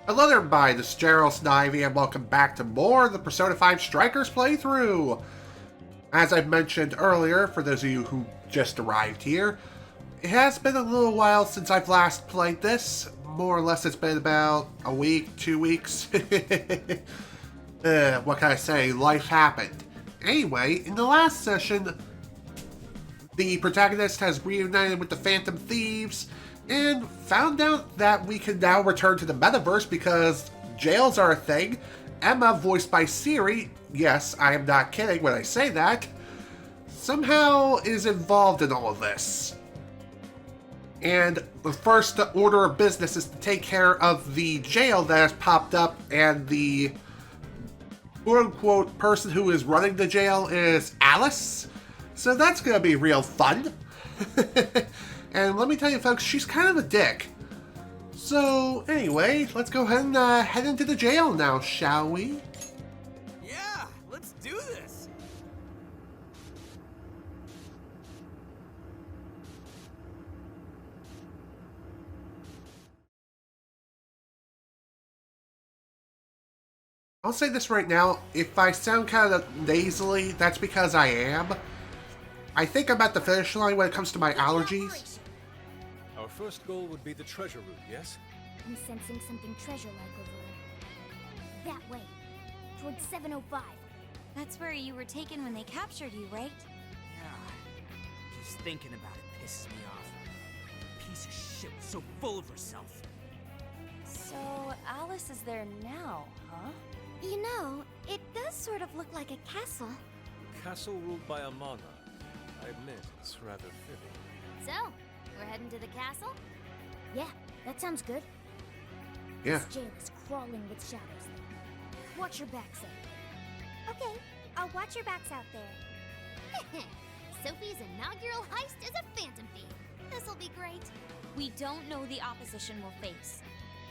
Hello there, everybody. This is Gerald Snivy, and welcome back to more of the Persona 5 Strikers playthrough. As I mentioned earlier, for those of you who just arrived here, it has been a little while since I've last played this. More or less, it's been about a week, 2 weeks. What can I say? Life happened. Anyway, in the last session, the protagonist has reunited with the Phantom Thieves and found out that we can now return to the metaverse because jails are a thing. Emma, voiced by Siri, yes, I am not kidding when I say that, somehow is involved in all of this. And the first order of business is to take care of the jail that has popped up, and the quote-unquote person who is running the jail is Alice. So that's going to be real fun. And let me tell you folks, she's kind of a dick. So anyway, let's go ahead and head into the jail now, shall we? Yeah, let's do this. I'll say this right now, if I sound kind of nasally, that's because I am. I think I'm at the finish line when it comes to my allergies. Our first goal would be the treasure room, yes? I'm sensing something treasure-like over there. That way, towards 705. That's where you were taken when they captured you, right? Yeah. Just thinking about it pisses me off. Piece of shit, so full of herself. So, Alice is there now, huh? You know, it does sort of look like a castle. Castle ruled by a monarch. I admit, it's rather fitting. So, we're heading to the castle? Yeah, that sounds good. Yeah. This jail is crawling with shadows. Watch your backs out. Okay, I'll watch your backs out there. Sophie's inaugural heist as a Phantom Thief. This'll be great. We don't know the opposition we'll face.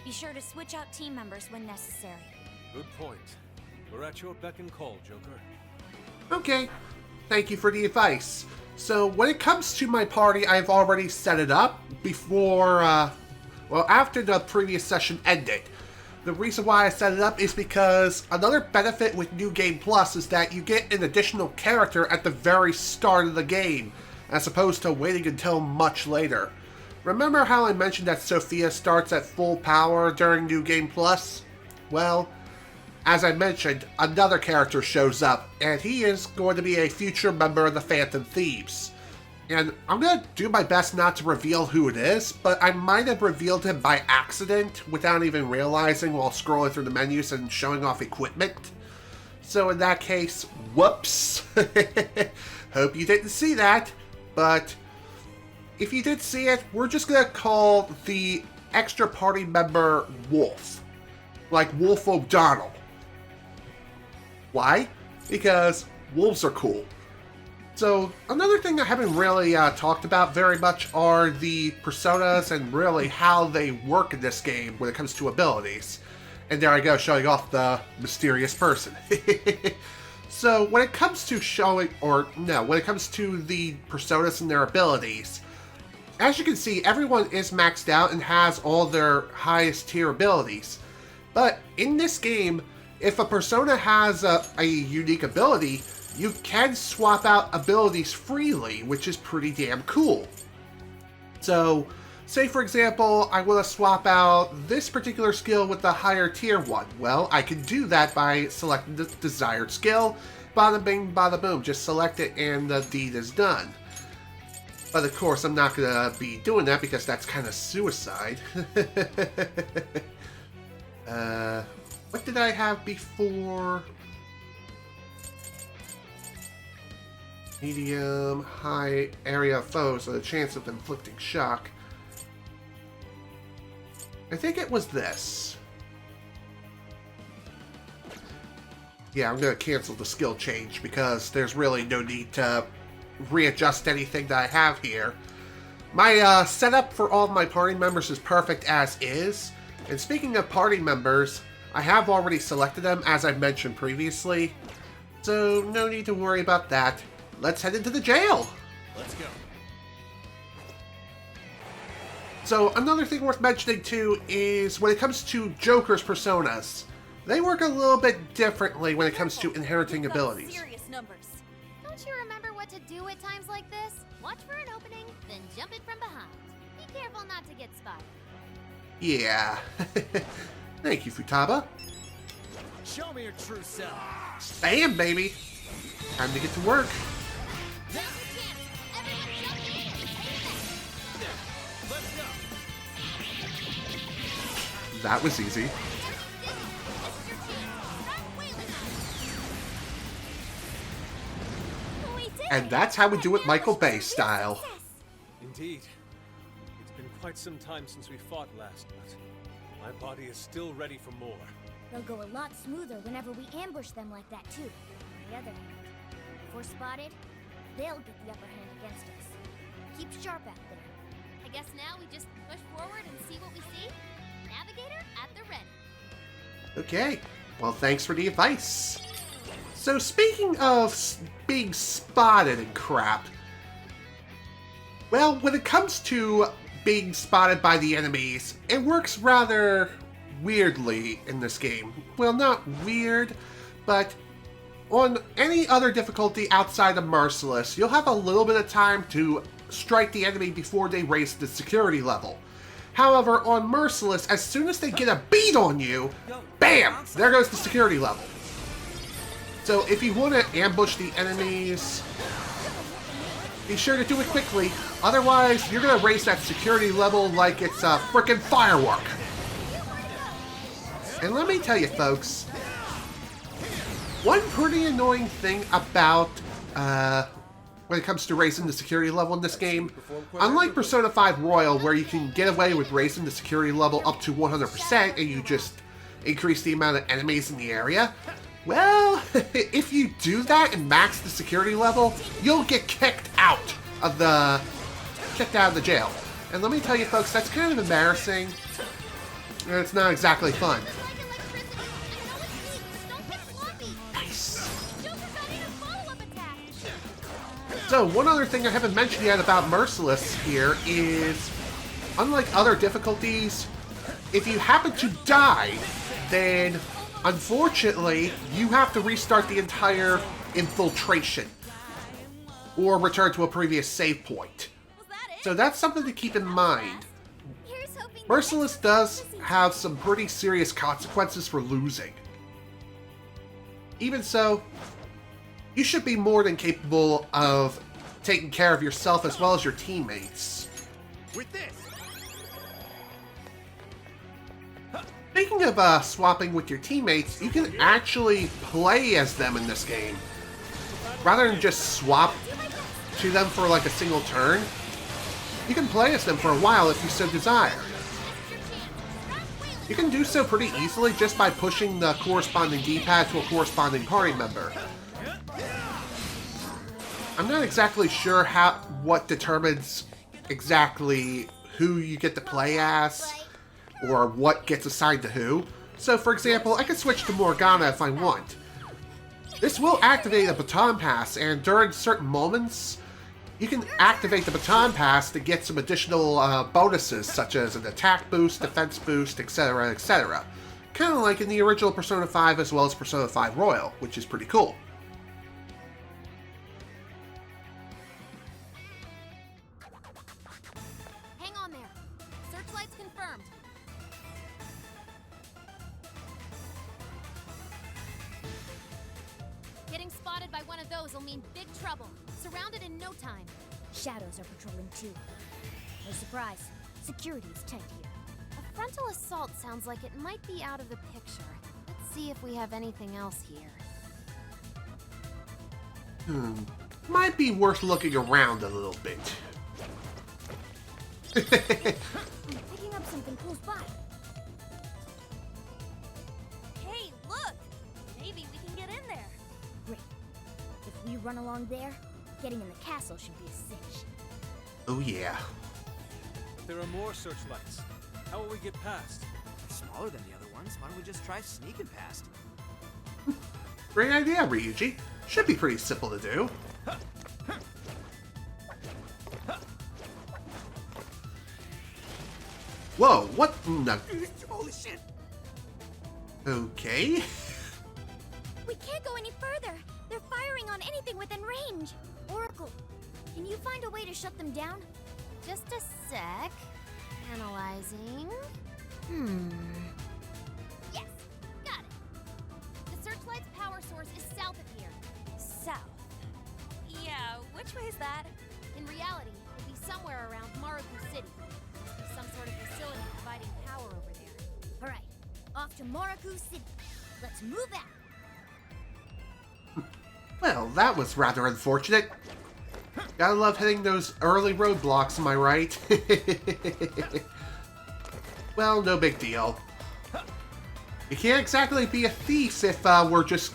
Be sure to switch out team members when necessary. Good point. We're at your beck and call, Joker. Okay, thank you for the advice. So when it comes to my party, I've already set it up before, after the previous session ended. The reason why I set it up is because another benefit with New Game Plus is that you get an additional character at the very start of the game, as opposed to waiting until much later. Remember how I mentioned that Sophia starts at full power during New Game Plus? Well, as I mentioned, another character shows up, and he is going to be a future member of the Phantom Thieves. And I'm going to do my best not to reveal who it is, but I might have revealed him by accident without even realizing while scrolling through the menus and showing off equipment. So in that case, whoops. Hope you didn't see that, but if you did see it, we're just going to call the extra party member Wolf. Like Wolf O'Donnell. Why? Because wolves are cool. So, another thing I haven't really talked about very much are the personas and really how they work in this game when it comes to abilities. And there I go, showing off the mysterious person. So, when it comes to when it comes to the personas and their abilities, as you can see, everyone is maxed out and has all their highest tier abilities. But in this game, if a persona has a unique ability, you can swap out abilities freely, which is pretty damn cool. So, say for example, I want to swap out this particular skill with the higher tier one. Well, I can do that by selecting the desired skill. Bada bing, bada boom. Just select it and the deed is done. But of course, I'm not going to be doing that because that's kind of suicide. What did I have before? Medium, high area of foes with a chance of inflicting shock. I think it was this. Yeah, I'm going to cancel the skill change because there's really no need to readjust anything that I have here. My setup for all of my party members is perfect as is. And speaking of party members, I have already selected them, as I mentioned previously, so no need to worry about that. Let's head into the jail! Let's go. So another thing worth mentioning too is when it comes to Joker's personas, they work a little bit differently when it comes to inheriting We've got abilities. serious numbers. Don't you remember what to do at times like this? Watch for an opening, then jump it from behind. Be careful not to get spotted. Yeah. Thank you, Futaba. Show me your true self. Bam, baby. Time to get to work. Now's your chance. Everyone jump in and take it. Let's go. That was easy. This is your chance. Start wailing us. We did And it! that's how we do it That Michael ambush was a Bay real style. success. Indeed. It's been quite some time since we fought last, but my body is still ready for more. They'll go a lot smoother whenever we ambush them like that, too. On the other hand, if we're spotted, they'll get the upper hand against us. Keep sharp out there. I guess now we just push forward and see what we see? Navigator at the ready. Okay. Well, thanks for the advice. So speaking of being spotted and crap, well, when it comes to being spotted by the enemies, it works rather weirdly in this game. Well, not weird, but on any other difficulty outside of Merciless, you'll have a little bit of time to strike the enemy before they raise the security level. However, on Merciless, as soon as they get a beat on you, bam! There goes the security level. So if you want to ambush the enemies, be sure to do it quickly. Otherwise, you're going to raise that security level like it's a frickin' firework. And let me tell you, folks, one pretty annoying thing about when it comes to raising the security level in this game, unlike Persona 5 Royal, where you can get away with raising the security level up to 100% and you just increase the amount of enemies in the area, well, if you do that and max the security level, you'll get kicked out of the jail. And let me tell you, folks, that's kind of embarrassing. And it's not exactly fun. So, one other thing I haven't mentioned yet about Merciless here is, unlike other difficulties, if you happen to die, then, unfortunately, you have to restart the entire infiltration, or return to a previous save point. So that's something to keep in mind. Merciless does have some pretty serious consequences for losing. Even so, you should be more than capable of taking care of yourself as well as your teammates. With this. Speaking of swapping with your teammates, you can actually play as them in this game. Rather than just swap to them for like a single turn, you can play as them for a while if you so desire. You can do so pretty easily just by pushing the corresponding D-pad to a corresponding party member. I'm not exactly sure what determines exactly who you get to play as, or what gets assigned to who. So, for example, I can switch to Morgana if I want. This will activate a baton pass, and during certain moments, you can activate the baton pass to get some additional bonuses, such as an attack boost, defense boost, etc., etc. Kind of like in the original Persona 5 as well as Persona 5 Royal, which is pretty cool. Hang on there. Searchlight's confirmed. Getting spotted by one of those will mean big trouble. Surrounded in no time. Shadows are patrolling too. No surprise. Security is tight here. A frontal assault sounds like it might be out of the picture. Let's see if we have anything else here. Might be worth looking around a little bit. I'm picking up something close by. Hey, look! Maybe we can get in there. Great. If we run along there, getting in the castle should be a cinch. Oh yeah. There are more searchlights. How will we get past? They're smaller than the other ones. Why don't we just try sneaking past? Great idea, Ryuji. Should be pretty simple to do. Whoa, what? No. Holy shit! Okay. We can't go any further. They're firing on anything within range. Oracle, can you find a way to shut them down? Just a sec. Analyzing. Yes, got it. The searchlight's power source is south of here. South. Yeah, which way is that? In reality, it'd be somewhere around Maruku City. Must be some sort of facility providing power over there. All right, off to Maruku City. Let's move out. Well, that was rather unfortunate. Gotta love hitting those early roadblocks, am I right? Well, no big deal. You can't exactly be a thief if we're just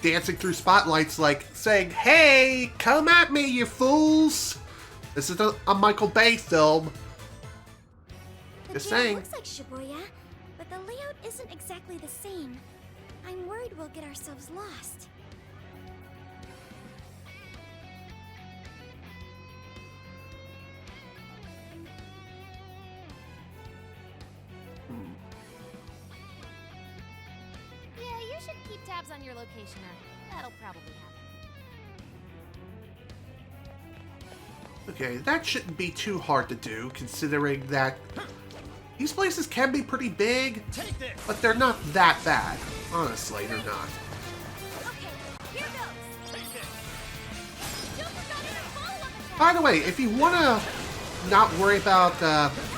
dancing through spotlights like saying, "Hey, come at me, you fools!" This is a Michael Bay film. The Just jail saying. looks like Shibuya, but the layout isn't exactly the same. I'm worried we'll get ourselves lost. Yeah, you should keep tabs on your location, or that'll probably happen. Okay, that shouldn't be too hard to do, considering that these places can be pretty big, but they're not that bad. Honestly, they're not. Okay, here goes. Joker got in a follow-up attack. By the way, if you want to not worry about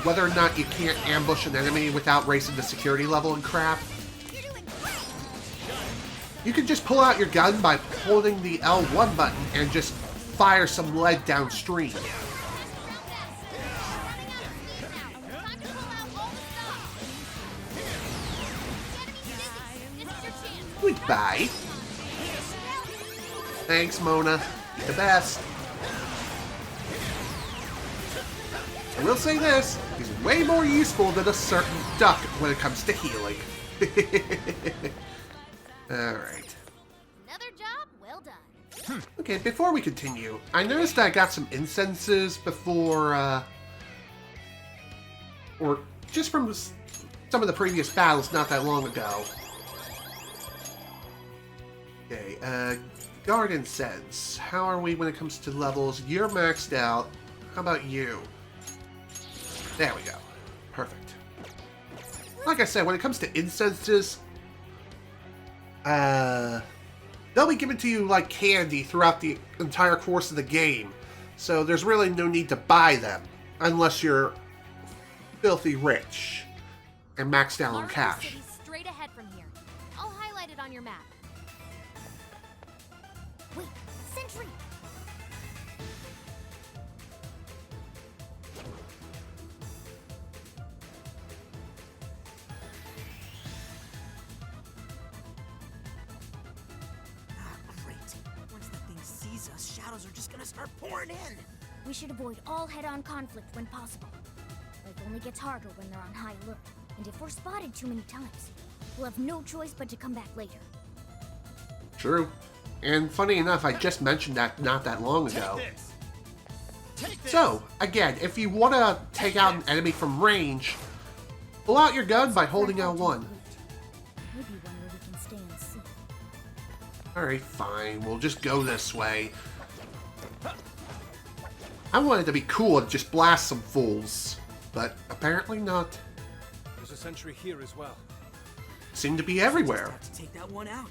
whether or not you can't ambush an enemy without raising the security level and crap, You're doing great. you can just pull out your gun by holding the L1 button and just fire some lead downstream. Goodbye. Thanks, Mona. You're the best. I will say this, he's way more useful than a certain duck when it comes to healing. Alright. Another job well done. Okay, before we continue, I noticed I got some incenses before, or just from some of the previous battles not that long ago. Okay, guard incense. How are we when it comes to levels? You're maxed out. How about you? There we go. Perfect. Like I said, when it comes to incenses, they'll be given to you like candy throughout the entire course of the game. So there's really no need to buy them unless you're filthy rich and maxed out on Maruku cash. City's straight ahead from here. I'll highlight it on your map. Wait, sentry! Ah, great. Once that thing sees us, shadows are just gonna start pouring in. We should avoid all head-on conflict when possible. Life only gets harder when they're on high alert. And if we're spotted too many times, we'll have no choice but to come back later. True. And funny enough, I just mentioned that not that long ago. So, again, if you want to take out an enemy from range, pull out your gun by holding L1. Maybe one where we can stay unseen. Alright, fine. We'll just go this way. I wanted to be cool and just blast some fools, but apparently not. There's a sentry here as well. Seem to be everywhere. Have to take that one out.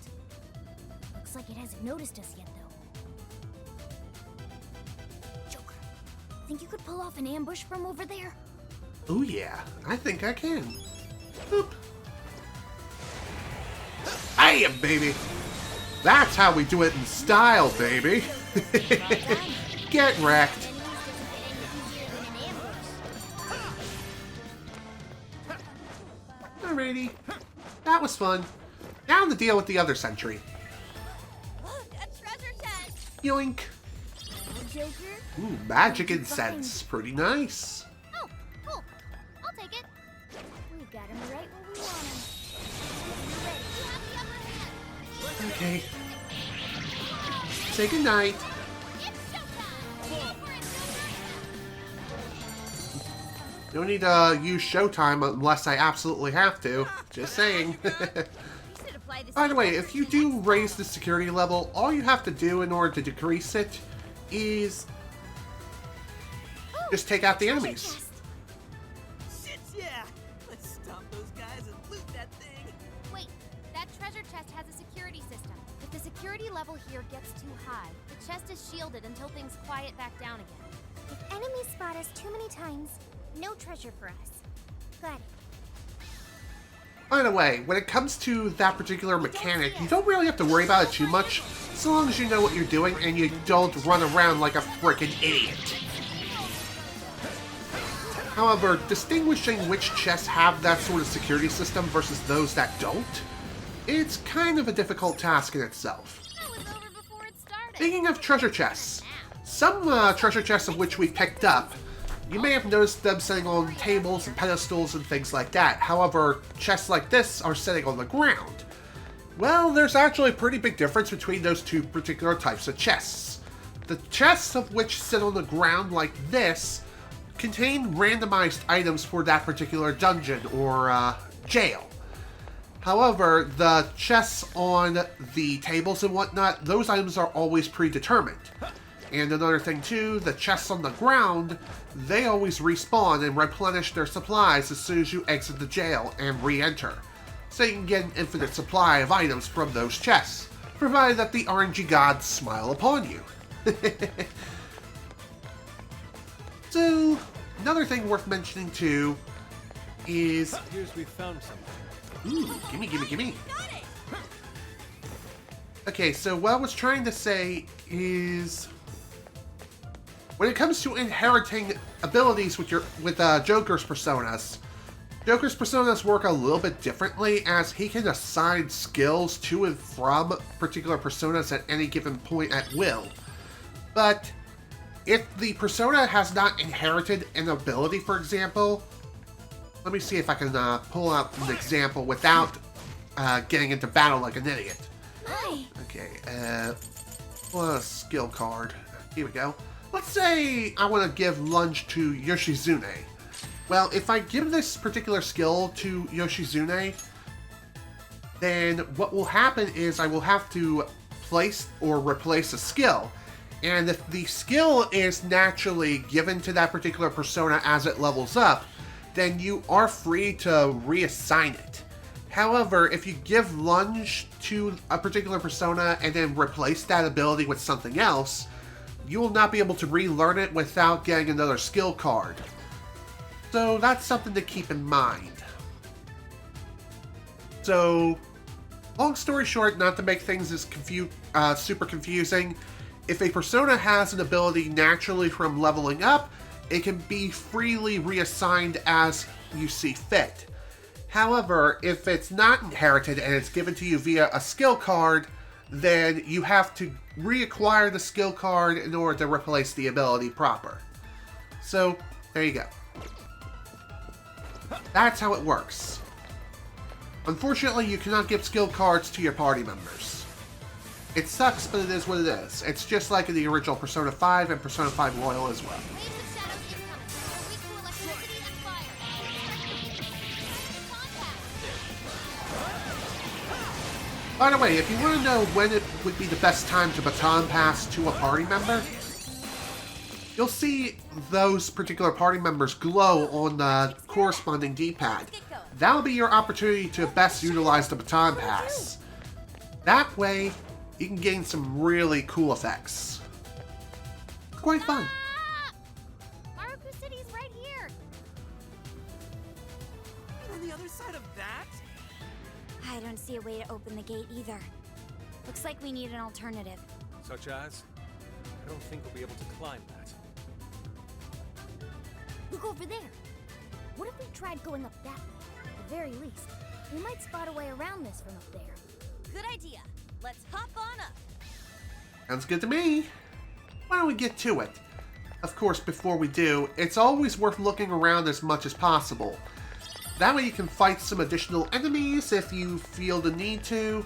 Looks like it hasn't noticed us yet, though. Joker, think you could pull off an ambush from over there? Oh yeah, I think I can. Boop. Bam, baby! That's how we do it in style, baby! Get wrecked! Alrighty. That was fun. Now to deal with the other sentry. Look, a treasure chest! Yoink. Joker? Ooh, magic incense. Pretty nice. Oh, cool. I'll take it. We got him right where we want him. You ready? You have the upper hand. Okay. Say goodnight. It's showtime! Go for it, No need to use Showtime unless I absolutely have to. Just saying. By the way, if you do raise the security level, all you have to do in order to decrease it is just take out the enemies. Shit, yeah! Let's stomp those guys and loot that thing! Wait, that treasure chest has a security system. If the security level here gets too high, the chest is shielded until things quiet back down again. If enemies spot us too many times, no treasure for us. Got it. By the way, when it comes to that particular mechanic, you don't really have to worry about it too much, so long as you know what you're doing and you don't run around like a frickin' idiot. However, distinguishing which chests have that sort of security system versus those that don't, it's kind of a difficult task in itself. That was over before it started. Speaking of treasure chests, some treasure chests of which we picked up, you may have noticed them sitting on tables and pedestals and things like that. However, chests like this are sitting on the ground. Well, there's actually a pretty big difference between those two particular types of chests. The chests of which sit on the ground like this contain randomized items for that particular dungeon or jail. However, the chests on the tables and whatnot, those items are always predetermined. And another thing too, the chests on the ground, they always respawn and replenish their supplies as soon as you exit the jail and re-enter. So you can get an infinite supply of items from those chests, provided that the RNG gods smile upon you. So, another thing worth mentioning too is... Here's we found something. Ooh, gimme. Okay, so what I was trying to say is... when it comes to inheriting abilities with Joker's personas, Joker's personas work a little bit differently as he can assign skills to and from particular personas at any given point at will. But if the persona has not inherited an ability, for example, let me see if I can pull out an example without getting into battle like an idiot. Hi. Okay, pull out a skill card. Here we go. Let's say I want to give lunge to Yoshizune. Well, if I give this particular skill to Yoshizune, then what will happen is I will have to place or replace a skill. And if the skill is naturally given to that particular persona as it levels up, then you are free to reassign it. However, if you give lunge to a particular persona and then replace that ability with something else, you will not be able to relearn it without getting another skill card. So that's something to keep in mind. So, long story short, not to make things as super confusing, if a persona has an ability naturally from leveling up, it can be freely reassigned as you see fit. However, if it's not inherited and it's given to you via a skill card, then you have to reacquire the skill card in order to replace the ability proper. So, there you go. That's how it works. Unfortunately, you cannot give skill cards to your party members. It sucks, but it is what it is. It's just like in the original Persona 5 and Persona 5 Royal as well. Waves of shadows incoming. They're weak to electricity and fire. Contact. By the way, if you want to know when it would be the best time to baton pass to a party member, you'll see those particular party members glow on the corresponding D-pad. That'll be your opportunity to best utilize the baton pass. That way, you can gain some really cool effects. It's quite fun. Maruku City's right here. On the other side of that? I don't see a way to open the gate either. Looks like we need an alternative. Such as? I don't think we'll be able to climb that. Look over there. What if we tried going up that way? At the very least, we might spot a way around this from up there. Good idea. Let's hop on up. Sounds good to me. Why don't we get to it? Of course, before we do, it's always worth looking around as much as possible. That way you can fight some additional enemies if you feel the need to.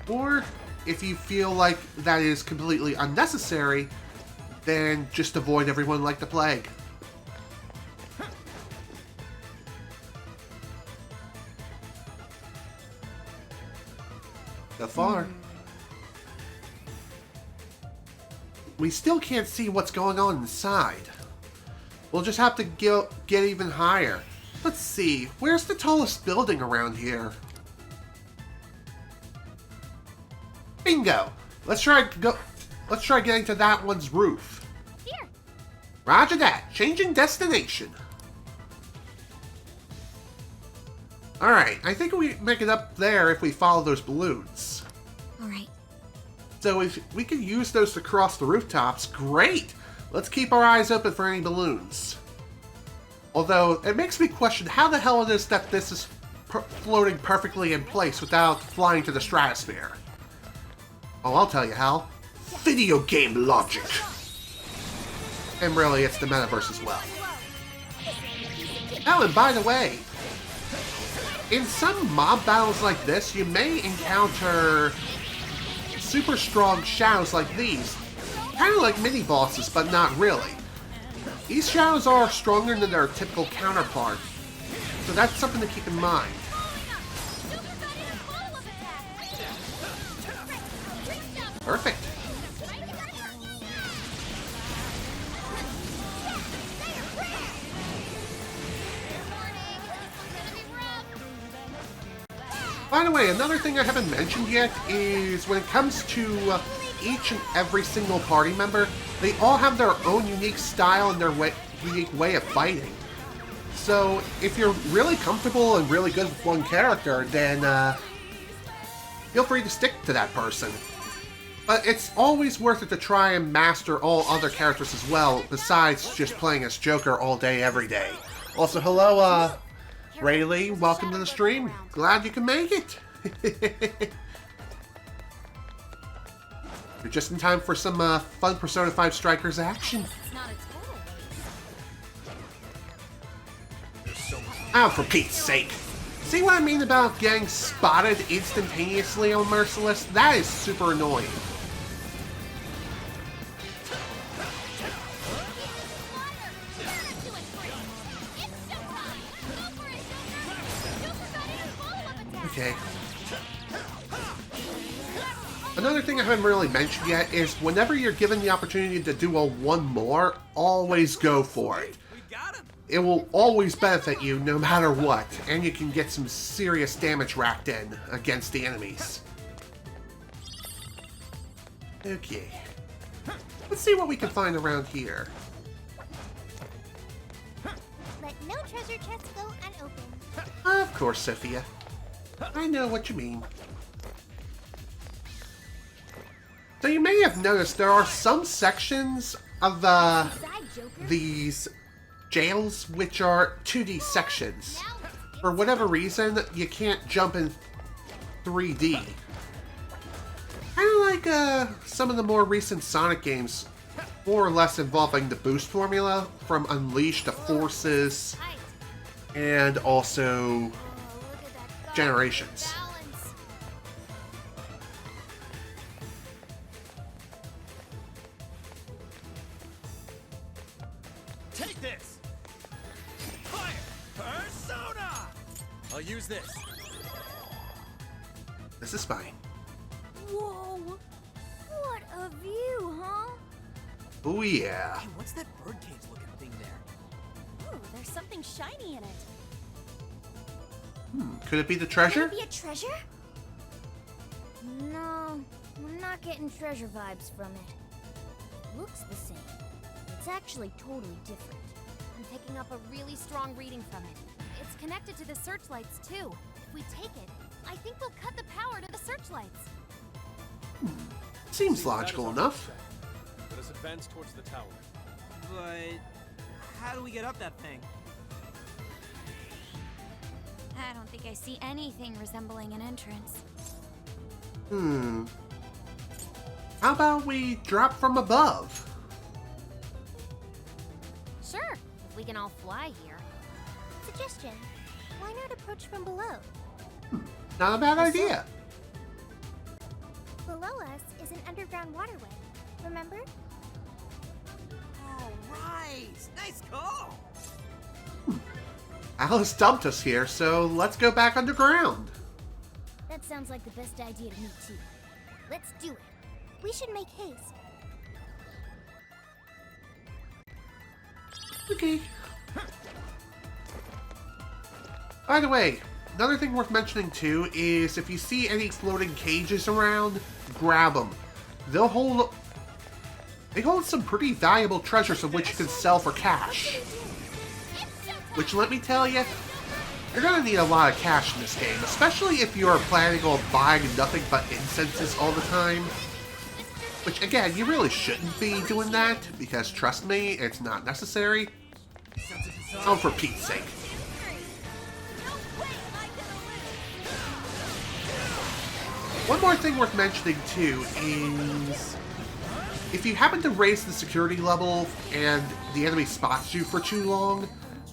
Or, if you feel like that is completely unnecessary, then just avoid everyone like the plague. So far. We still can't see what's going on inside. We'll just have to get even higher. Let's see, where's the tallest building around here? Bingo! Let's try getting to that one's roof. Here. Roger that. Changing destination. Alright, I think we make it up there if we follow those balloons. Alright. So if we can use those to cross the rooftops, great! Let's keep our eyes open for any balloons. Although, it makes me question how the hell it is that this is floating perfectly in place without flying to the stratosphere. Oh, I'll tell you how. Video game logic! And really, it's the metaverse as well. Oh, and by the way, in some mob battles like this, you may encounter super strong shadows like these. Kind of like mini-bosses, but not really. These shadows are stronger than their typical counterpart, so that's something to keep in mind. Perfect. By the way, another thing I haven't mentioned yet is when it comes to each and every single party member, they all have their own unique style and their unique way of fighting. So if you're really comfortable and really good with one character, then feel free to stick to that person. But it's always worth it to try and master all other characters as well, besides just playing as Joker all day, every day. Also, hello, Rayleigh, welcome to the stream. Glad you can make it. You're just in time for some fun Persona 5 Strikers action. Oh, for Pete's sake. See what I mean about getting spotted instantaneously on Merciless? That is super annoying. Okay. Another thing I haven't really mentioned yet is whenever you're given the opportunity to do a one more, always go for it. It will always benefit you no matter what, and you can get some serious damage racked in against the enemies. Okay. Let's see what we can find around here. Let no treasure chests go unopened. Of course, Sophia. I know what you mean. So you may have noticed there are some sections of these jails which are 2D sections. For whatever reason, you can't jump in 3D. Kind of like some of the more recent Sonic games, more or less involving the boost formula from Unleash to Forces, and also Generations. Take this! Fire! Persona! I'll use this. This is fine. Whoa! What a view, huh? Oh yeah. Hey, what's that birdcage looking thing there? Ooh, there's something shiny in it. Could it be the treasure? Could it be a treasure? No, I'm not getting treasure vibes from it. Looks the same. It's actually totally different. I'm picking up a really strong reading from it. It's connected to the searchlights, too. If we take it, I think we'll cut the power to the searchlights. Seems logical enough. Let us advance towards the tower. But how do we get up that thing? I don't think I see anything resembling an entrance. How about we drop from above? Sure, if we can all fly here. Suggestion, why not approach from below? Not a bad idea. Below us is an underground waterway, remember? Oh, right! Nice call! Alice dumped us here, so let's go back underground. The That sounds like the best idea to me, too. Let's do it. We should make haste. Okay. By the way, another thing worth mentioning too is if you see any floating cages around, grab them. They hold some pretty valuable treasures of which you can sell for cash. Which, let me tell you, you're gonna need a lot of cash in this game, especially if you are planning on buying nothing but incenses all the time. Which, again, you really shouldn't be doing that, because trust me, it's not necessary. Oh, for Pete's sake. One more thing worth mentioning, too, is if you happen to raise the security level and the enemy spots you for too long,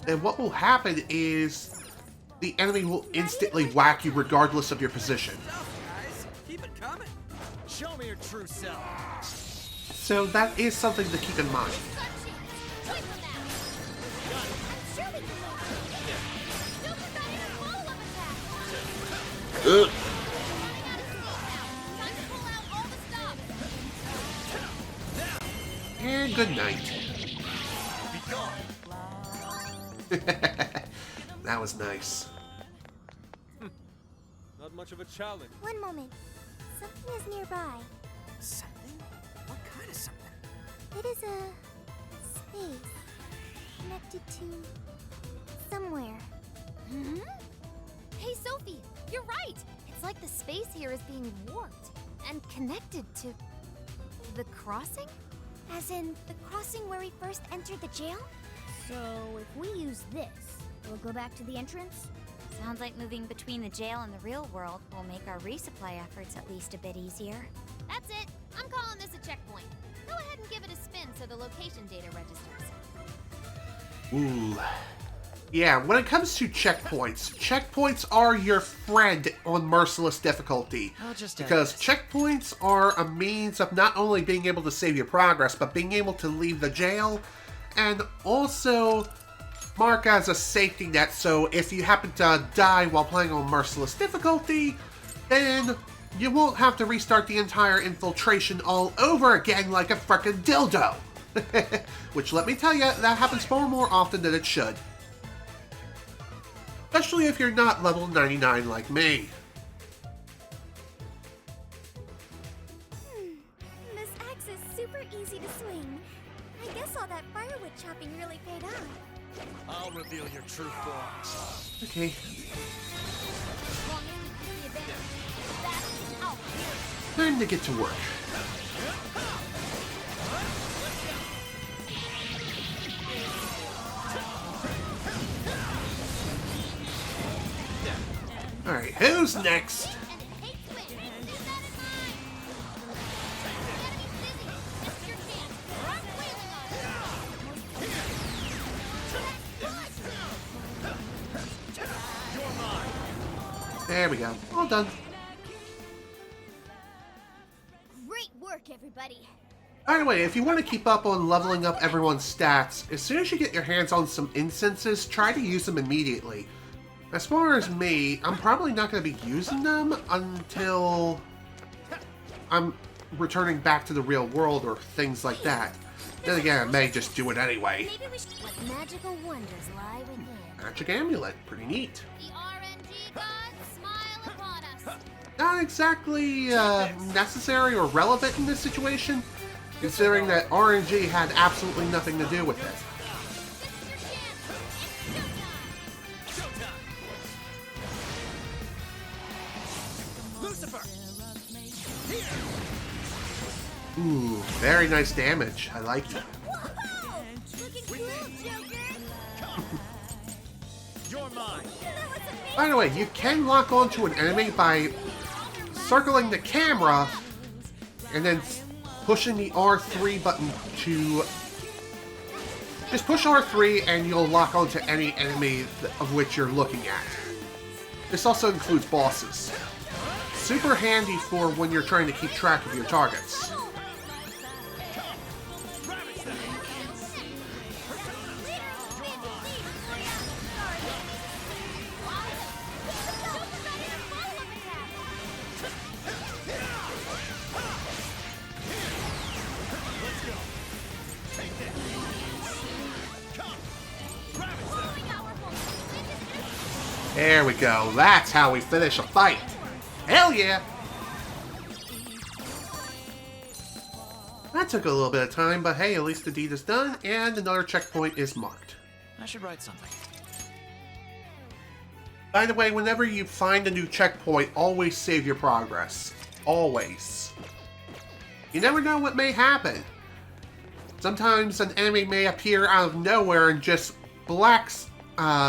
then what will happen is the enemy will instantly whack you regardless of your position. Guys, keep it coming. Show me your true self. So that is something to keep in mind. Ugh. And good night. That was nice. Not much of a challenge. One moment. Something is nearby. Something? What kind of something? It is a space connected to somewhere. Hmm? Hey, Sophie, you're right. It's like the space here is being warped and connected to the crossing? As in the crossing where we first entered the jail? So if we use this, we'll go back to the entrance? Sounds like moving between the jail and the real world will make our resupply efforts at least a bit easier. That's it. I'm calling this a checkpoint. Go ahead and give it a spin so the location data registers. Ooh. Yeah, when it comes to checkpoints are your friend on merciless difficulty. Because checkpoints are a means of not only being able to save your progress, but being able to leave the jail, and also mark as a safety net, so if you happen to die while playing on merciless difficulty, then you won't have to restart the entire infiltration all over again like a frickin' dildo. Which, let me tell you, that happens far more often than it should. Especially if you're not level 99 like me. This axe is super easy to swing. I guess all that firewood chopping really paid off. I'll reveal your true form. Okay. Time to get to work. Alright, who's next? There we go. All done. Great work, everybody. By the way, if you want to keep up on leveling up everyone's stats, as soon as you get your hands on some incenses, try to use them immediately. As far as me, I'm probably not going to be using them until I'm returning back to the real world or things like that. Then again, I may just do it anyway. Maybe we should let magical wonders lie within. Magic amulet, pretty neat. The RNG gods smile upon us. Not exactly necessary or relevant in this situation, considering that RNG had absolutely nothing to do with it. Ooh, very nice damage. I like it. Whoa! Looking cool, Joker! You're mine. By the way, you can lock onto an enemy by circling the camera and then pushing the R3 button to... Just push R3 and you'll lock onto any enemy of which you're looking at. This also includes bosses. Super handy for when you're trying to keep track of your targets. There we go. That's how we finish a fight. Hell yeah! That took a little bit of time, but hey, at least the deed is done, and another checkpoint is marked. I should write something. By the way, whenever you find a new checkpoint, always save your progress. Always. You never know what may happen. Sometimes an enemy may appear out of nowhere and just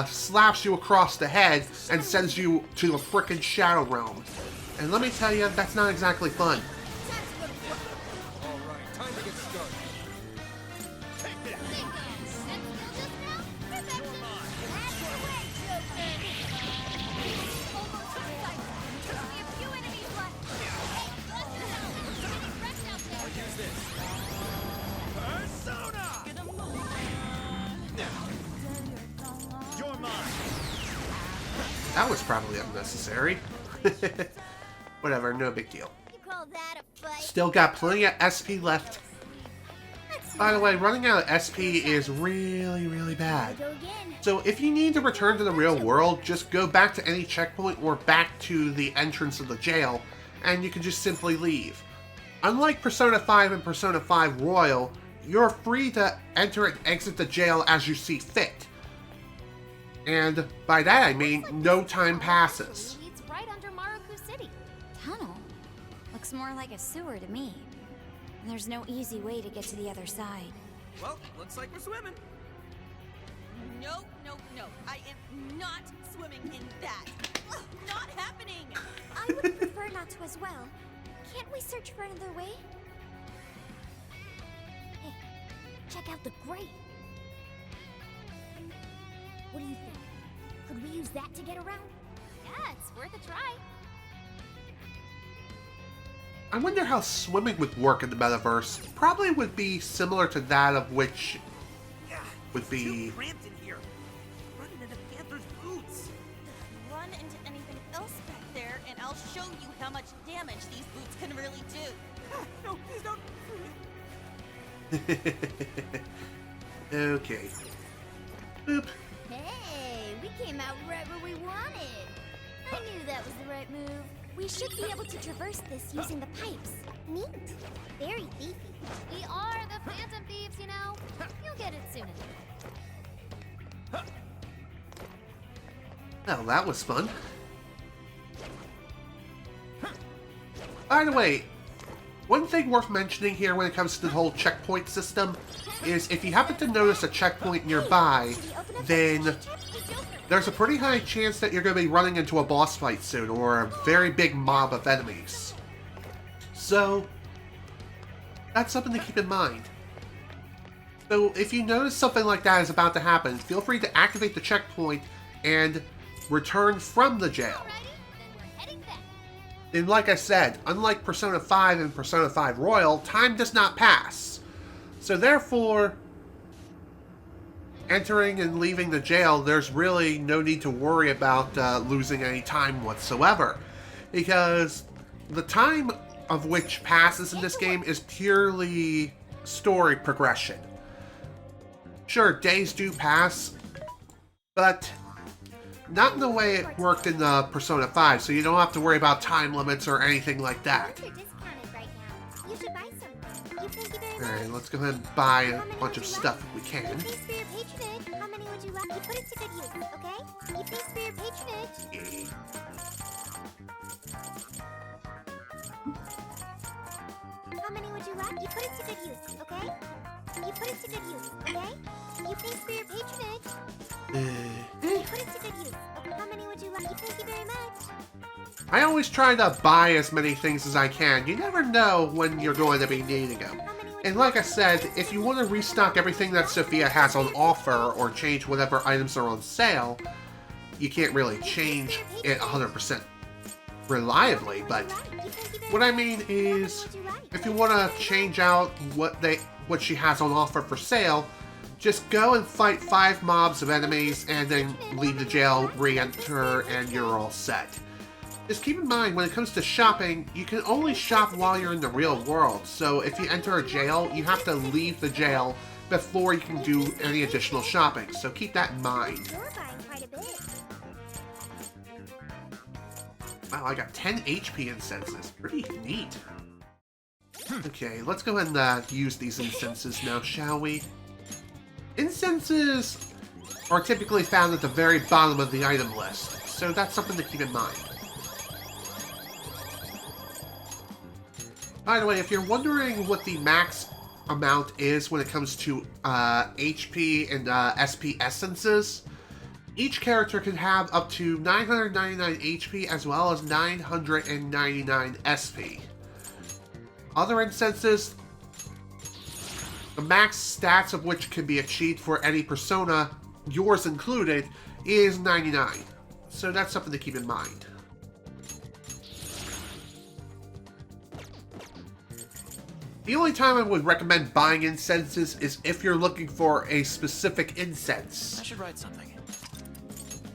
slaps you across the head and sends you to a frickin' Shadow Realm. And let me tell you, that's not exactly fun. Alright, time to get started. Take this! I'll use this. Persona! You're mine! That was probably unnecessary. Whatever, no big deal. You call that a fight? Still got plenty of SP left. By the way, running out of SP is really, really bad. Go again. So if you need to return to the real world, just go back to any checkpoint or back to the entrance of the jail, and you can just simply leave. Unlike Persona 5 and Persona 5 Royal, you're free to enter and exit the jail as you see fit. And by that I mean no time passes. It's right under Maruku City. Tunnel? Looks more like a sewer to me. And there's no easy way to get to the other side. Well, looks like we're swimming. No, no, no. I am not swimming in that. Ugh, not happening. I would prefer not to as well. Can't we search for another way? Hey, check out the grate. What do you think? Could we use that to get around? Yeah, it's worth a try. I wonder how swimming would work in the metaverse. Probably would be similar to that of which would be... Too cramped in here. Running into Panther's boots. Run into anything else back there, and I'll show you how much damage these boots can really do. No, please don't. Okay. Boop. Hey, we came out right where we wanted. I knew that was the right move. We should be able to traverse this using the pipes. Neat. Very beefy. We are the Phantom Thieves, you know. You'll get it soon enough. Well, that was fun. By the way, one thing worth mentioning here when it comes to the whole checkpoint system is if you happen to notice a checkpoint nearby, then there's a pretty high chance that you're going to be running into a boss fight soon, or a very big mob of enemies. So, that's something to keep in mind. So, if you notice something like that is about to happen, feel free to activate the checkpoint and return from the jail. Alrighty, then we're heading back. And like I said, unlike Persona 5 and Persona 5 Royal, time does not pass. So therefore, entering and leaving the jail, there's really no need to worry about losing any time whatsoever. Because the time of which passes in this game is purely story progression. Sure, days do pass, but not in the way it worked in Persona 5, so you don't have to worry about time limits or anything like that. They're discounted right now. You should buy some. You thank you very much. Alright, let's go ahead and buy a bunch of stuff if we can. Thanks for your patronage. How many would you like? You put it to good use, okay? You thanks for your patronage. Yeah. How many would you like? You put it to good use, okay? You put it to good use, okay? You thanks for your patronage. You put it to good use. Okay, how many would you like? You thank you very much. I always try to buy as many things as I can. You never know when you're going to be needing them. How many would And like I said, if you want to restock everything that Sophia has on offer or change whatever items are on sale, you can't really change it 100% reliably, but what I mean is, if you want to change out what she has on offer for sale, just go and fight 5 mobs of enemies and then leave the jail, re-enter, and you're all set. Just keep in mind, when it comes to shopping, you can only shop while you're in the real world, so if you enter a jail, you have to leave the jail before you can do any additional shopping, so keep that in mind. You're buying quite a bit. Wow, I got 10 HP incenses. Pretty neat. Okay, let's go ahead and use these incenses now, shall we? Incenses are typically found at the very bottom of the item list, so that's something to keep in mind. By the way, if you're wondering what the max amount is when it comes to HP and SP essences, each character can have up to 999 HP as well as 999 SP. Other incenses, the max stats of which can be achieved for any persona, yours included, is 99. So that's something to keep in mind. The only time I would recommend buying incenses is if you're looking for a specific incense. I should write something.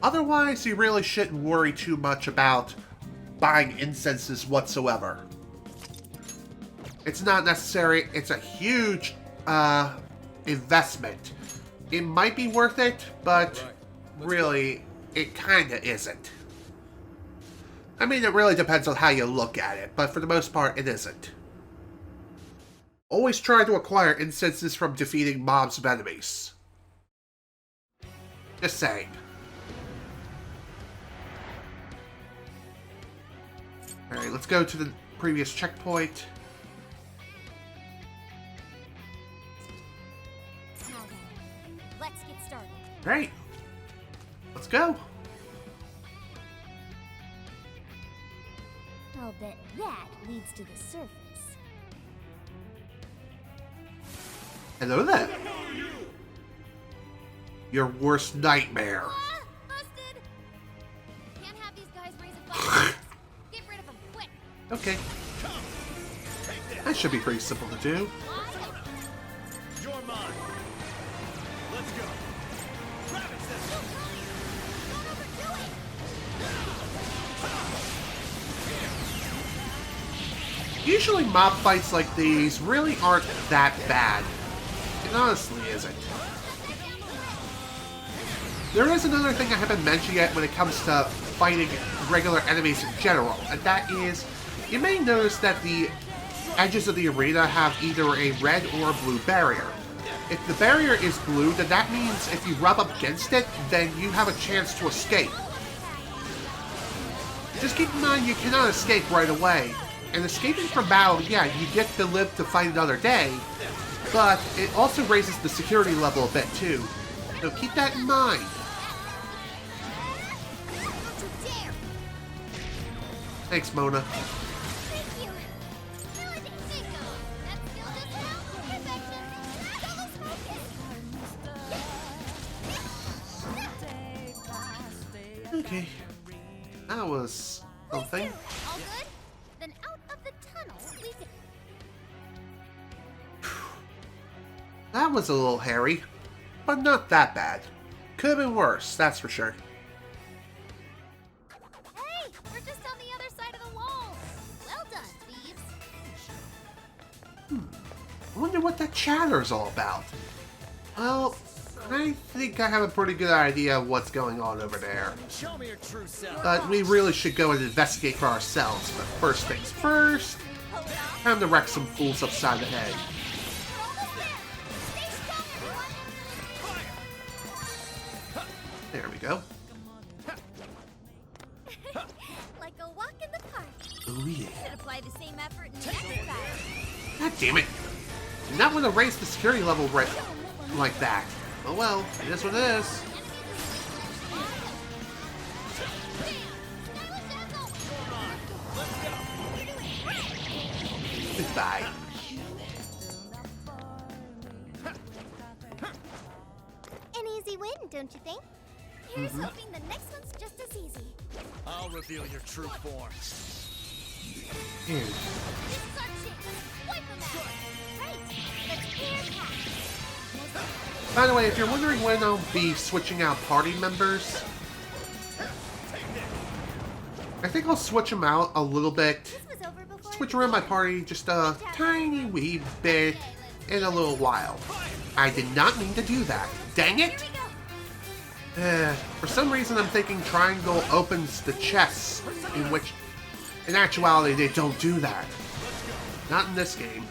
Otherwise, you really shouldn't worry too much about buying incenses whatsoever. It's not necessary. It's a huge investment. It might be worth it, but really, it kinda isn't. I mean, it really depends on how you look at it, but for the most part, it isn't. Always try to acquire incenses from defeating mobs of enemies. Just saying. Alright, let's go to the previous checkpoint. Now then, let's get started. Great. Let's go. I'll bet that leads to the surface. Hello there. Your worst nightmare. Ah! Busted! Can't have these guys raising fire. Get rid of them, quick! Okay. That should be pretty simple to do. You're mine. Let's go. Grab it, Zen. Don't overdo it! Usually mob fights like these really aren't that bad. It honestly isn't. There is another thing I haven't mentioned yet when it comes to fighting regular enemies in general, and that is, you may notice that the edges of the arena have either a red or a blue barrier. If the barrier is blue, then that means if you rub up against it, then you have a chance to escape. Just keep in mind you cannot escape right away. And escaping from battle, yeah, you get to live to fight another day, but it also raises the security level a bit too. So keep that in mind. Thanks, Mona. Thank you! Really didn't think of. That skill just found perfection! Okay. That was something. All good? Then out of the tunnel we go. That was a little hairy, but not that bad. Could have been worse, that's for sure. Hey! We're just on the other side of the wall! Well done, thieves! I wonder what that chatter is all about. Well, I think I have a pretty good idea of what's going on over there. Show me your true self. But we really should go and investigate for ourselves. But first things first, time to wreck some fools upside the head. We're almost there! Stay strong, everyone! There we go. Like a walk in the park. Oh yeah. Should apply the same effort in the next battle. God damn it. Did not want to raise the security level right like that. Oh well, it is what it is. Goodbye. An easy win, don't you think? Here's hoping the next one's just as easy. I'll reveal your true form. Ew. This is our chance. Wipe them out. Right. Let's clear path. By the way, if you're wondering when I'll be switching out party members, I think I'll switch them out a little bit. This was over before. Switch around my party just a tiny wee bit in a little while. I did not mean to do that. Dang it! For some reason I'm thinking triangle opens the chests in which In actuality, they don't do that. Not in this game.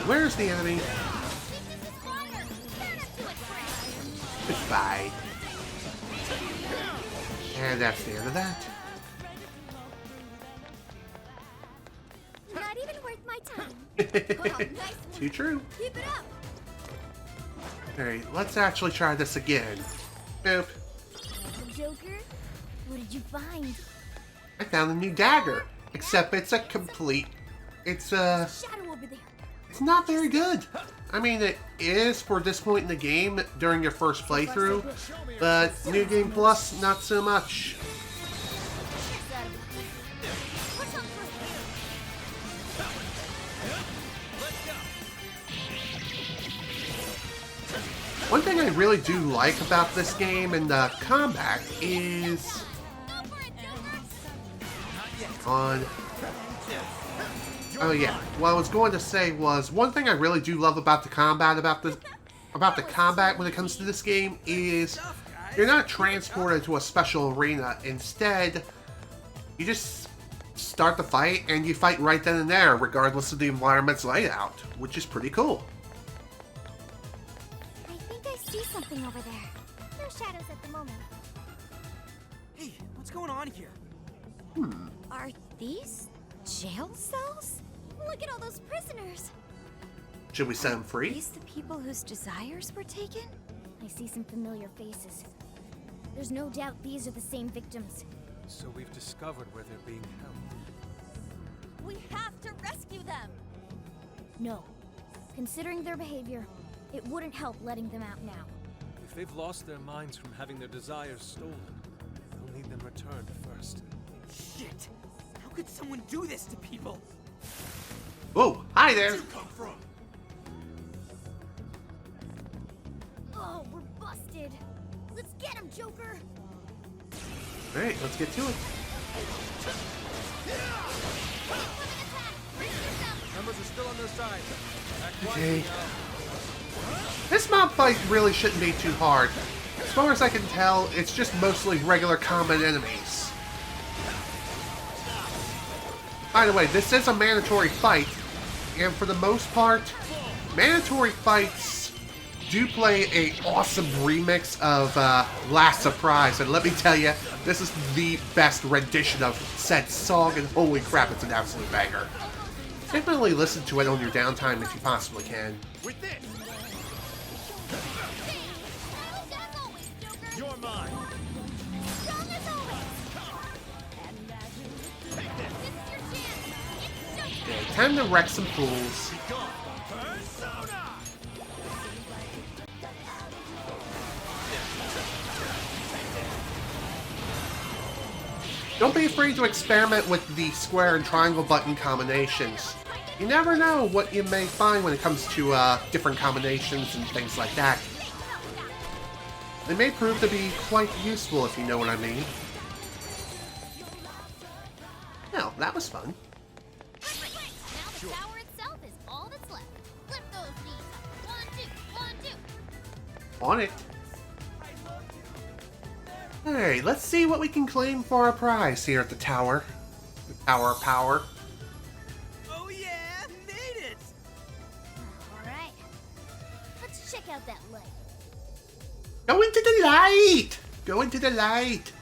Where's the enemy? Goodbye. And that's the end of that. Not even worth my time. Wow, nice one. Too true. Keep it up. Alright, let's actually try this again. Nope. Joker, what did you find? I found a new dagger. Except it's a complete... It's Shadow over there. It's not very good. I mean, it is for this point in the game during your first playthrough, but New Game Plus, not so much. One thing I really do like about this game and the combat is on... Oh yeah, what I was going to say was, one thing I really do love about the combat, about the combat when it comes to this game is you're not transported to a special arena. Instead, you just start the fight and you fight right then and there, regardless of the environment's layout, which is pretty cool. I think I see something over there. No shadows at the moment. Hey, what's going on here? Are these jail cells? Look at all those prisoners. Should we set them free? These the people whose desires were taken? I see some familiar faces. There's no doubt these are the same victims. So we've discovered where they're being held. We have to rescue them. No. Considering their behavior, it wouldn't help letting them out now. If they've lost their minds from having their desires stolen, we'll need them returned first. Shit! How could someone do this to people? Whoa, hi there! Oh, we're busted. Let's get him, Joker. Alright, let's get to it. Numbers are still on their side. Okay. This mob fight really shouldn't be too hard. As far as I can tell, it's just mostly regular common enemies. By the way, this is a mandatory fight, and for the most part, mandatory fights do play a awesome remix of Last Surprise, and let me tell you, this is the best rendition of said song, and holy crap, it's an absolute banger. Definitely listen to it on your downtime if you possibly can. With this! You're mine! Strong as always. Okay, time to wreck some fools. Don't be afraid to experiment with the square and triangle button combinations. You never know what you may find when it comes to different combinations and things like that. They may prove to be quite useful if you know what I mean. Well, that was fun. Now the tower itself is all that's left. Lift those knees up. 1, 2, 1, 2. On it. Alright, let's see what we can claim for our prize here at the tower. The Tower of Power. Oh yeah, made it! Alright. Let's check out that light. Go into the light! Go into the light!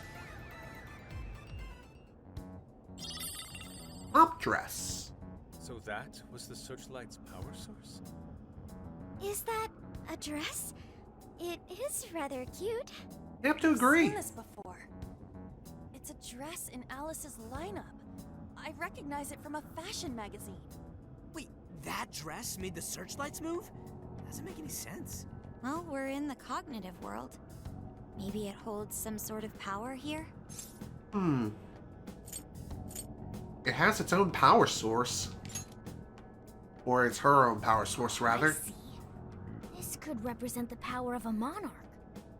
Top dress. So that was the searchlight's power source? Is that a dress? It is rather cute. You have to I've agree. seen this before. It's a dress in Alice's lineup. I recognize it from a fashion magazine. Wait, that dress made the searchlights move? Doesn't make any sense. Well, we're in the cognitive world. Maybe it holds some sort of power here? It has its own power source. Or it's her own power source, rather. I see. This could represent the power of a monarch.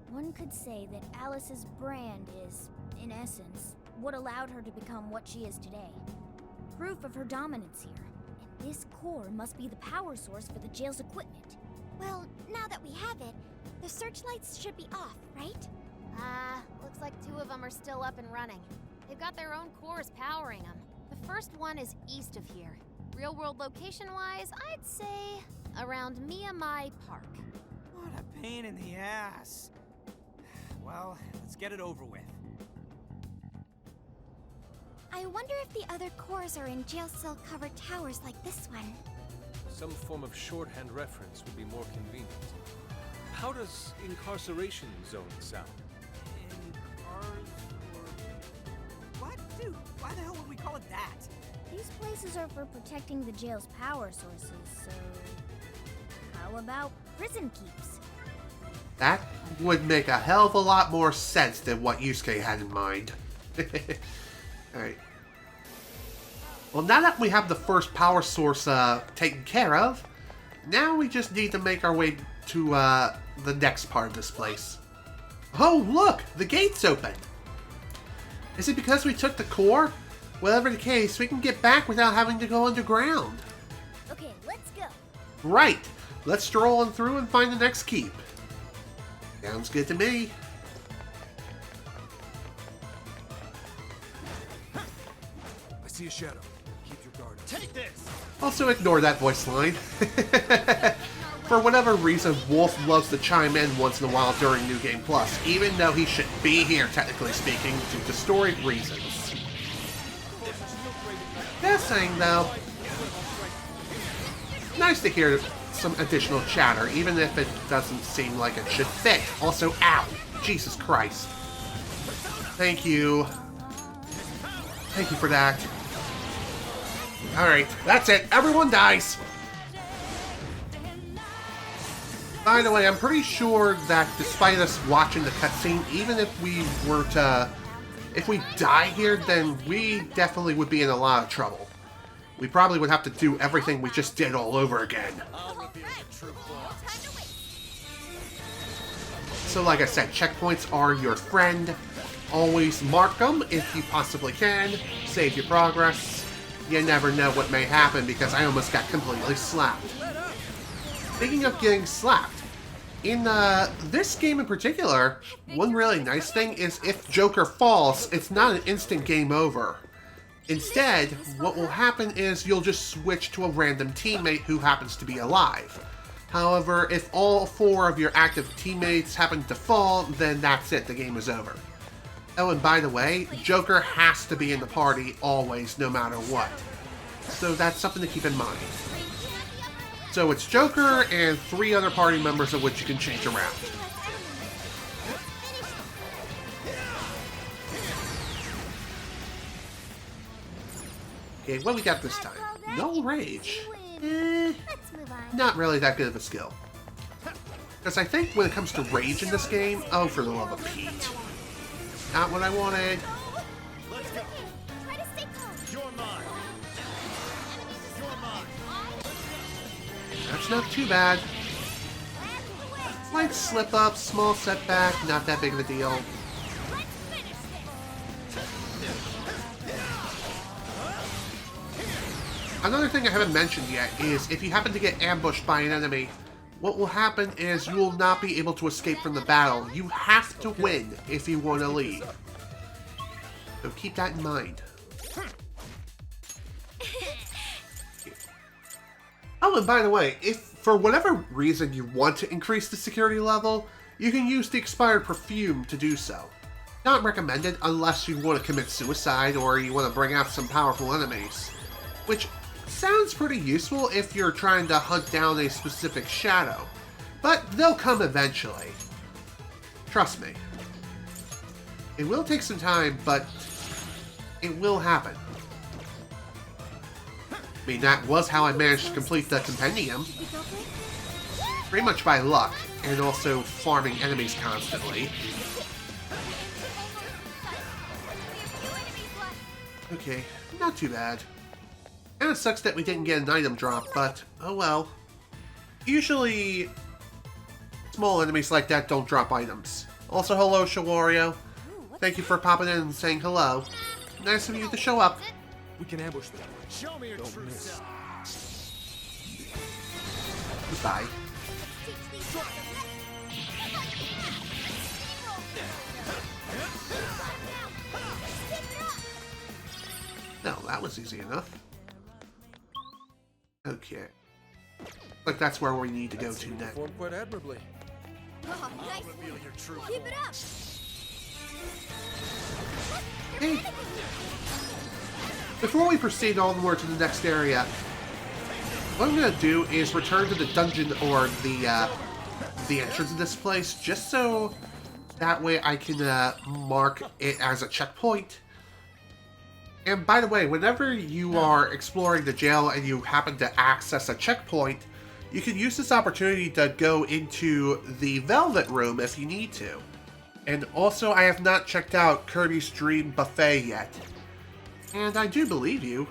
One could say that Alice's brand is, in essence, what allowed her to become what she is today. proof of her dominance here. And this core must be the power source for the jail's equipment. Well, now that we have it, the searchlights should be off, right? Looks like 2 of them are still up and running. They've got their own cores powering them. The first one is east of here. Real-world location-wise, I'd say around Miyamai Park. What a pain in the ass. Well, let's get it over with. I wonder if the other cores are in jail cell-covered towers like this one. Some form of shorthand reference would be more convenient. How does incarceration zone sound? What? Dude, why the hell would we call it that? These places are for protecting the jail's power sources, so... How about prison keeps? That would make a hell of a lot more sense than what Yusuke had in mind. Alright. Well, now that we have the first power source taken care of, now we just need to make our way to the next part of this place. Oh, look! The gate's open! Is it because we took the core? Whatever the case, we can get back without having to go underground. Okay, let's go. Right! Let's stroll on through and find the next keep. Sounds good to me. I see a shadow. Keep your guard up. Take this! Also ignore that voice line. For whatever reason, Wolf loves to chime in once in a while during New Game Plus, even though he shouldn't be here, technically speaking, due to story reasons. Just saying, though, nice to hear some additional chatter, even if it doesn't seem like it should fit. Also, ow! Jesus Christ. Thank you. Thank you for that. Alright, that's it. Everyone dies! By the way, I'm pretty sure that despite us watching the cutscene, even if we were to... If we die here, then we definitely would be in a lot of trouble. We probably would have to do everything we just did all over again. So like I said, checkpoints are your friend. Always mark them if you possibly can. Save your progress. You never know what may happen because I almost got completely slapped. Speaking of getting slapped, in this game in particular, one really nice thing is if Joker falls, it's not an instant game over. Instead, what will happen is you'll just switch to a random teammate who happens to be alive. However, if all 4 of your active teammates happen to fall, then that's it, the game is over. Oh, and by the way, Joker has to be in the party always, no matter what. So that's something to keep in mind. So it's Joker and 3 other party members of which you can change around. Okay, what do we got this time? No rage. Let's move on. Not really that good of a skill. Because I think when it comes to rage in this game, oh, for the love of Pete. Not what I wanted. Let's go. Try to stay calm. You're mine. You're mine. That's not too bad. Slight slip up, small setback, not that big of a deal. Another thing I haven't mentioned yet is if you happen to get ambushed by an enemy, what will happen is you will not be able to escape from the battle. You have to win if you want to leave. So keep that in mind. Oh, and by the way, if for whatever reason you want to increase the security level, you can use the expired perfume to do so. Not recommended unless you want to commit suicide or you want to bring out some powerful enemies. Which sounds pretty useful if you're trying to hunt down a specific shadow. But they'll come eventually. Trust me. It will take some time, but it will happen. I mean, that was how I managed to complete the compendium. Pretty much by luck, and also farming enemies constantly. Okay, not too bad. And it sucks that we didn't get an item drop, but oh well. Usually, small enemies like that don't drop items. Also, hello, Shawario. Thank you for popping in and saying hello. Nice of you to show up. We can ambush them. Show me your true self. Goodbye. Teach these guys a lesson. No, that was easy enough. Okay. Like that's where we need to go to next. Performed quite admirably. Oh, nice. Reveal your true Keep it up. Hey. Before we proceed onward to the next area, what I'm gonna do is return to the dungeon or the entrance of this place, just so that way I can mark it as a checkpoint. And by the way, whenever you are exploring the jail and you happen to access a checkpoint, you can use this opportunity to go into the Velvet Room if you need to. And also, I have not checked out Kirby's Dream Buffet yet. And I do believe you.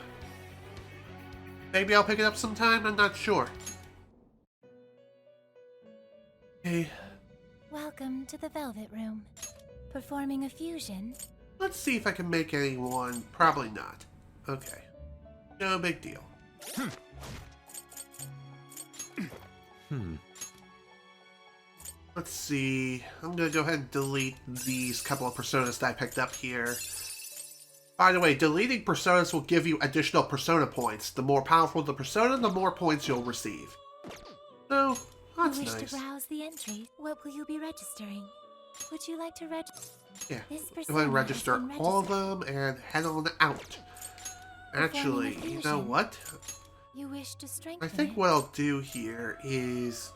Maybe I'll pick it up sometime, I'm not sure. Okay, Welcome to the Velvet Room. Performing a fusion? let's see if I can make anyone. Probably not. Okay. No big deal. Let's see. I'm gonna go ahead and delete these couple of personas that I picked up here. By the way, deleting personas will give you additional persona points. The more powerful the persona, the more points you'll receive. So, that's you wish nice. to browse the entry. What will you be registering? Would you like to register? Yeah. This Go ahead persona and has register been all of registered. them and head on out. Actually, Performing a you know fusion. what? You wish to strengthen I think it? what I'll do here is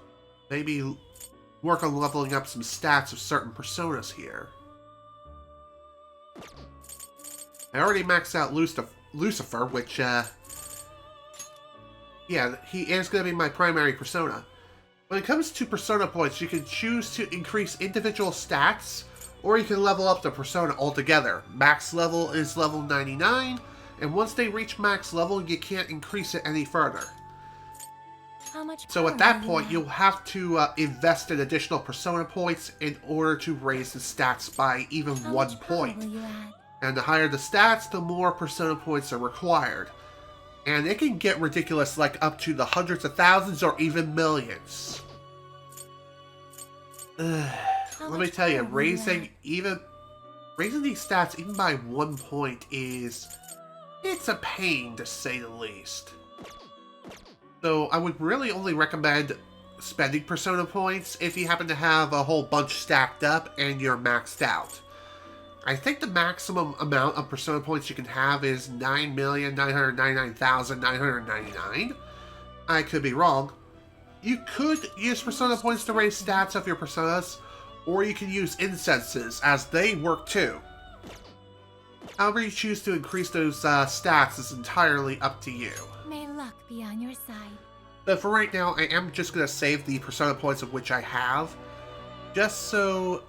maybe work on leveling up some stats of certain personas here. I already maxed out Lucifer, which, yeah, he is going to be my primary persona. When it comes to persona points, you can choose to increase individual stats, or you can level up the persona altogether. Max level is level 99, and once they reach max level, you can't increase it any further. How much So power at that will point, have? you'll have to invest in additional persona points in order to raise the stats by even How 1 much power point. will you add? And the higher the stats, the more persona points are required. And it can get ridiculous, like up to the hundreds of thousands or even millions. How Let me much tell you, power will you raising these stats even by 1 point it's a pain to say the least. So I would really only recommend spending persona points if you happen to have a whole bunch stacked up and you're maxed out. I think the maximum amount of persona points you can have is 9,999,999. I could be wrong. You could use persona points to raise stats of your personas, or you can use incenses, as they work too. However you choose to increase those stats is entirely up to you. May luck be on your side. But for right now, I am just going to save the persona points of which I have, just so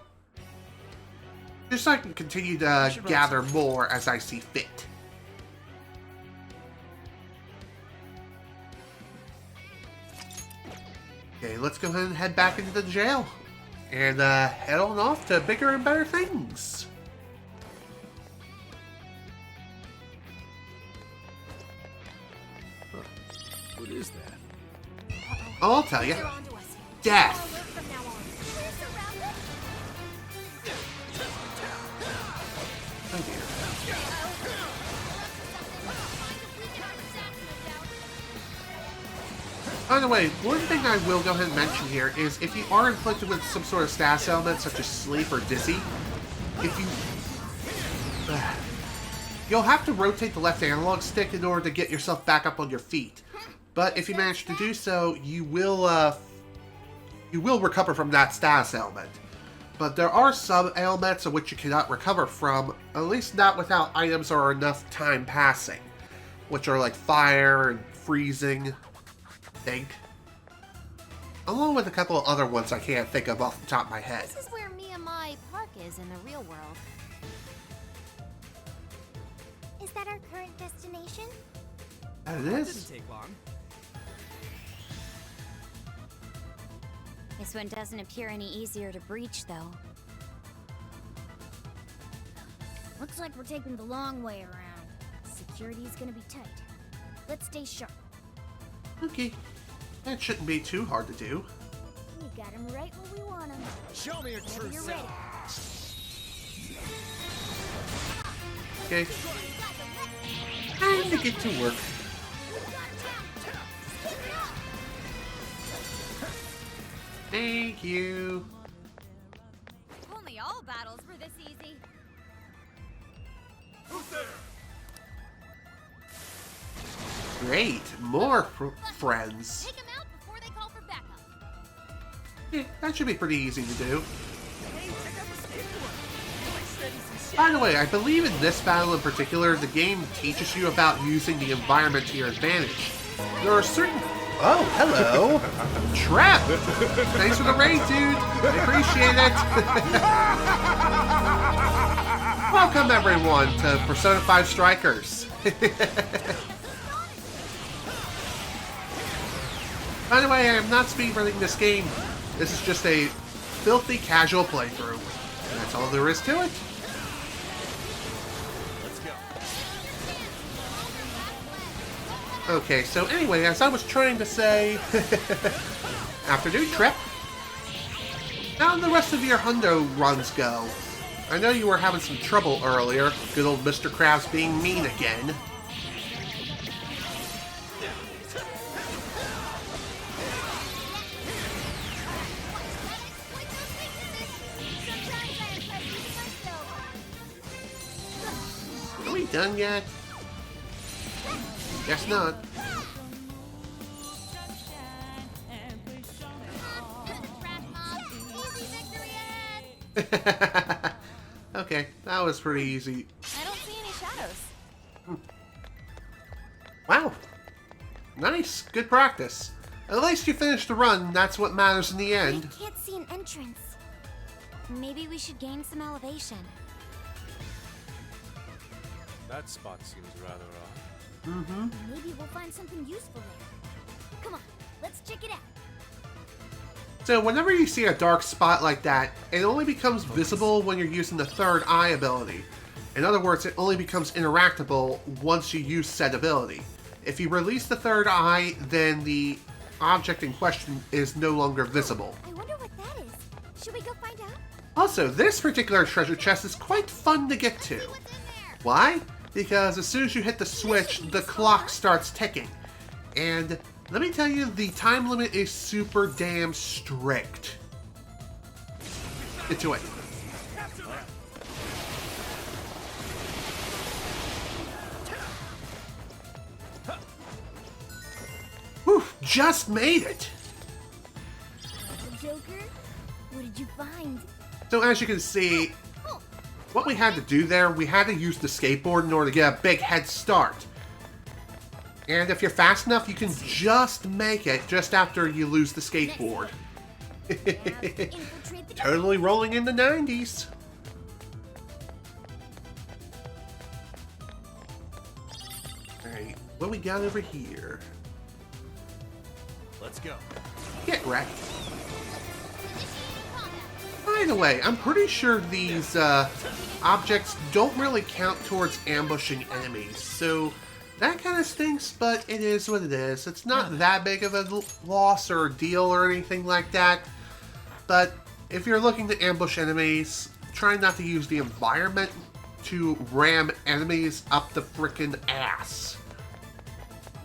I can continue to gather more as I see fit. Okay, let's go ahead and head back into the jail, and head on off to bigger and better things. What is that? I'll tell you. They're onto us. Death. Follow it from now on. We're surrounded. Oh dear. By the way, one thing I will go ahead and mention here is if you are inflicted with some sort of status element such as sleep or dizzy, you'll have to rotate the left analog stick in order to get yourself back up on your feet. But if you manage to do so, you will recover from that status ailment. But there are some ailments of which you cannot recover from, at least not without items or enough time passing, which are like fire and freezing, I think. Along with a couple of other ones I can't think of off the top of my head. This is where Miyamai Park is in the real world. Is that our current destination? That it Didn't is. take long. This one doesn't appear any easier to breach, though. Looks like we're taking the long way around. Security's gonna be tight. Let's stay sharp. Okay. That shouldn't be too hard to do. We got him right where we want him. Show me your Whenever true you're self. ready. Okay. Time to get to work. Thank you. If only all battles were this easy. Who's there? Great. More friends. Take them out before they call for backup. Yeah, that should be pretty easy to do. By the way, I believe in this battle in particular, the game teaches you about using the environment to your advantage. There are certain... Oh, hello! Trap! Thanks for the raid, dude! I appreciate it! Welcome, everyone, to Persona 5 Strikers. By the way, I am not speedrunning this game. This is just a filthy casual playthrough. And that's all there is to it. Let's go. Okay, so anyway, as I was trying to say, afternoon trip. How did the rest of your hundo runs go? I know you were having some trouble earlier. Good old Mr. Krabs being mean again. Are we done yet? Guess not. Okay, that was pretty easy. I don't see any shadows. Wow. Nice. Good practice. At least you finished the run. That's what matters in the end. I can't see an entrance. Maybe we should gain some elevation. That spot seems rather odd. Mm-hmm. Maybe we'll find something useful there. Come on, let's check it out. So whenever you see a dark spot like that, it only becomes visible when you're using the third eye ability. In other words, it only becomes interactable once you use said ability. If you release the third eye, then the object in question is no longer visible. I wonder what that is. Should we go find out? Also, this particular treasure chest is quite fun to get to. Why? Because as soon as you hit the switch, the clock starts ticking. And let me tell you, the time limit is super damn strict. Get to it. Whew, just made it. Joker, what did you find? So as you can see, what we had to do there, we had to use the skateboard in order to get a big head start. And if you're fast enough, you can just make it just after you lose the skateboard. Infiltrate the Totally rolling in the 90s. Alright, what we got over here? Let's go. Get wrecked. By the way, I'm pretty sure these objects don't really count towards ambushing enemies, so that kind of stinks, but it is what it is. It's not that big of a loss or a deal or anything like that, but if you're looking to ambush enemies, try not to use the environment to ram enemies up the frickin' ass.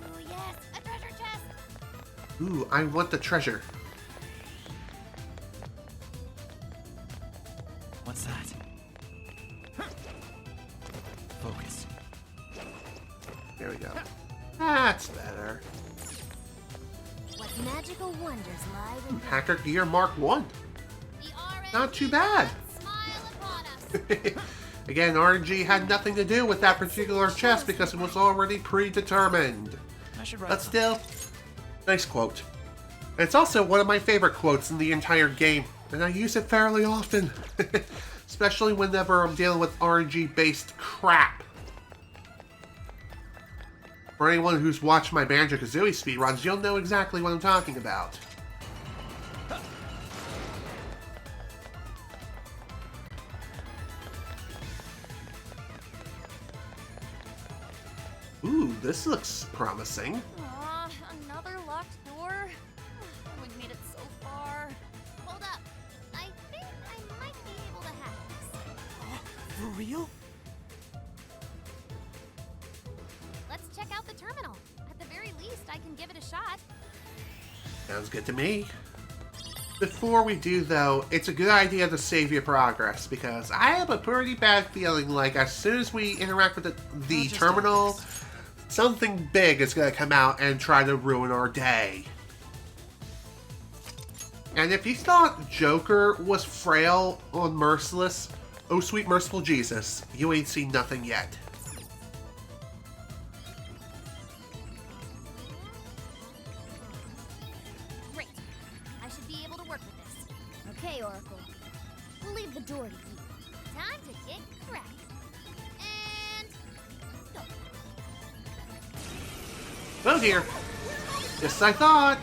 Oh yes, a treasure chest. Ooh, I want the treasure. What's that? Focus. There we go. That's better. What magical wonders lie within. Hacker Gear Mark 1. The RNG Not too bad. Smile upon us. Again, RNG had nothing to do with that particular chest because it was already predetermined. I should write But still, nice quote. And it's also one of my favorite quotes in the entire game, and I use it fairly often. Especially whenever I'm dealing with RNG-based crap. For anyone who's watched my Banjo-Kazooie speedruns, you'll know exactly what I'm talking about. Ooh, this looks promising. Aw, another locked door? We've made it so far. Hold up. I think I might be able to hack this. For real? Let's check out the terminal. At the very least, I can give it a shot. Sounds good to me. Before we do, though, it's a good idea to save your progress, because I have a pretty bad feeling like as soon as we interact with the terminal, something big is going to come out and try to ruin our day. And if you thought Joker was frail or merciless, oh sweet merciful Jesus, you ain't seen nothing yet. Great. I should be able to work with this. Okay, Oracle. We'll leave the door to you. Time to get cracking. And go. Oh dear. Just I thought.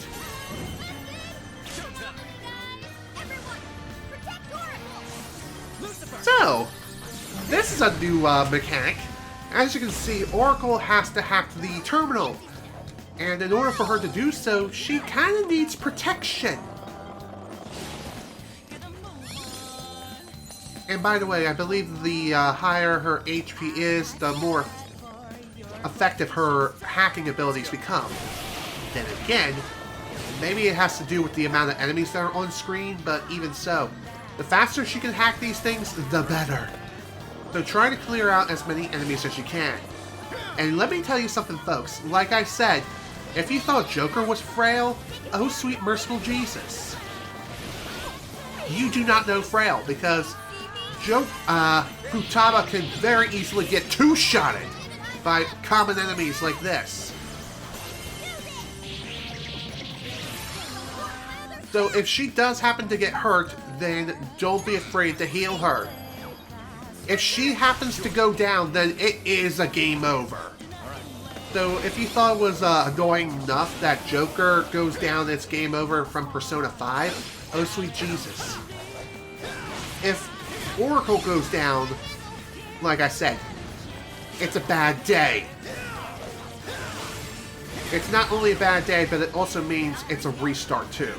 Everyone, protect Oracle! So, this is a new mechanic. As you can see, Oracle has to hack the terminal. And in order for her to do so, she kind of needs protection. And by the way, I believe the higher her HP is, the more effective her hacking abilities become. Then again, maybe it has to do with the amount of enemies that are on screen, but even so, the faster she can hack these things, the better. So try to clear out as many enemies as you can. And let me tell you something, folks. Like I said, if you thought Joker was frail, oh sweet merciful Jesus. You do not know frail, because Futaba can very easily get two-shotted by common enemies like this. So if she does happen to get hurt, then don't be afraid to heal her. If she happens to go down, then it is a game over. So if you thought it was annoying enough that Joker goes down, it's game over from Persona 5, oh sweet Jesus. If Oracle goes down, like I said, it's a bad day. It's not only a bad day, but it also means it's a restart too.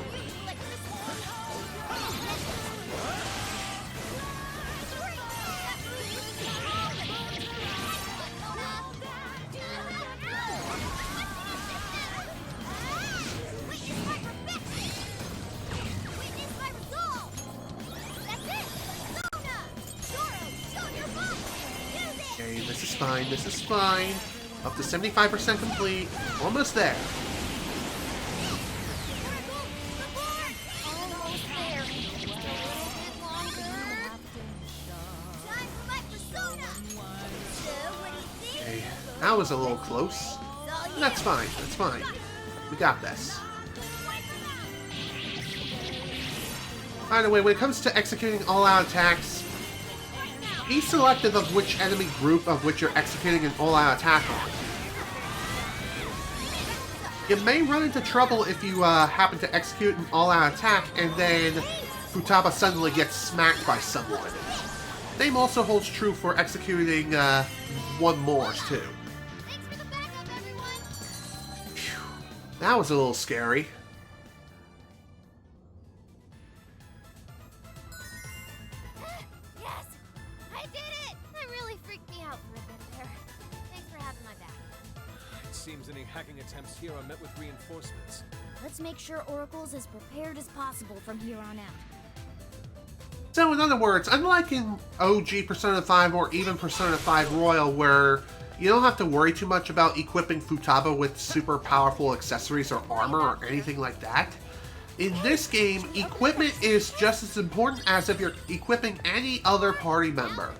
Okay, this is fine, this is fine. Up to 75% complete. Almost there. Almost there. Just a little bit longer. Time for my persona. So, what do you think? Okay, that was a little close. That's fine, that's fine. We got this. By the way, when it comes to executing all-out attacks, be selective of which enemy group of which you're executing an all-out attack on. You may run into trouble if you happen to execute an all-out attack and then Futaba suddenly gets smacked by someone. Same also holds true for executing one more too. Thanks for the backup, everyone. Phew. That was a little scary. Yes! I did it! That really freaked me out for a bit there. Thanks for having my back. It seems any hacking attempts here are met with reinforcements. Let's make sure Oracle's as prepared as possible from here on out. So in other words, unlike in OG Persona 5 or even Persona 5 Royal, where you don't have to worry too much about equipping Futaba with super powerful accessories or armor or anything like that, in this game, equipment is just as important as if you're equipping any other party member.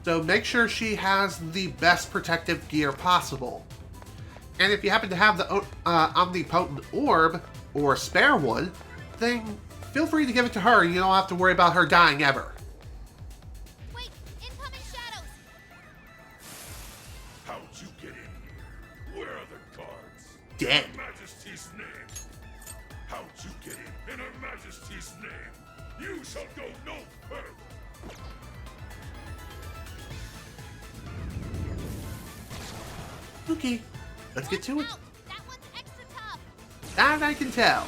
So make sure she has the best protective gear possible. And if you happen to have the omnipotent orb, or a spare one, then feel free to give it to her. You don't have to worry about her dying ever. Wait! Incoming shadows! How'd you get in here? Where are the guards? Dead. In Her Majesty's name. How'd you get in? In Her Majesty's name. You shall go no further. Okay, let's get to it. That one's extra tough. That I can tell.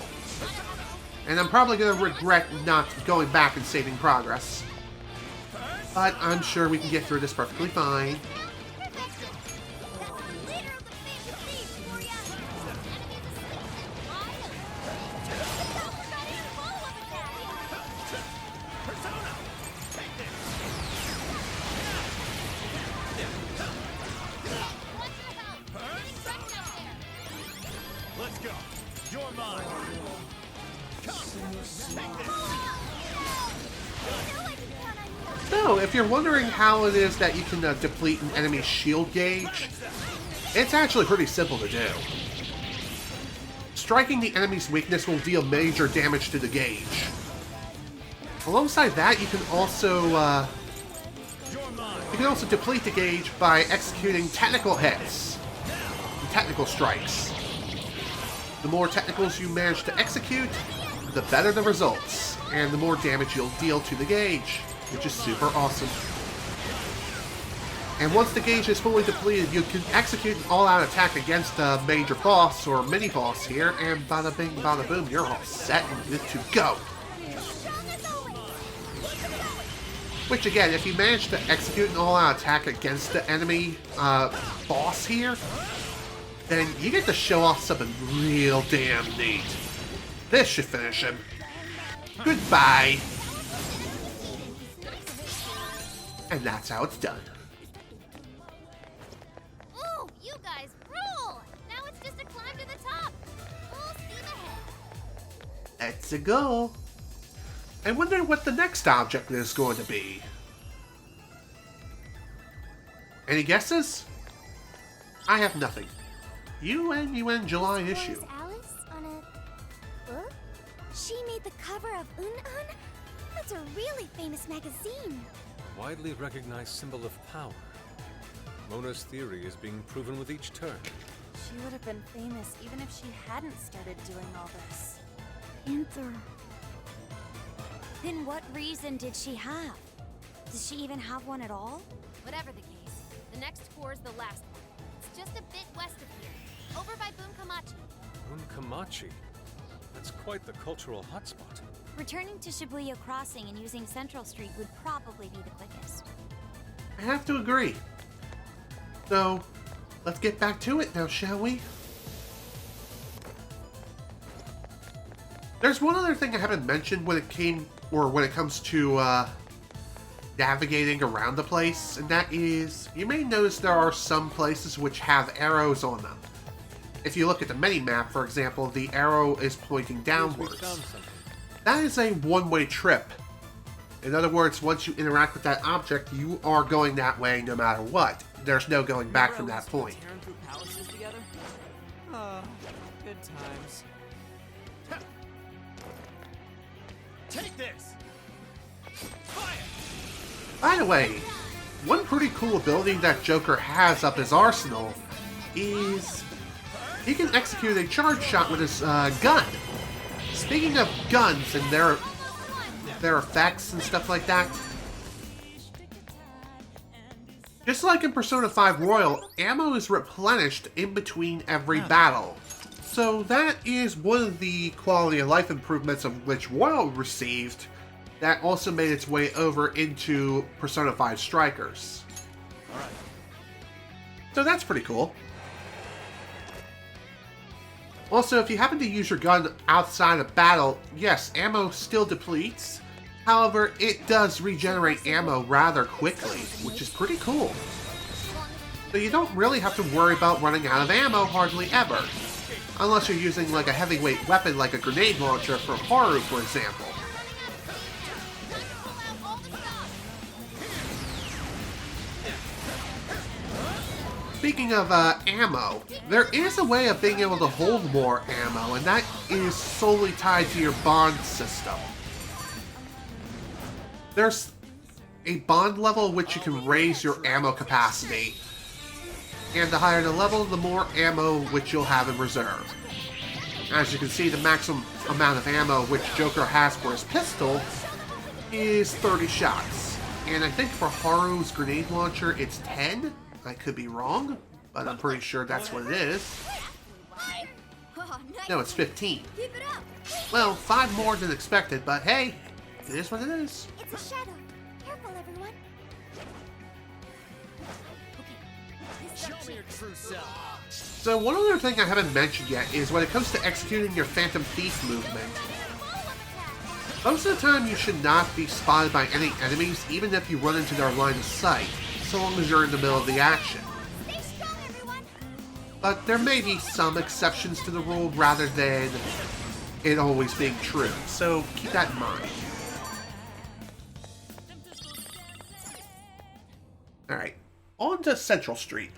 And I'm probably going to regret not going back and saving progress. But I'm sure we can get through this perfectly fine. Let's go. You're mine. So, if you're wondering how it is that you can deplete an enemy's shield gauge, it's actually pretty simple to do. Striking the enemy's weakness will deal major damage to the gauge. Alongside that, you can also deplete the gauge by executing technical hits, and technical strikes. The more technicals you manage to execute, the better the results, and the more damage you'll deal to the gauge, which is super awesome. And once the gauge is fully depleted, you can execute an all-out attack against a major boss or mini-boss here, and bada bing, bada boom, you're all set and good to go. Which again, if you manage to execute an all-out attack against the enemy boss here, then you get to show off something real damn neat. This should finish him. Goodbye. And that's how it's done. Ooh, you guys rule! Now it's just a climb to the top. Full steam ahead. Let's go. I wonder what the next object is going to be. Any guesses? I have nothing. UN July issue. Was Alice on a book? She made the cover of Un-Un? That's a really famous magazine. Widely recognized symbol of power. Mona's theory is being proven with each turn. She would have been famous even if she hadn't started doing all this. Panther. Then what reason did she have? Does she even have one at all? Whatever the case, the next core is the last one. It's just a bit west of here, over by Bunkamachi. Bunkamachi? That's quite the cultural hotspot. Returning to Shibuya Crossing and using Central Street would probably be the quickest. I have to agree. So, let's get back to it now, shall we? There's one other thing I haven't mentioned when it comes to navigating around the place, and that is, you may notice there are some places which have arrows on them. If you look at the mini-map, for example, the arrow is pointing downwards. That is a one-way trip. In other words, once you interact with that object, you are going that way no matter what. There's no going back from that point. Tearing through palaces together? Oh, good times. Take this. Fire. By the way, one pretty cool ability that Joker has up his arsenal is he can execute a charge shot with his gun. Speaking of guns and their effects and stuff like that, just like in Persona 5 Royal, ammo is replenished in between every battle. So that is one of the quality of life improvements of which Royal received that also made its way over into Persona 5 Strikers. So that's pretty cool. Also, if you happen to use your gun outside of battle, yes, ammo still depletes. However, it does regenerate ammo rather quickly, which is pretty cool. So you don't really have to worry about running out of ammo hardly ever. Unless you're using like a heavyweight weapon like a grenade launcher for Haru, for example. Speaking of ammo, there is a way of being able to hold more ammo, and that is solely tied to your bond system. There's a bond level which you can raise your ammo capacity, and the higher the level, the more ammo which you'll have in reserve. As you can see, the maximum amount of ammo which Joker has for his pistol is 30 shots. And I think for Haru's grenade launcher, it's 10? I could be wrong. but I'm pretty sure that's what it is. No, it's 15. Keep it up. Well, 5 more than expected, but hey, it is what it is. It's a shadow. Careful, everyone. Show me your true self. So one other thing I haven't mentioned yet is when it comes to executing your Phantom Thief movement. Most of the time you should not be spotted by any enemies even if you run into their line of sight, so long as you're in the middle of the action. Stay strong, everyone. But there may be some exceptions to the rule rather than it always being true, so keep that in mind. Alright, on to Central Street.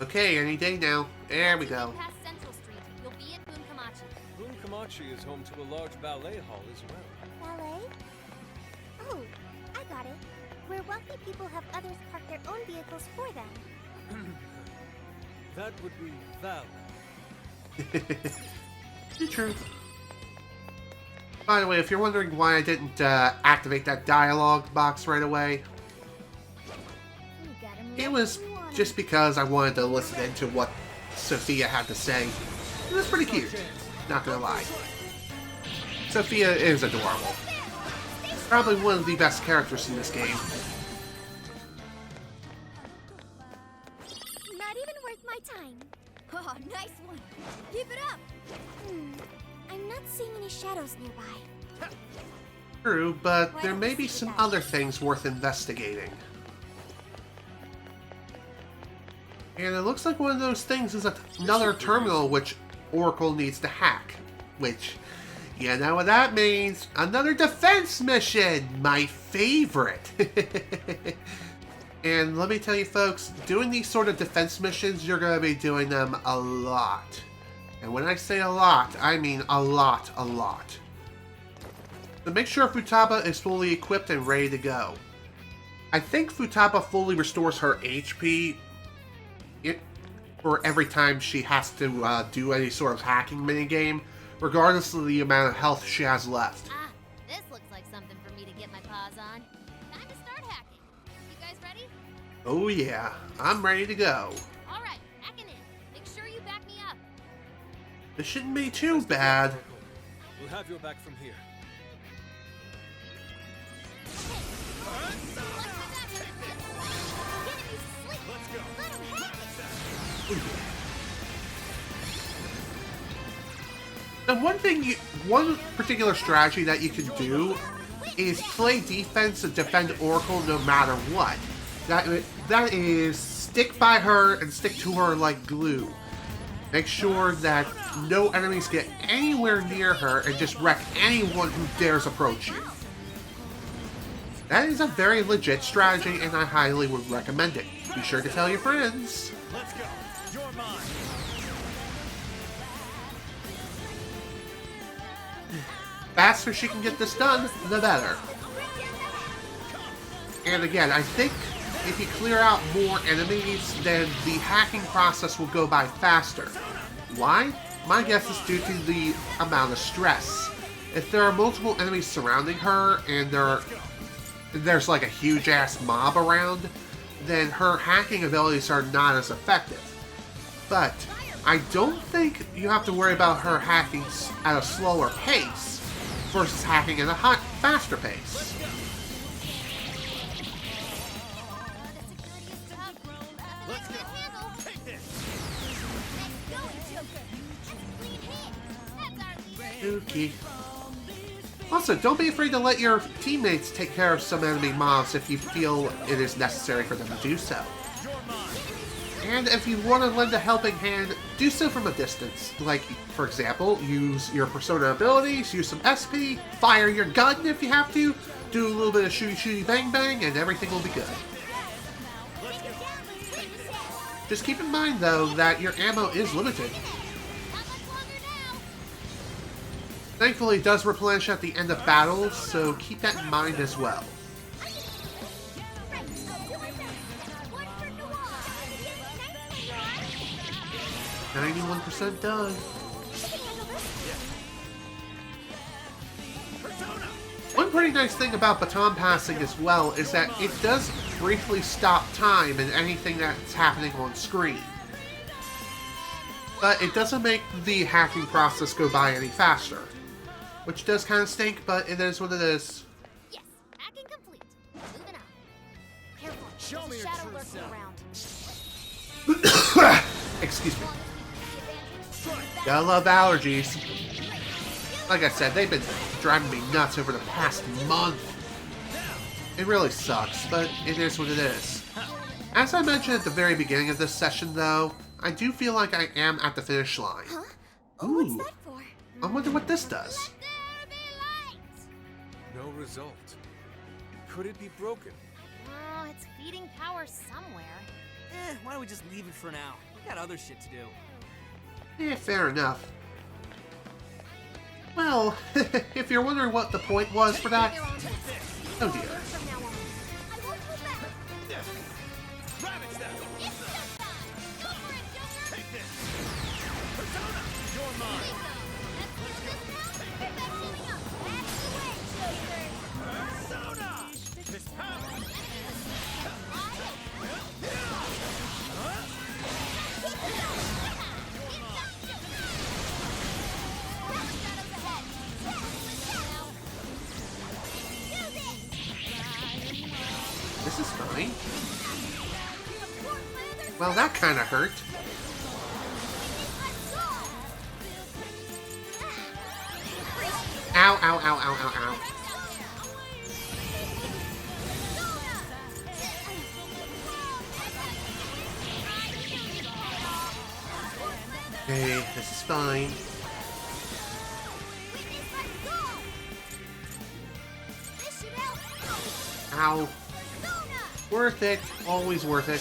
Okay, any day now. There we go. Past Central Street, you'll be at Bunkamachi. Bunkamachi is home to a large ballet hall as well. Ballet? Oh, I got it. Where wealthy people have others park their own vehicles for them. That would be valet. True. By the way, if you're wondering why I didn't activate that dialogue box right away, You got 'em it right was where you want 'em. just because I wanted to listen into what Sophia had to say. It was pretty cute, not gonna lie. Sophia is adorable. Probably one of the best characters in this game. Not even worth my time. Oh, nice one. Keep it up. I'm not seeing any shadows nearby. True, but there may be some other things worth investigating. And it looks like one of those things is another terminal which Oracle needs to hack. Which, you know what that means. Another defense mission! My favorite! And let me tell you folks, doing these sort of defense missions, you're going to be doing them a lot. And when I say a lot, I mean a lot, a lot. So make sure Futaba is fully equipped and ready to go. I think Futaba fully restores her HP for every time she has to do any sort of hacking minigame, regardless of the amount of health she has left. Ah, this looks like something for me to get my paws on. Time to start hacking. You guys ready? Oh yeah, I'm ready to go. Alright, hacking in. Make sure you back me up. This shouldn't be too bad. We'll have your back from here. Now one particular strategy that you can do is play defense and defend Oracle no matter what. That is stick by her and stick to her like glue. Make sure that no enemies get anywhere near her and just wreck anyone who dares approach you. That is a very legit strategy and I highly would recommend it. Be sure to tell your friends. Let's go. You're mine. Faster she can get this done, the better. And again, I think if you clear out more enemies, then the hacking process will go by faster. Why? My guess is due to the amount of stress. If there are multiple enemies surrounding her and there's like a huge ass mob around, then her hacking abilities are not as effective. But I don't think you have to worry about her hacking at a slower pace versus hacking at a faster pace. Let's go. Take this. Dookie. Also, don't be afraid to let your teammates take care of some enemy mobs if you feel it is necessary for them to do so. And if you want to lend a helping hand, do so from a distance. Like, for example, use your persona abilities, use some SP, fire your gun if you have to, do a little bit of shooty bang bang, and everything will be good. Just keep in mind, though, that your ammo is limited. Thankfully, it does replenish at the end of battles, so keep that in mind as well. 91% done. pretty nice thing about baton passing as well is that it does briefly stop time in anything that's happening on screen. But it doesn't make the hacking process go by any faster. Which does kind of stink, but it is what it is. Yes, hacking complete. Moving on. Careful, Show me there's your a shadow true lurking self. around. Excuse me. Gotta love allergies. Like I said, they've been driving me nuts over the past month. It really sucks, but it is what it is. As I mentioned at the very beginning of this session, though, I do feel like I am at the finish line. Huh? Ooh. What's that for? I wonder what this does. There be light! No result. Could it be broken? Oh, it's feeding power somewhere. Why don't we just leave it for now? We got other shit to do. Fair enough. Well, if you're wondering what the point was for that, oh dear. From now on. I won't hold back. Ravage that! It's just time. Go for it, Joker! Take this! Persona! You're mine! Let's switch this now. Perfecting up. That's the way, Joker. Persona! This power! This is fine. Well, that kind of hurt. Ow, ow, ow, ow, ow, ow. Okay, this is fine. Ow. Worth it. Always worth it.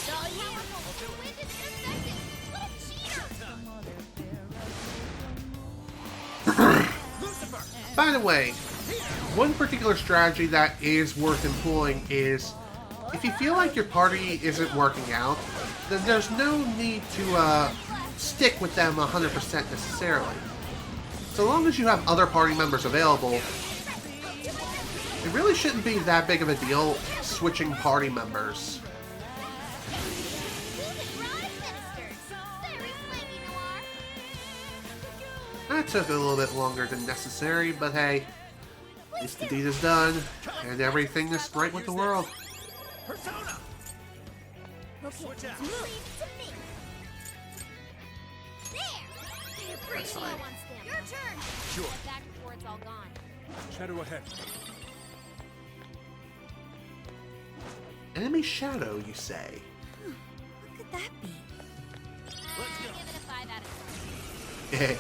By the way, one particular strategy that is worth employing is if you feel like your party isn't working out, then there's no need to stick with them 100% necessarily. So long as you have other party members available, it really shouldn't be that big of a deal switching party members. That took a little bit longer than necessary, but hey, at least the deed is done, and everything is right with the world. Persona! Okay, Switch out. move to me. There! You're pretty slow on stamina. Your turn! Sure. Get back before it's all gone. Shadow ahead. Enemy shadow, you say? What could that be? Let's go. Give it a 5 out of 10.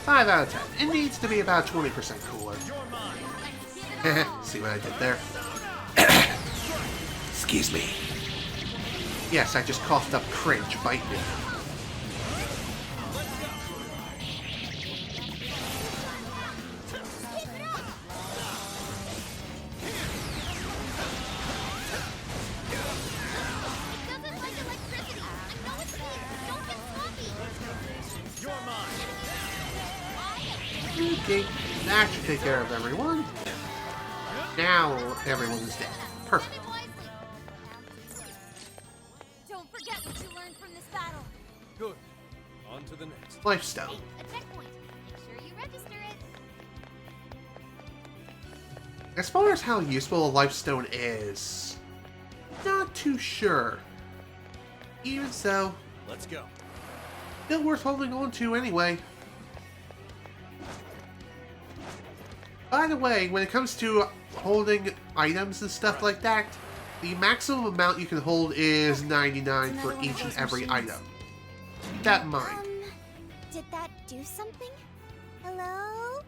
5 out of 10. It needs to be about 20% cooler. You're mine. Let's give it a See what I did there? Excuse me. Yes, I just coughed up cringe. Bite me. Okay, that should take care of everyone. Now everyone is dead. Perfect. Don't forget what you learned from this battle. Good. On to the next. Lifestone. Hey, a checkpoint. Make sure you register it. As far as how useful a lifestone is, not too sure. Even so, Let's go. still worth holding on to anyway. By the way, when it comes to holding items and stuff like that, the maximum amount you can hold is 99 for each and every item. Keep that in mind. Did that do something? Hello?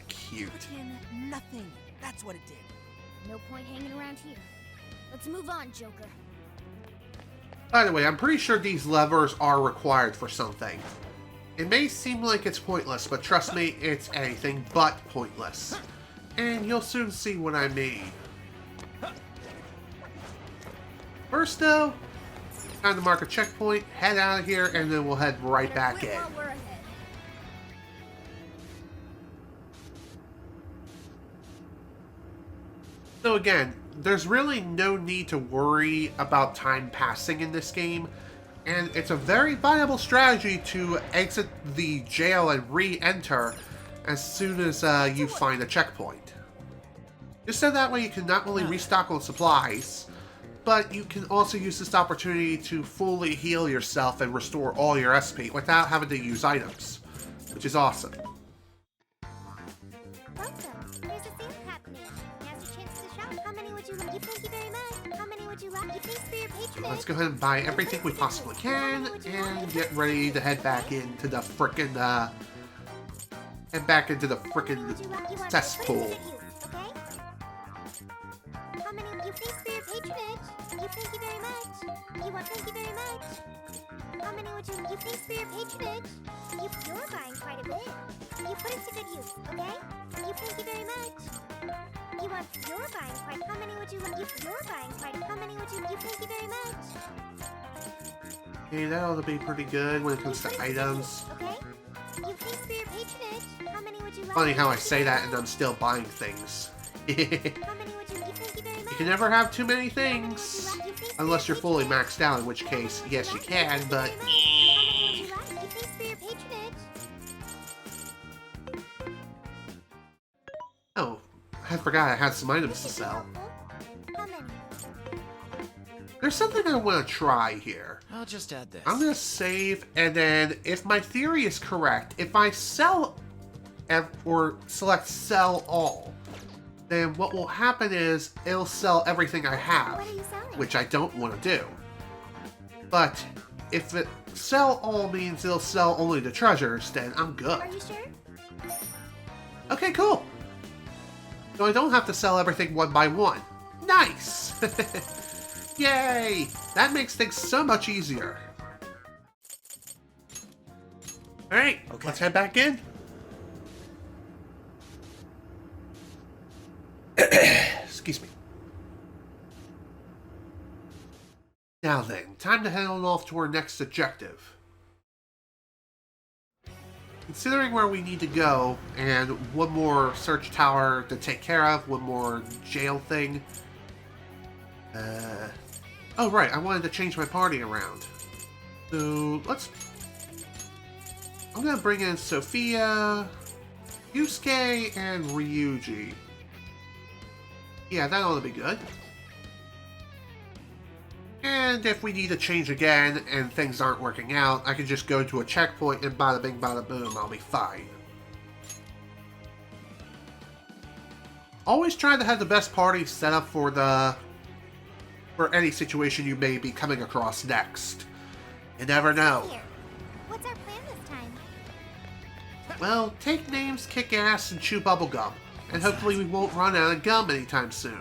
Cute. Nothing. That's what it did. No point hanging around here. Let's move on, Joker. By the way, I'm pretty sure these levers are required for something. It may seem like it's pointless, but trust me, it's anything but pointless. And you'll soon see what I mean. First though, time to mark a checkpoint, head out of here, and then we'll head right back in. While we're ahead. So again, there's really no need to worry about time passing in this game, and it's a very viable strategy to exit the jail and re-enter as soon as you find a checkpoint. Just so that way you can not only restock on supplies, but you can also use this opportunity to fully heal yourself and restore all your SP without having to use items, which is awesome. Welcome. There's a sale happening. Now's your chance to shop. How many would you like? Thank you very much. How many would you like? Thanks for your patronage. Let's go ahead and buy everything we possibly can and get ready to head back into the frickin' cesspool. How many would you thanks for your patronage? Thank you very much. Thank you very much. How many would you thanks for your patronage? You're buying quite a bit. You put it to good use, okay? Thank you very much. You're buying quite. How many would you you're buying quite. How many would you thank you very much. Okay, that ought to be pretty good when it comes to items. Okay? Thanks for your patronage. How many would you like? Funny how I say that and I'm still buying things. How many would you thank you very much. You can never have too many things. Unless you're fully maxed out, in which case, yes you can, but... Thanks for your patronage. Oh, I forgot I had some items to sell. How many? There's something I want to try here. I'll just add this. I'm going to save, and then if my theory is correct, if I sell or select sell all, then what will happen is it'll sell everything I have, What are you selling? which I don't want to do. But if it sell all means it'll sell only the treasures, then I'm good. Are you sure? Okay, cool. So I don't have to sell everything one by one. Nice! Yay! That makes things so much easier. Alright, let's head back in. Excuse me. Now then, time to head on off to our next objective. Considering where we need to go, and one more search tower to take care of, one more jail thing. Oh right, I wanted to change my party around. So, I'm gonna bring in Sophia, Yusuke, and Ryuji. Yeah, that ought to be good. And if we need to change again and things aren't working out, I can just go to a checkpoint and bada bing bada boom, I'll be fine. Always try to have the best party set up for any situation you may be coming across next. You never know. Here. What's our plan this time? Well, take names, kick ass, and chew bubblegum. And hopefully we won't run out of gum anytime soon.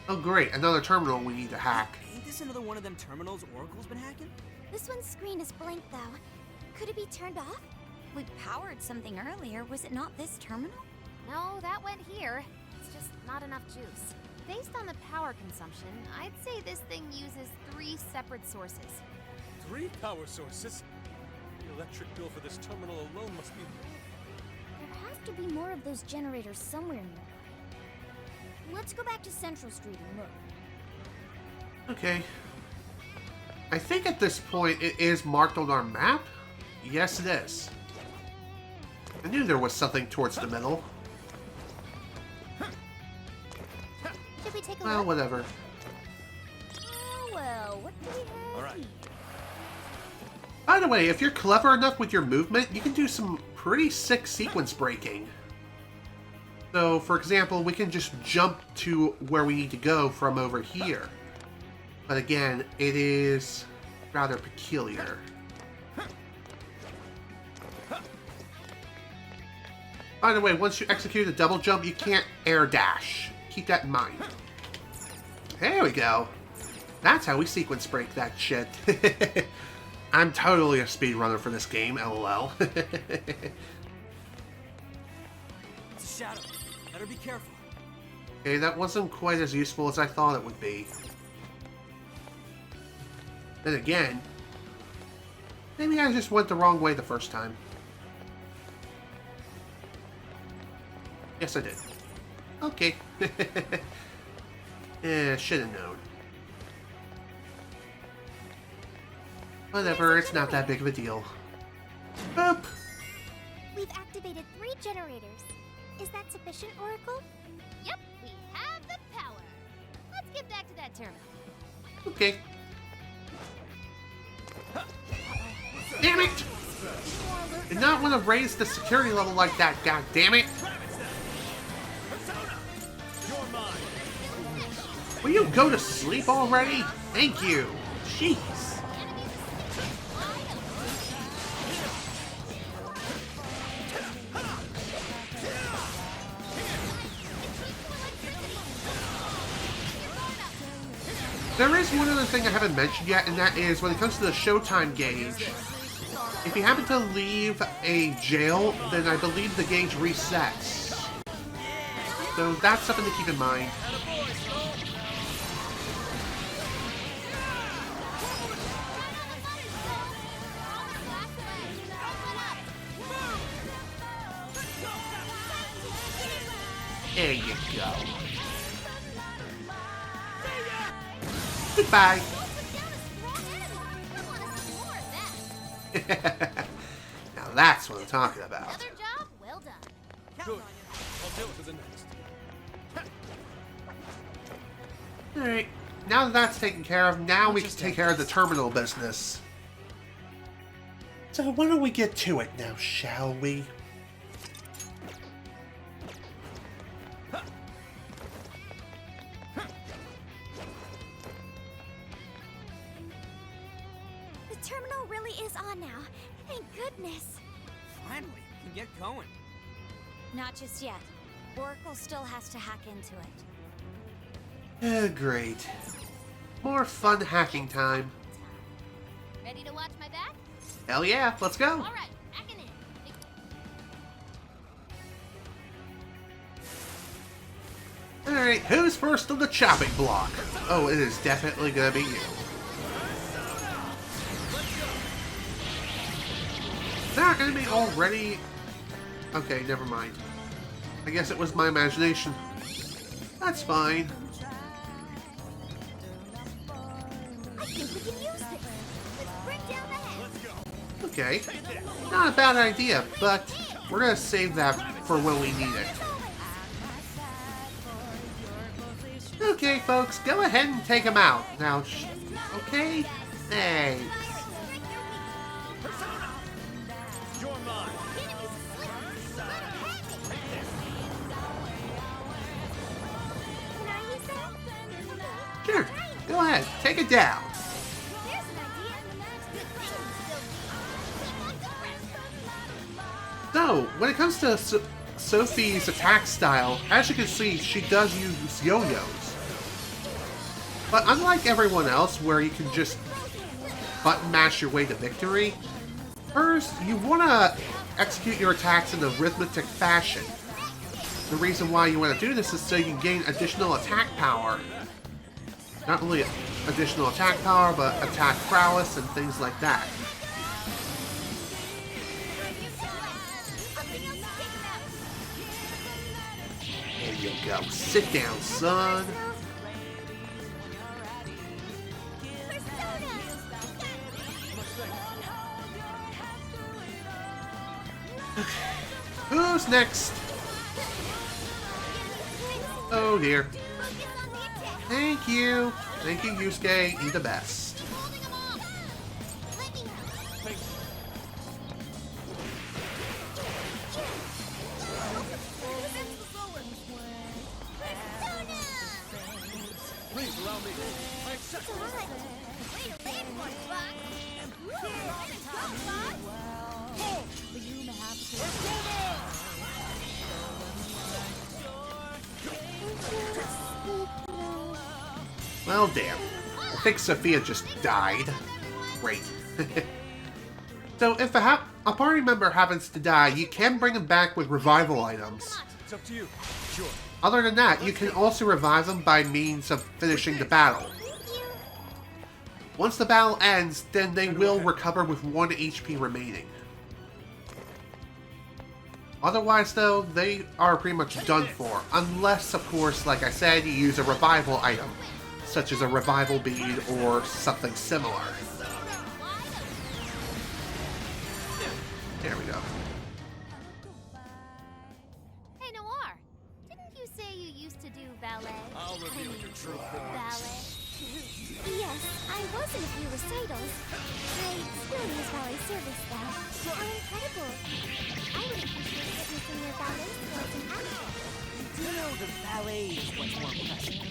Oh great, another terminal we need to hack. Ain't this another one of them terminals Oracle's been hacking? This one's screen is blank though. Could it be turned off? We powered something earlier. Was it not this terminal? No, that went here. It's just not enough juice. Based on the power consumption, I'd say this thing uses 3 separate sources. 3 power sources? The electric bill for this terminal alone must be... There have to be more of those generators somewhere nearby. Let's go back to Central Street and look. Okay. I think at this point it is marked on our map. Yes, it is. I knew there was something towards the middle. Should we take a Well, look? whatever. Oh, well, what do we have All right. here? By the way, if you're clever enough with your movement, you can do some pretty sick sequence breaking. So, for example, we can just jump to where we need to go from over here. But again, it is rather peculiar. By the way, once you execute a double jump, you can't air dash. Keep that in mind. There we go. That's how we sequence break that shit. I'm totally a speedrunner for this game, lol. It's a shadow. Better be careful. Okay, that wasn't quite as useful as I thought it would be. Then again, maybe I just went the wrong way the first time. Yes, I did. Okay. Should have known. Whatever, it's not that big of a deal. Boop! We've activated 3 generators. Is that sufficient, Oracle? Yep, we have the power. Let's get back to that terminal. Okay. Damn it! Did not want to raise the security level like that, god damn it! Will you go to sleep already? Thank you. Jeez. There is one other thing I haven't mentioned yet, and that is when it comes to the showtime gauge. If you happen to leave a jail, then I believe the gauge resets. So that's something to keep in mind. There you go. Goodbye. Now that's what I'm talking about. Another job well done. Good. I'll deal with the next. Alright, now that that's taken care of, now we can take care of the terminal business. So why don't we get to it now, shall we? The terminal really is on now. Thank goodness. Finally, we can get going. Not just yet. Oracle still has to hack into it. Great. More fun hacking time. Ready to watch my back? Hell yeah, let's go. All right, hacking in. Alright, who's first on the chopping block? Oh, it is definitely gonna be you. Is our enemy already... Okay, never mind. I guess it was my imagination. That's fine. I think we can use this. Let's bring down the head. Okay. Not a bad idea, but we're gonna save that for when we need it. Okay, folks, go ahead and take him out. Now, okay? Thanks. You're mine. Can I use that? Sure, go ahead, take it down. There's an idea. So, when it comes to Sophie's attack style, as you can see, she does use yo-yos. But unlike everyone else, where you can just button mash your way to victory, hers, you want to execute your attacks in a rhythmic fashion. The reason why you want to do this is so you can gain additional attack power. Not only additional attack power, but attack prowess and things like that. There you go. Sit down, son. Who's next? Oh dear. Thank you. Thank you, Yusuke. You're the best. Please allow me. I accept. Well, damn. I think Sophia just died. Great. So, if a party member happens to die, you can bring them back with revival items. It's up to you. Sure. Other than that, you can also revive them by means of finishing the battle. Once the battle ends, then they will recover with 1 HP remaining. Otherwise, though, they are pretty much done for. Unless, of course, like I said, you use a revival item, such as a revival bead or something similar. There we go. Hey, Noir. Didn't you say you used to do ballet? I'll reveal your true form. Ballet? Yes, I was in a few recitals. I still use ballet service, though. How incredible! I would appreciate witnessing your ballet skills in action. Do you know the ballet is what's more impressive?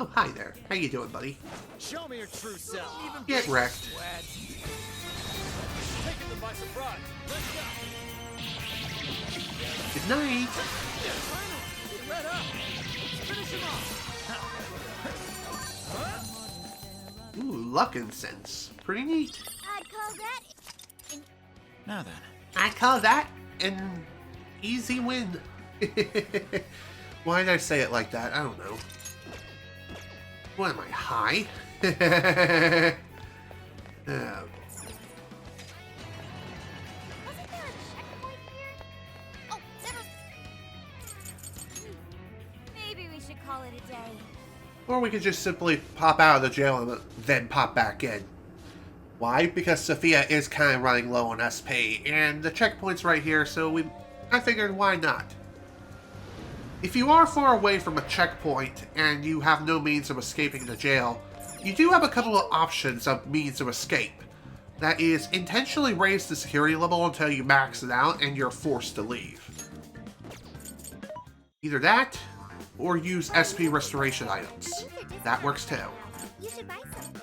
Oh, hi there. How you doing, buddy? Show me your true self. Get wrecked. Taking them by surprise. Let's go. Good night. Finally, let up. Finish him off. Ooh, luck incense. Pretty neat. I'd call that... Now then. I call that an easy win. Why did I say it like that? I don't know. What am I, high? Wasn't there a checkpoint here? Oh, never... Maybe we should call it a day. Or we could just simply pop out of the jail and then pop back in. Why? Because Sophia is kind of running low on SP, and the checkpoint's right here, so I figured why not? If you are far away from a checkpoint and you have no means of escaping the jail, you do have a couple of options of means of escape. That is, intentionally raise the security level until you max it out and you're forced to leave. Either that, or use SP restoration items. That works too. You should buy something.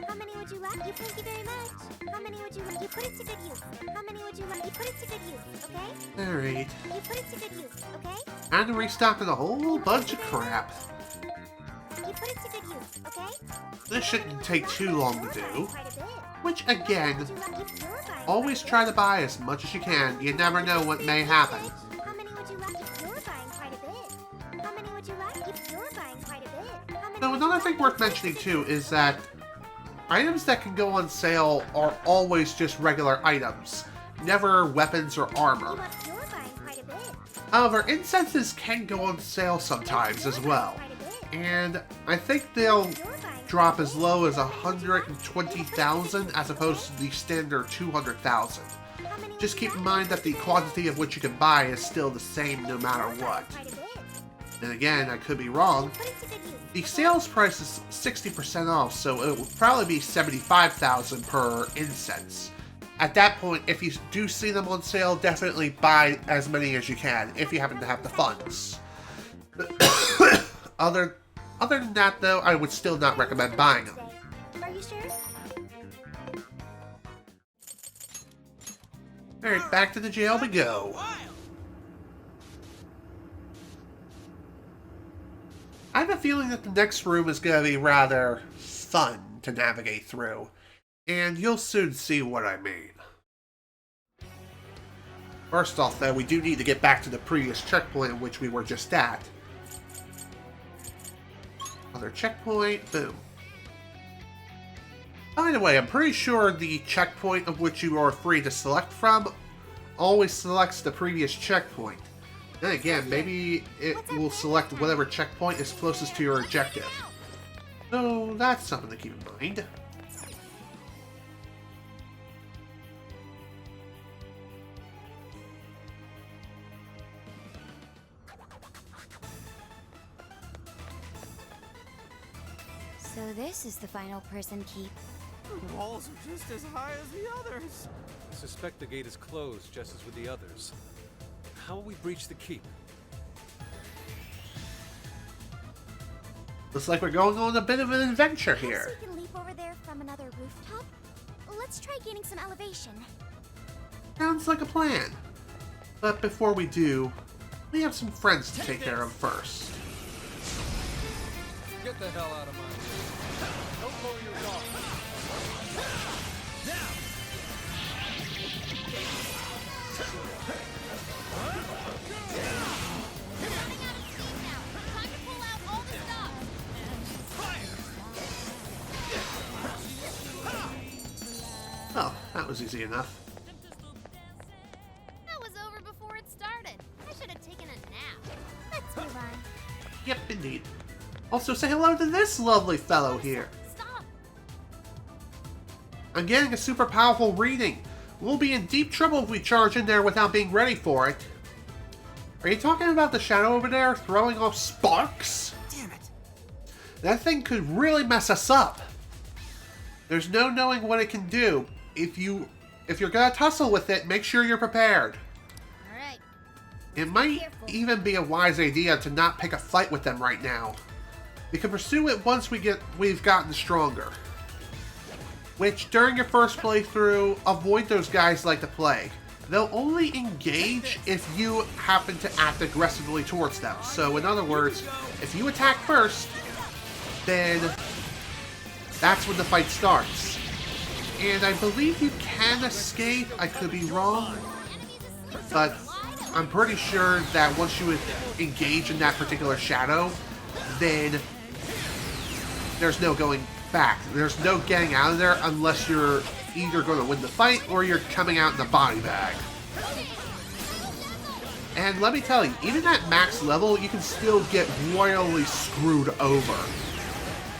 How many would you like? You thank you very much. How many would you like? You put it to good use. How many would you like? You put it to good use, okay? Alright. You put it to good use, okay? And restocking a whole bunch of crap. You put it to good use, okay? This shouldn't take too long to do. Quite a bit. Which, again, Would you like? You're buying always try to buy as much as you can. You never know what may happen. How many would you like? You're buying quite a bit. How many would you like? You're buying quite a bit. How many So would you another thing like? worth mentioning too is that items that can go on sale are always just regular items, never weapons or armor. You're buying quite a bit. However, incenses can go on sale sometimes as well, Quite a bit. and I think they'll You're buying drop as low as 120,000 as opposed to the standard 200,000. How many Just would keep you in like? mind that the quantity of what you can buy is still the same no matter what. Quite a bit. And again, I could be wrong. Put it to good use. The sales price is 60% off, so it would probably be 75,000 per incense. At that point, if you do see them on sale, definitely buy as many as you can, if you happen to have the funds. Other than that, though, I would still not recommend buying them. Are you sure? Alright, back to the jail we go. I have a feeling that the next room is going to be rather fun to navigate through, and you'll soon see what I mean. First off, though, we do need to get back to the previous checkpoint in which we were just at. Other checkpoint, boom. By the way, I'm pretty sure the checkpoint of which you are free to select from always selects the previous checkpoint. Then again, maybe it will select whatever checkpoint is closest to your objective. So that's something to keep in mind. So this is the final prison keep. The walls are just as high as the others. I suspect the gate is closed, just as with the others. How will we breach the keep? Looks like we're going on a bit of an adventure Perhaps here. we can leap over there from another rooftop? Let's try gaining some elevation. Sounds like a plan. But before we do, we have some friends to take care of first. Get the hell out of my way. Don't lower your guard. Time to pull out all the stops. was easy enough. That was over before it started. I should have taken a nap. Let's move on. Yep, indeed. Also, say hello to this lovely fellow here. Stop. I'm getting a super powerful reading. We'll be in deep trouble if we charge in there without being ready for it. Are you talking about the shadow over there throwing off sparks? Damn it. That thing could really mess us up. There's no knowing what it can do. If you're gonna tussle with it, make sure you're prepared. Alright. It might even be a wise idea to not pick a fight with them right now. We can pursue it once we've gotten stronger. Which, during your first playthrough, avoid those guys like the plague. They'll only engage if you happen to act aggressively towards them. So, in other words, if you attack first, then that's when the fight starts. And I believe you can escape, I could be wrong, but I'm pretty sure that once you engage in that particular shadow, then there's no going back. There's no getting out of there unless you're either going to win the fight or you're coming out in a body bag. And let me tell you, even at max level, you can still get royally screwed over.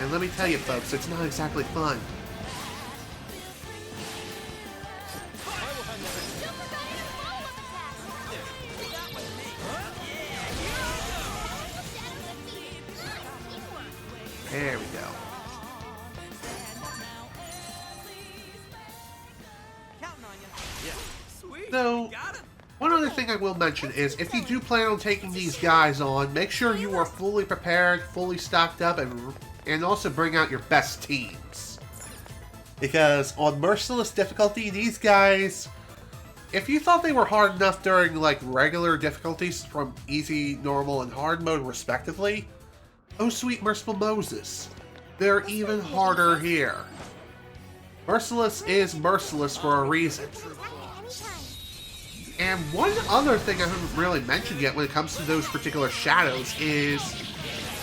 And let me tell you folks, it's not exactly fun. There we go. So, one other thing I will mention is, if you do plan on taking these guys on, make sure you are fully prepared, fully stocked up, and also bring out your best teams. Because on Merciless difficulty, these guys, if you thought they were hard enough during like regular difficulties from easy, normal, and hard mode respectively, oh sweet merciful Moses, they're even harder here. Merciless is merciless for a reason. And one other thing I haven't really mentioned yet when it comes to those particular shadows is,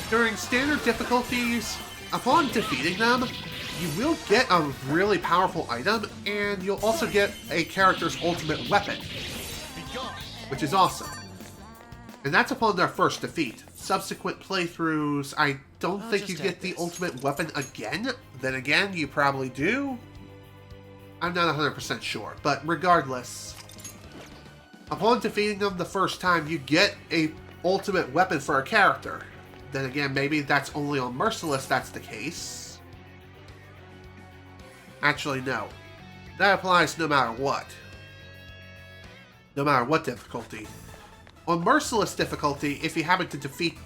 during standard difficulties, upon defeating them, you will get a really powerful item, and you'll also get a character's ultimate weapon, which is awesome. And that's upon their first defeat. Subsequent playthroughs, I don't think you get the ultimate weapon again. Then again, you probably do. I'm not 100% sure, but regardless, upon defeating them the first time, you get a ultimate weapon for a character. Then again, maybe that's only on Merciless that's the case. Actually, no. That applies no matter what. No matter what difficulty. On Merciless difficulty, if you happen to defeat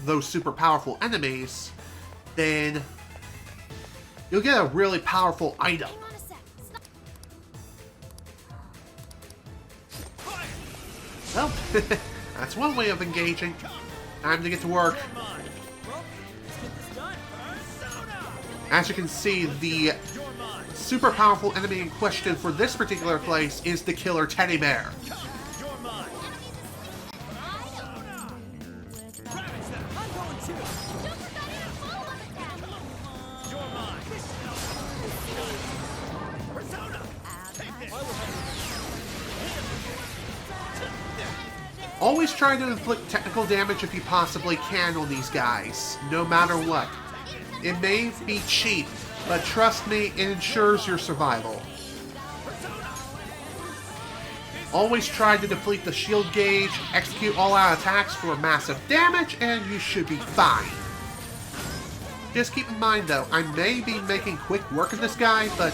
those super powerful enemies, then you'll get a really powerful item. Well, that's one way of engaging. Time to get to work. As you can see, the super powerful enemy in question for this particular place is the Killer Teddy Bear. Always try to inflict technical damage if you possibly can on these guys, no matter what. It may be cheap, but trust me, it ensures your survival. Always try to deplete the shield gauge, execute all-out attacks for massive damage, and you should be fine. Just keep in mind though, I may be making quick work of this guy, but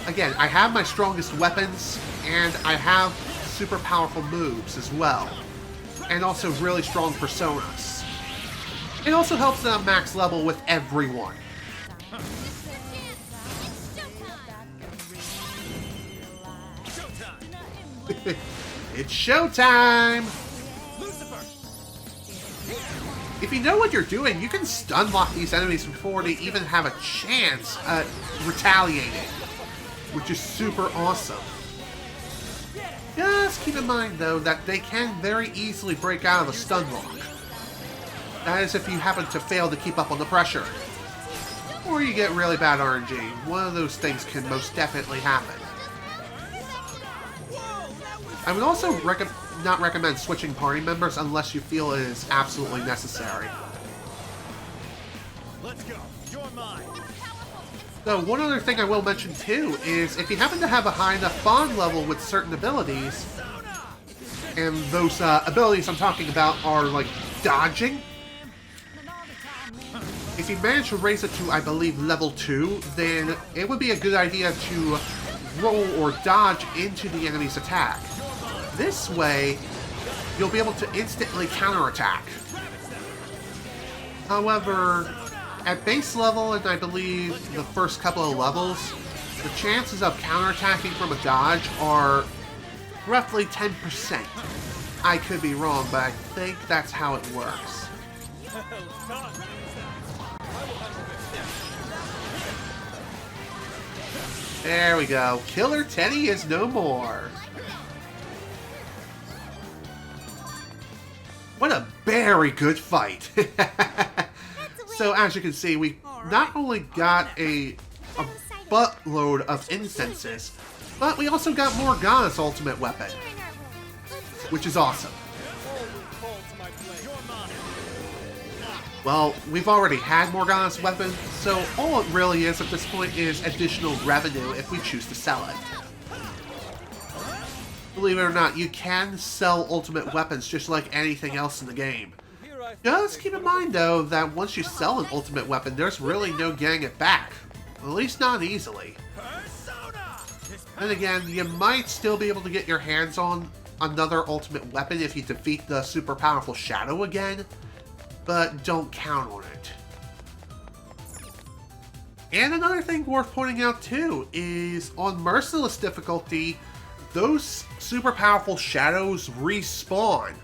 again, I have my strongest weapons, and I have super powerful moves as well, and also really strong personas. It also helps that I'm max level with everyone. It's showtime! If you know what you're doing, you can stun lock these enemies before they even have a chance at retaliating, which is super awesome. Just keep in mind, though, that they can very easily break out of a stun lock. That is if you happen to fail to keep up on the pressure. or you get really bad RNG. One of those things can most definitely happen. I would also not recommend switching party members unless you feel it is absolutely necessary. Let's go. You're mine. So one other thing I will mention too is if you happen to have a high enough bond level with certain abilities, and those abilities I'm talking about are like dodging, if you manage to raise it to, I believe, level 2, then it would be a good idea to roll or dodge into the enemy's attack. This way, you'll be able to instantly counterattack. However, at base level, and I believe the first couple of levels, the chances of counterattacking from a dodge are roughly 10%. I could be wrong, but I think that's how it works. There we go. Killer Teddy is no more. What a very good fight. So as you can see, we not only got a buttload of incenses, but we also got Morgana's ultimate weapon, which is awesome. Well, we've already had Morgana's weapon, so all it really is at this point is additional revenue if we choose to sell it. Believe it or not, you can sell ultimate weapons just like anything else in the game. Just keep in mind, though, that once you sell an ultimate weapon, there's really no getting it back. At least not easily. And again, you might still be able to get your hands on another ultimate weapon if you defeat the super powerful Shadow again, but don't count on it. And another thing worth pointing out, too, is on Merciless difficulty, those super powerful Shadows respawn.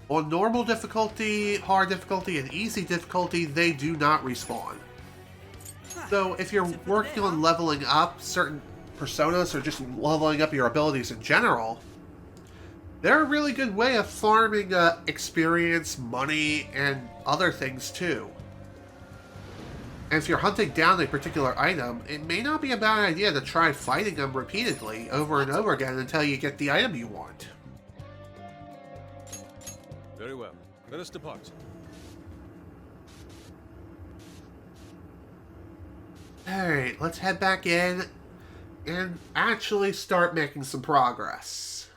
On normal difficulty, hard difficulty, and easy difficulty, they do not respawn. So if you're working on leveling up certain personas or just leveling up your abilities in general, they're a really good way of farming experience, money, and other things too. And if you're hunting down a particular item, it may not be a bad idea to try fighting them repeatedly over and over again until you get the item you want. Very well. Let us depart. Alright, let's head back in and actually start making some progress.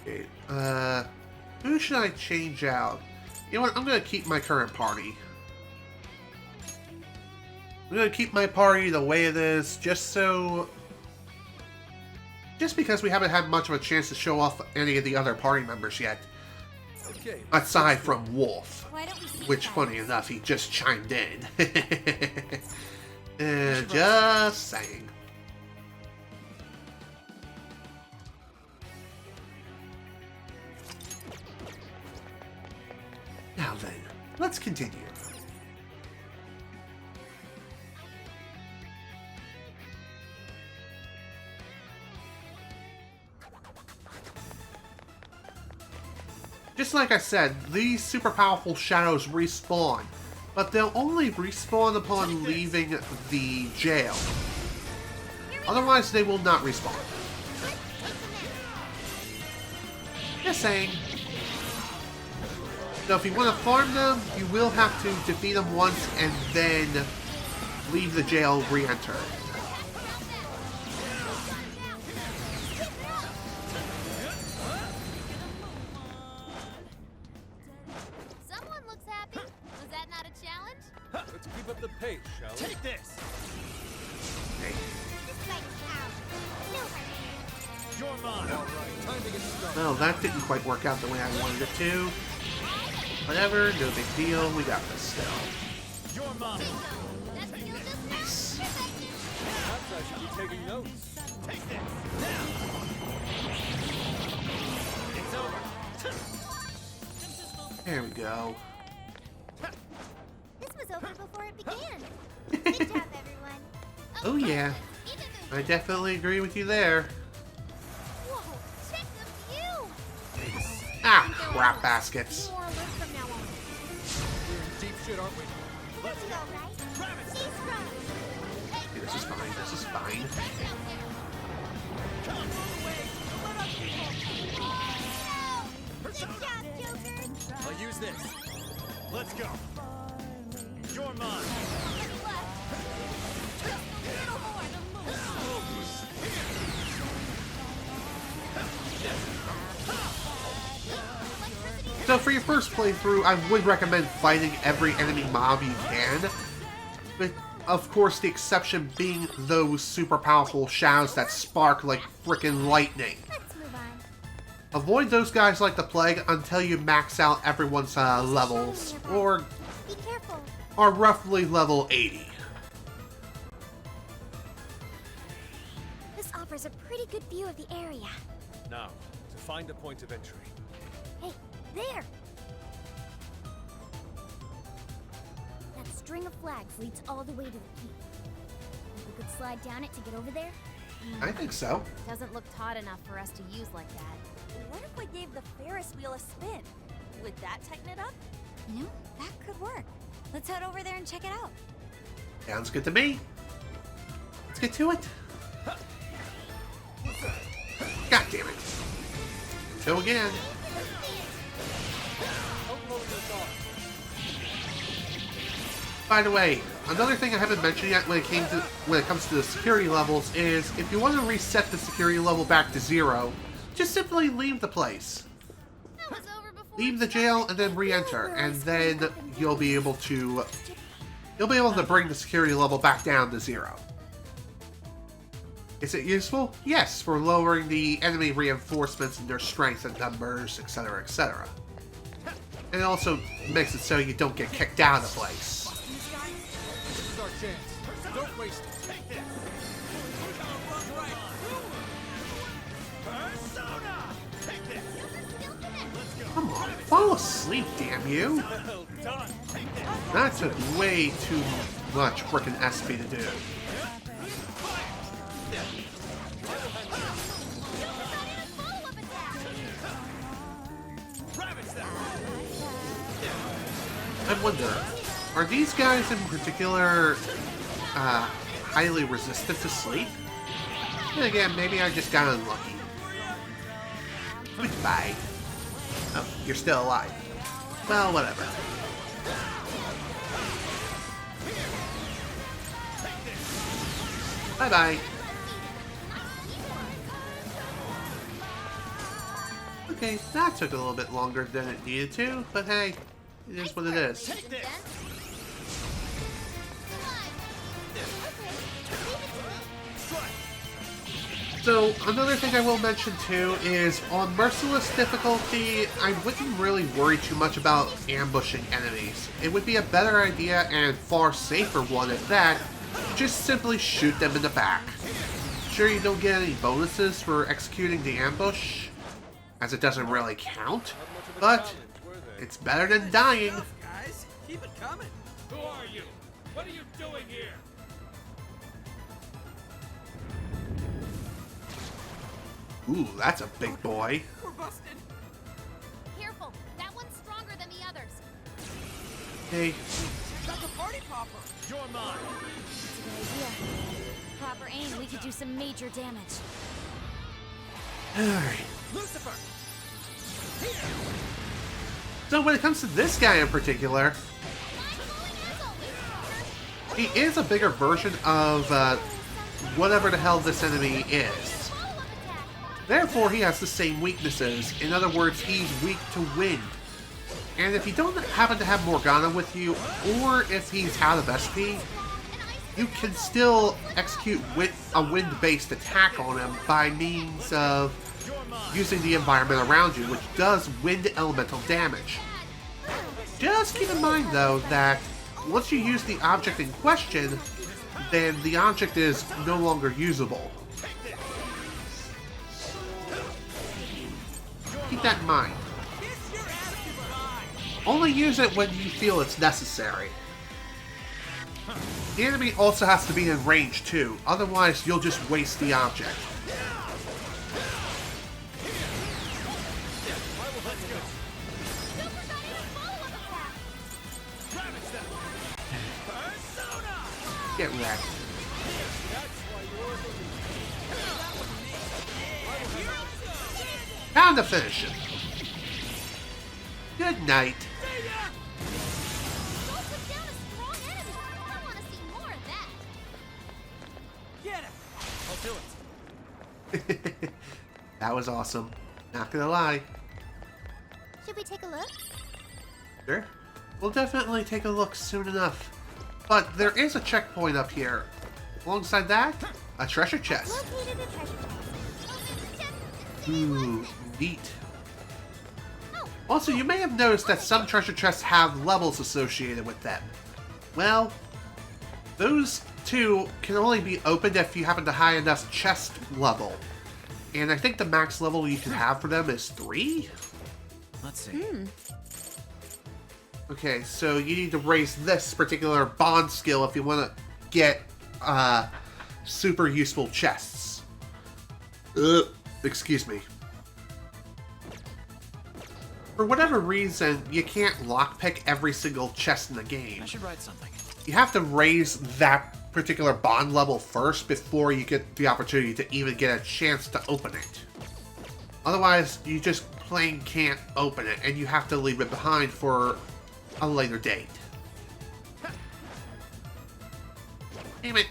Okay, who should I change out? You know what, I'm gonna keep my current party. I'm gonna keep my party the way it is, just because we haven't had much of a chance to show off any of the other party members yet. Okay. Aside from Wolf. Why don't we see Which, that? funny enough, he just chimed in. Just saying. Now then, let's continue. Just like I said, these super powerful shadows respawn, but they'll only respawn upon leaving the jail. Otherwise, they will not respawn. Just saying. So if you want to farm them, you will have to defeat them once and then leave the jail, re-enter. Someone looks happy. Was that not a challenge? Let's keep up the pace, shall we? Take this! You're mine! Alright, time to get started. Well, that didn't quite work out the way I wanted it to. Whatever, no big deal, we got this still. You're mine! That skill just Nice. Perhaps I should be taking notes. Take this! Now! It's over. There we go. This was over before it began. Good job, everyone. Oh yeah, I definitely agree with you there. Whoa, Ah, crap baskets. More alert from now on. We're in deep shit, aren't we? Let's go, right? She's strong. Okay, this is fine. This is fine. Good job, Joker. I'll use this. Let's go. You're mine. So for your first playthrough, I would recommend fighting every enemy mob you can. With, of course, the exception being those super powerful shadows that spark like frickin' lightning. Let's move on. Avoid those guys like the plague until you max out everyone's levels, or Be careful. are roughly level 80. This offers a pretty good view of the area. Now, to find a point of entry. Hey, there! That string of flags leads all the way to the peak. Think we could slide down it to get over there? I think so. Doesn't look taut enough for us to use like that. What if we gave the Ferris wheel a spin? Would that tighten it up? You know, that could work. Let's head over there and check it out. Sounds good to me. Let's get to it. God damn it. Go again. By the way, another thing I haven't mentioned yet when it comes to the security levels is if you want to reset the security level back to 0, just simply leave the place. That was over before Leave the jail and then re-enter, and then you'll be able to bring the security level back down to 0. Is it useful? Yes, for lowering the enemy reinforcements and their strength and numbers, etc., etc. And it also makes it so you don't get kicked out of the place. This is our chance. Don't waste it. Take this. Persona! Take this. Come on, fall asleep, damn you! Well done. Take this. That took way too much frickin' SP to do. I wonder, are these guys in particular highly resistant to sleep? And again, maybe I just got unlucky. Goodbye. Oh, you're still alive. Well, whatever. Bye-bye. Okay, that took a little bit longer than it needed to, but hey, it is what it is. So, another thing I will mention too is on Merciless difficulty, I wouldn't really worry too much about ambushing enemies. It would be a better idea and far safer one at that, just simply shoot them in the back. Sure, you don't get any bonuses for executing the ambush, as it doesn't really count, but it's better than dying. Guys, keep it coming. Who are you? What are you doing here? Ooh, that's a big boy. We're busted. Careful, that one's stronger than the others. Hey, Like a party popper. You're mine. That's a good idea. Proper aim, we could do some major damage. alright. Lucifer. So when it comes to this guy in particular, he is a bigger version of whatever the hell this enemy is. Therefore, he has the same weaknesses. In other words, he's weak to wind. And if you don't happen to have Morgana with you, or if he's out of SP, you can still execute a wind-based attack on him by means of using the environment around you, which does wind elemental damage. Just keep in mind, though, that once you use the object in question, then the object is no longer usable. Keep that in mind. Only use it when you feel it's necessary. The enemy also has to be in range too, otherwise you'll just waste the object. Let's go. Super got even follow-up attack! Ravage them. Persona. Get wrecked. That's why you're the leader. Time to finish it. Good night. Don't put down a strong enemy! I want to see more of that! Get him! I'll do it. That was awesome. Not gonna lie. Should we take a look? Sure. We'll definitely take a look soon enough. But there is a checkpoint up here. Alongside that, a treasure chest. Located a treasure chest. Ooh, neat. Also, you may have noticed that some treasure chests have levels associated with them. Well, those two can only be opened if you have the high enough chest level. And I think the max level you can have for them is 3? Let's see. Okay, so you need to raise this particular bond skill if you want to get super useful chests. Excuse me. For whatever reason, you can't lockpick every single chest in the game. I should write something. You have to raise that particular bond level first before you get the opportunity to even get a chance to open it. Otherwise, you just plain can't open it, and you have to leave it behind for a later date. Damn it.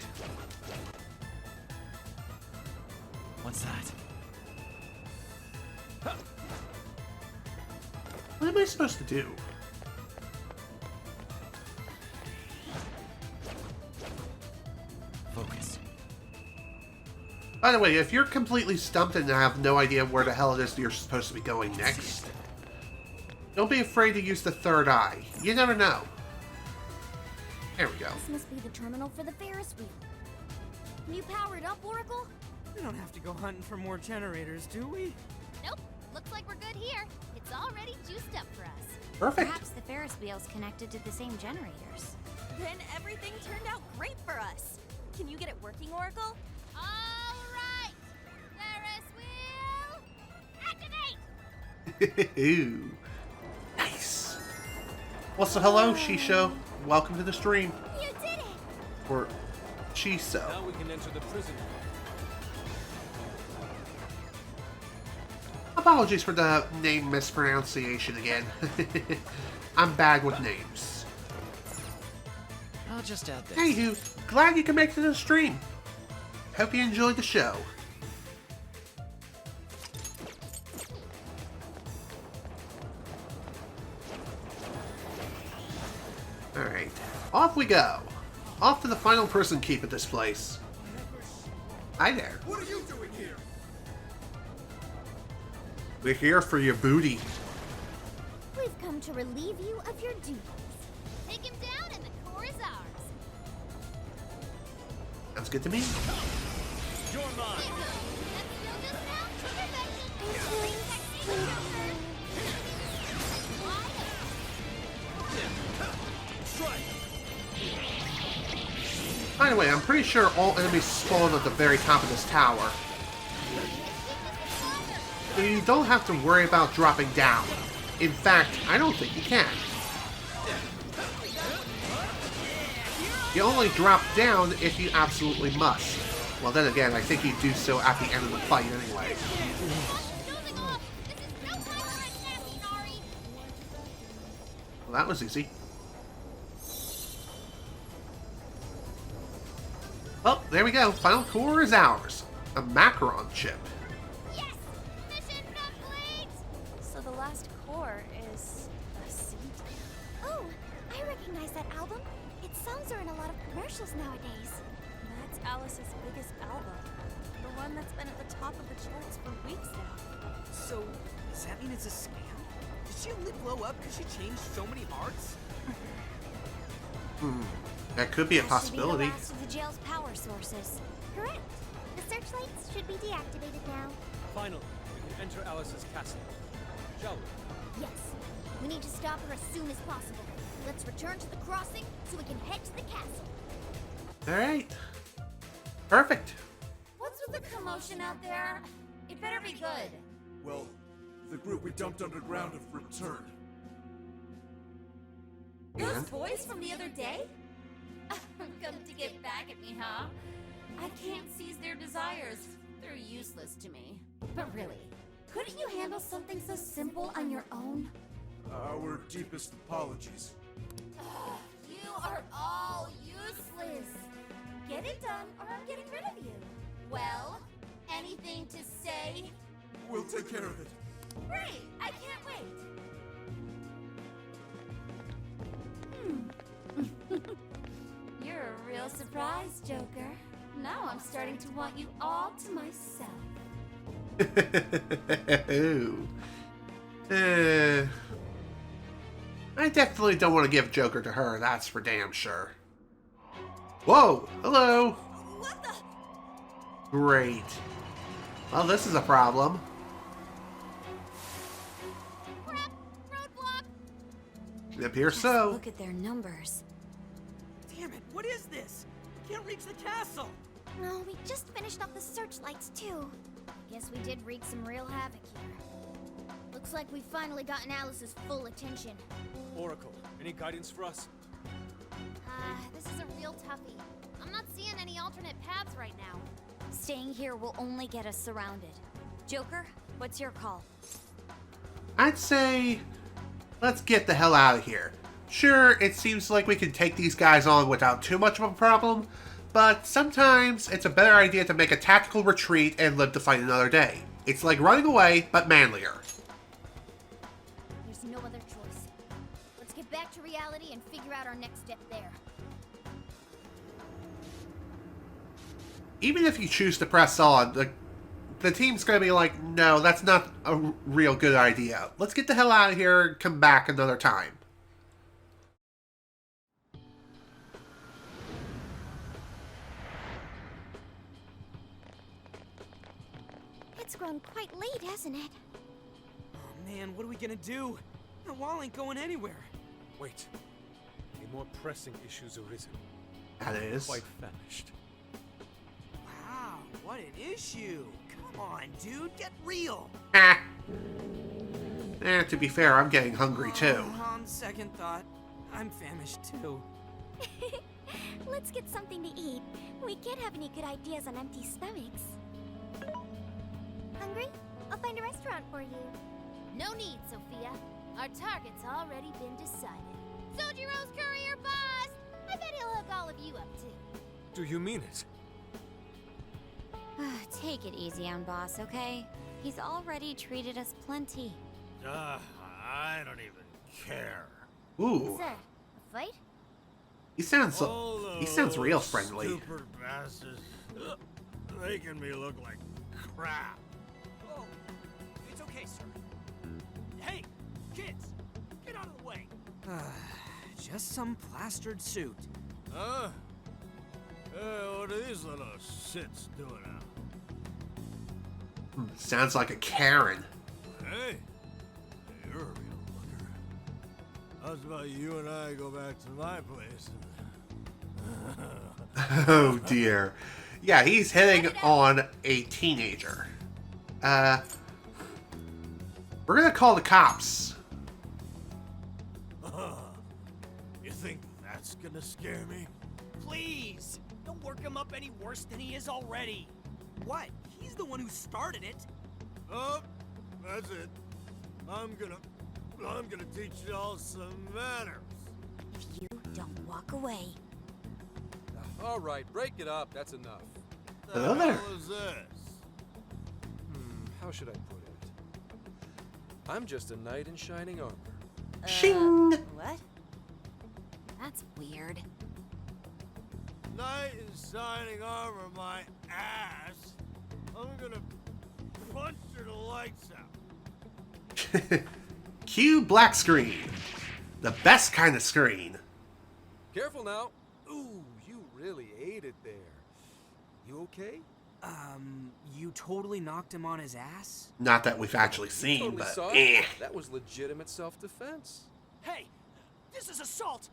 What's that? What am I supposed to do? Focus. By the way, if you're completely stumped and have no idea where the hell it is you're supposed to be going next, don't be afraid to use the third eye. You never know. There we go. This must be the terminal for the Ferris wheel. Can you power it up, Oracle? We don't have to go hunting for more generators, do we? Nope, looks like we're good here. It's already juiced up for us. Perfect. Perhaps the Ferris wheel's connected to the same generators. Then everything turned out great for us. Can you get it working, Oracle? All right! Ferris wheel, activate! Ooh. Nice. Well, so hello, Shisho. Welcome to the stream. You did it! Or Shiso. Now we can enter the prison. Apologies for the name mispronunciation again. I'm bad with names. I'll just add this. Anywho, glad you can make it to the stream. Hope you enjoyed the show. Alright, off we go. Off to the final prison keep at this place. Hi there. What are you doing here? We're here for your booty. We've come to relieve you of your duties. Take him down and the core is ours. Sounds good to me. You're mine. Let's build this now to perfection. Strike. By the way, I'm pretty sure all enemies spawn at the very top of this tower. So you don't have to worry about dropping down. In fact, I don't think you can. You only drop down if you absolutely must. Well, then again, I think you do so at the end of the fight anyway. Well, that was easy. Well, there we go. Final core is ours. A Macron chip. Yes! Mission complete! So the last core is a seat? Oh, I recognize that album. Its songs are in a lot of commercials nowadays. That's Alice's biggest album. The one that's been at the top of the charts for weeks now. So, does that mean it's a scam? Did she only blow up because she changed so many hearts? That could be a That should be possibility. the last of the jail's power sources. Correct. The searchlights should be deactivated now. Finally, we can enter Alice's castle. Shall we? Yes. We need to stop her as soon as possible. Let's return to the crossing so we can head to the castle. Alright. Perfect. What's with the commotion out there? It better be good. Well, The group we dumped underground have returned. Those toys from the other day? Come to get back at me, huh? I can't seize their desires. They're useless to me. But really, couldn't you handle something so simple on your own? Our deepest apologies. You are all useless. Get it done or I'm getting rid of you. Well, anything to say? We'll take care of it. Great! I can't wait. You're a real surprise, Joker. Now I'm starting to want you all to myself. I definitely don't want to give Joker to her, that's for damn sure. Whoa! Hello! What the? Great. Well, this is a problem. Crap! Roadblock! It appears Just so. look at their numbers. Damn it, what is this? I can't reach the castle! No, we just finished up the searchlights, too. Guess we did wreak some real havoc here. Looks like we've finally gotten Alice's full attention. Oracle, any guidance for us? This is a real toughie. I'm not seeing any alternate paths right now. Staying here will only get us surrounded. Joker, what's your call? I'd say, let's get the hell out of here. Sure, it seems like we can take these guys on without too much of a problem, but sometimes it's a better idea to make a tactical retreat and live to fight another day. It's like running away, but manlier. There's no other choice. Let's get back to reality and figure out our next step there. Even if you choose to press on, the team's gonna be like, no, that's not a real good idea. Let's get the hell out of here and come back another time. It's grown quite late, hasn't it? Oh man, what are we gonna do? The wall ain't going anywhere. Wait. A more pressing issue's arisen. That is. Quite famished. Wow, what an issue! Come on, dude, get real! Ah. To be fair, I'm getting hungry too. On second thought, I'm famished too. Let's get something to eat. We can't have any good ideas on empty stomachs. Hungry? I'll find a restaurant for you. No need, Sophia. Our target's already been decided. Sojiro's courier boss! I bet he'll hook all of you up too. Do you mean it? Take it easy on Boss, okay? He's already treated us plenty. I don't even care. Ooh, What's that? A fight? he sounds real friendly. Stupid bastards. Making me look like crap. Oh, it's okay, sir. Hey, kids, get out of the way. Just some plastered suit. Huh? What are these little shits doing out? Sounds like a Karen. Hey, you're a real looker. How's about you and I go back to my place? Oh dear. Yeah, he's hitting on a teenager. We're gonna call the cops. You think that's gonna scare me? Please, don't work him up any worse than he is already. What? He's the one who started it. Oh, that's it. I'm gonna teach you all some manners. If you don't walk away. All right, break it up. That's enough. Hello there. What is this? How should I put it? I'm just a knight in shining armor. Shing! What? That's weird. Knight in shining armor, my ass. I'm gonna punch your lights out. Cue black screen. The best kind of screen. Careful now. Ooh, you really ate it there. You okay? You totally knocked him on his ass? Not that we've actually seen, Totally but saw eh. it. That was legitimate self-defense. Hey, this is assault.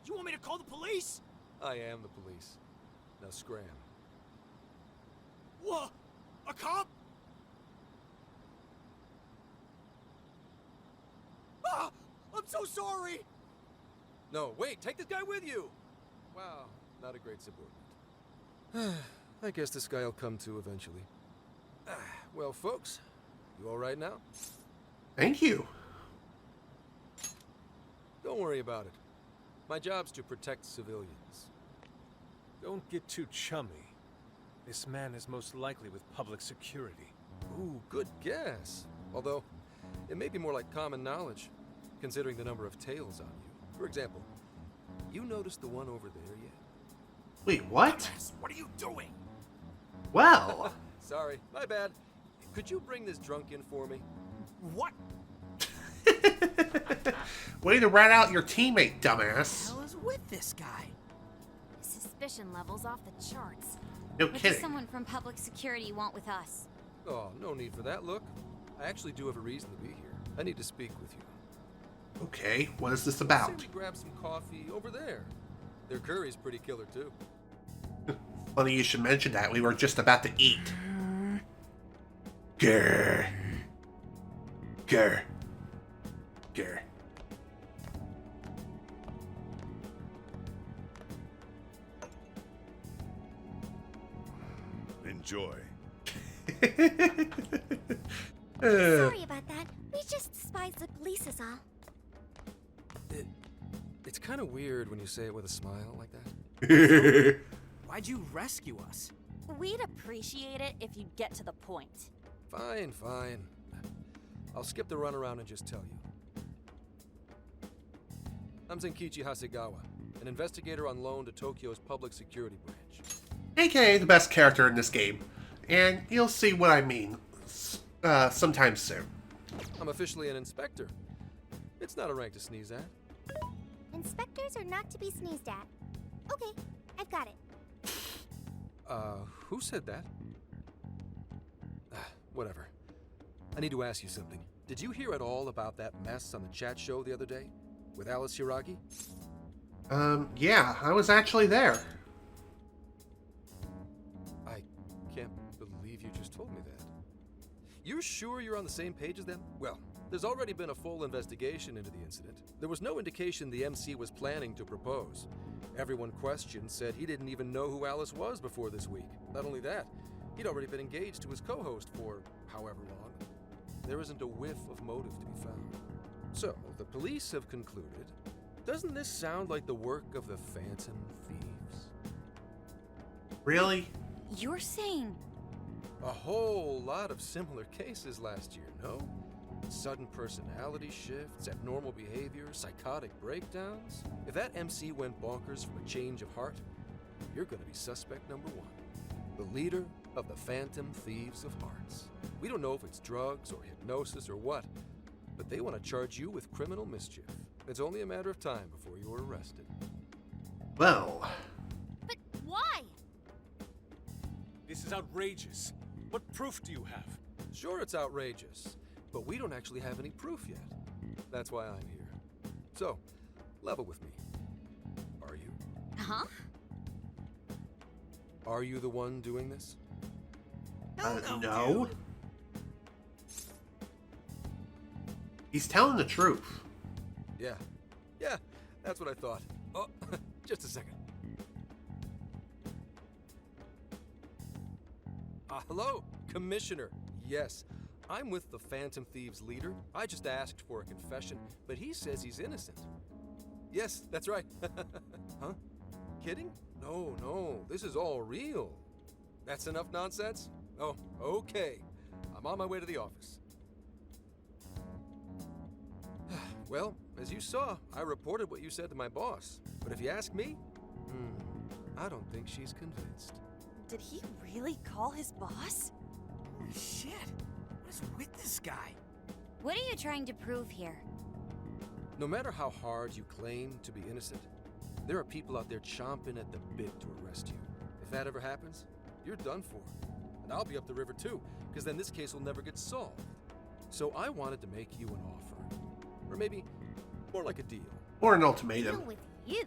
You want me to call the police? I am the police. Now scram. What? A cop? I'm so sorry! No, wait, take this guy with you! Wow, not a great subordinate. I guess this guy will come to eventually. Well, folks, you all right now? Thank you. Don't worry about it. My job's to protect civilians. Don't get too chummy. This man is most likely with public security. Ooh, good guess. Although, it may be more like common knowledge, considering the number of tails on you. For example, you noticed the one over there yet? Wait, what? Dumbass, what are you doing? Well. Sorry, my bad. Could you bring this drunk in for me? What? Way to rat out your teammate, dumbass. What is with this guy? Suspicion levels off the charts. No What does kidding. someone from public security want with us? Oh, no need for that. Look, I actually do have a reason to be here. I need to speak with you. Okay, what is this Say about? we grab some coffee over there. Their curry's pretty killer, too. Funny you should mention that. We were just about to eat. Grr. Grr. Grr. Enjoy. Sorry about that. We just despised the police is all. It's kind of weird when you say it with a smile like that. Why'd you rescue us? We'd appreciate it if you'd get to the point. Fine, fine. I'll skip the runaround and just tell you. I'm Zenkichi Hasegawa, an investigator on loan to Tokyo's public security branch. AKA the best character in this game. And you'll see what I mean sometime soon. I'm officially an inspector. It's not a rank to sneeze at. Inspectors are not to be sneezed at. Okay, I've got it. Who said that? Whatever. I need to ask you something. Did you hear at all about that mess on the chat show the other day? With Alice Hiragi? Yeah, I was actually there. I can't believe you just told me that. You're sure you're on the same page as them? Well, there's already been a full investigation into the incident. There was no indication the MC was planning to propose. Everyone questioned said he didn't even know who Alice was before this week. Not only that, he'd already been engaged to his co-host for however long. There isn't a whiff of motive to be found. So, the police have concluded, doesn't this sound like the work of the Phantom Thieves? Really? You're saying... A whole lot of similar cases last year, no? Sudden personality shifts, abnormal behavior, psychotic breakdowns. If that MC went bonkers from a change of heart, you're gonna be suspect number one. The leader of the Phantom Thieves of Hearts. We don't know if it's drugs or hypnosis or what, but they want to charge you with criminal mischief. It's only a matter of time before you're arrested. Well. But why? This is outrageous. What proof do you have? Sure, it's outrageous, but we don't actually have any proof yet. That's why I'm here. So, level with me. Are you? Huh? Are you the one doing this? No. He's telling the truth. Yeah, that's what I thought. Oh, just a second. Hello, Commissioner. Yes, I'm with the Phantom Thieves leader. I just asked for a confession, but he says he's innocent. Yes, that's right. Huh? Kidding? No, this is all real. That's enough nonsense? Oh, okay. I'm on my way to the office. Well, as you saw, I reported what you said to my boss. But if you ask me, I don't think she's convinced. Did he really call his boss? Holy shit. What is with this guy? What are you trying to prove here? No matter how hard you claim to be innocent, there are people out there chomping at the bit to arrest you. If that ever happens, you're done for. And I'll be up the river too, because then this case will never get solved. So I wanted to make you an offer. Or maybe more like a deal. Or an Deal ultimatum. with you.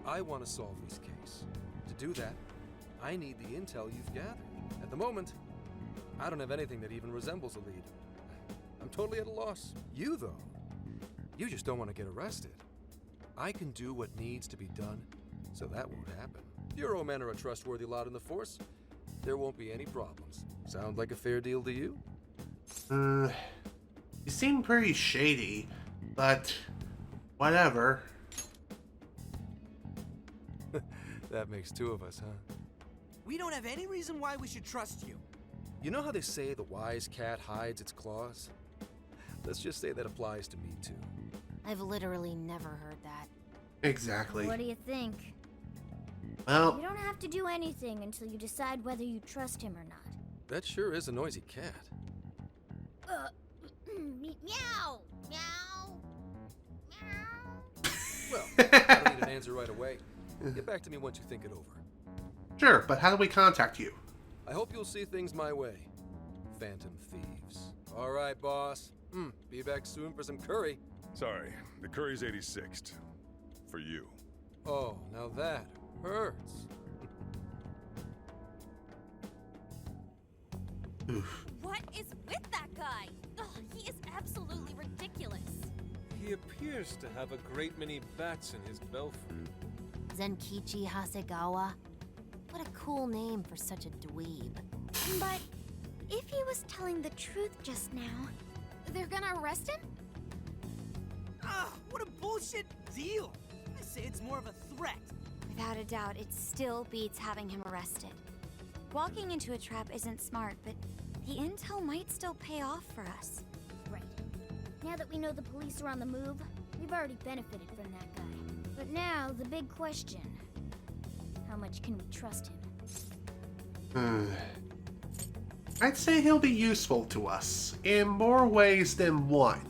I want to solve this case. To do that, I need the intel you've gathered. At the moment, I don't have anything that even resembles a lead. I'm totally at a loss. You, though, You just don't want to get arrested. I can do what needs to be done, so that won't happen. Your old men are a trustworthy lot in the force. There won't be any problems. Sound like a fair deal to you? You seem pretty shady, but whatever. That makes two of us, huh? We don't have any reason why we should trust you. You know how they say the wise cat hides its claws? Let's just say that applies to me, too. I've literally never heard that. Exactly. What do you think? Well, You don't have to do anything until you decide whether you trust him or not. That sure is a noisy cat. Meow! Meow! Meow! Well, I don't need an answer right away. Get back to me once you think it over. sure, but how do we contact you? I hope you'll see things my way. Phantom Thieves. All right, boss. Be back soon for some curry. Sorry, the curry's 86th. For you. Oh, now that hurts. What is with that guy? Ugh, he is absolutely ridiculous. He appears to have a great many bats in his belfry. Zenkichi Hasegawa. What a cool name for such a dweeb. But if he was telling the truth just now, They're gonna arrest him? Ah, what a bullshit deal. I say it's more of a threat. Without a doubt, it still beats having him arrested. Walking into a trap isn't smart, but the intel might still pay off for us. right. Now that we know the police are on the move, we've already benefited from that guy. But now, the big question. How much can we trust him? I'd say he'll be useful to us in more ways than one.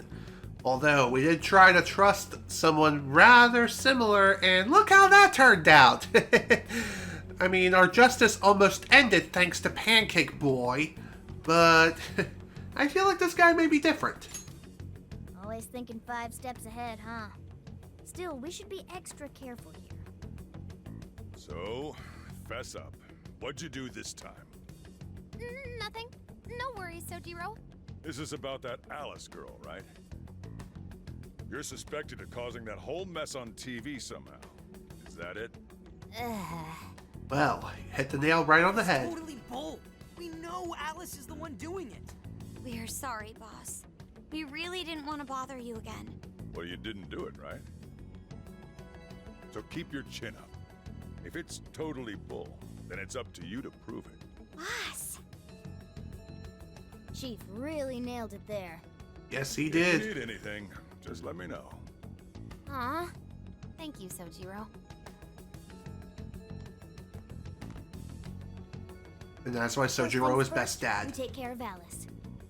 Although we did try to trust someone rather similar, and look how that turned out. I mean, our justice almost ended thanks to Pancake Boy, but I feel like this guy may be different. Always thinking 5 steps ahead, huh? Still, we should be extra careful here. So, fess up. What'd you do this time? Nothing. No worries, Sojiro. This is about that Alice girl, right? You're suspected of causing that whole mess on TV somehow. Is that it? Well, hit the nail right on the head. Totally bull. We know Alice is the one doing it. We're sorry, boss. We really didn't want to bother you again. Well, you didn't do it, right? So keep your chin up. If it's totally bull, then it's up to you to prove it. Boss! Chief really nailed it there. Yes, he If did. you need anything, just let me know. Aw. Thank you, Sojiro. And that's why Sojiro is best We dad. take care of Alice.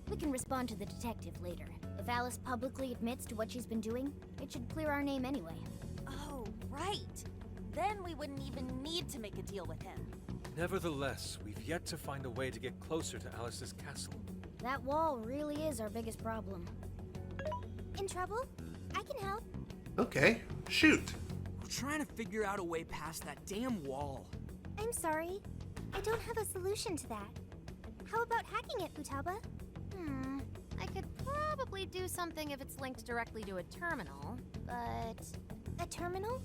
We can respond to the detective later. If Alice publicly admits to what she's been doing, it should clear our name anyway. Oh, right. Then we wouldn't even need to make a deal with him. Nevertheless, we've yet to find a way to get closer to Alice's castle. That wall really is our biggest problem. In trouble? I can help. Okay, shoot. We're trying to figure out a way past that damn wall. I'm sorry. I don't have a solution to that. How about hacking it, Futaba? I could probably do something if it's linked directly to a terminal, but... A terminal?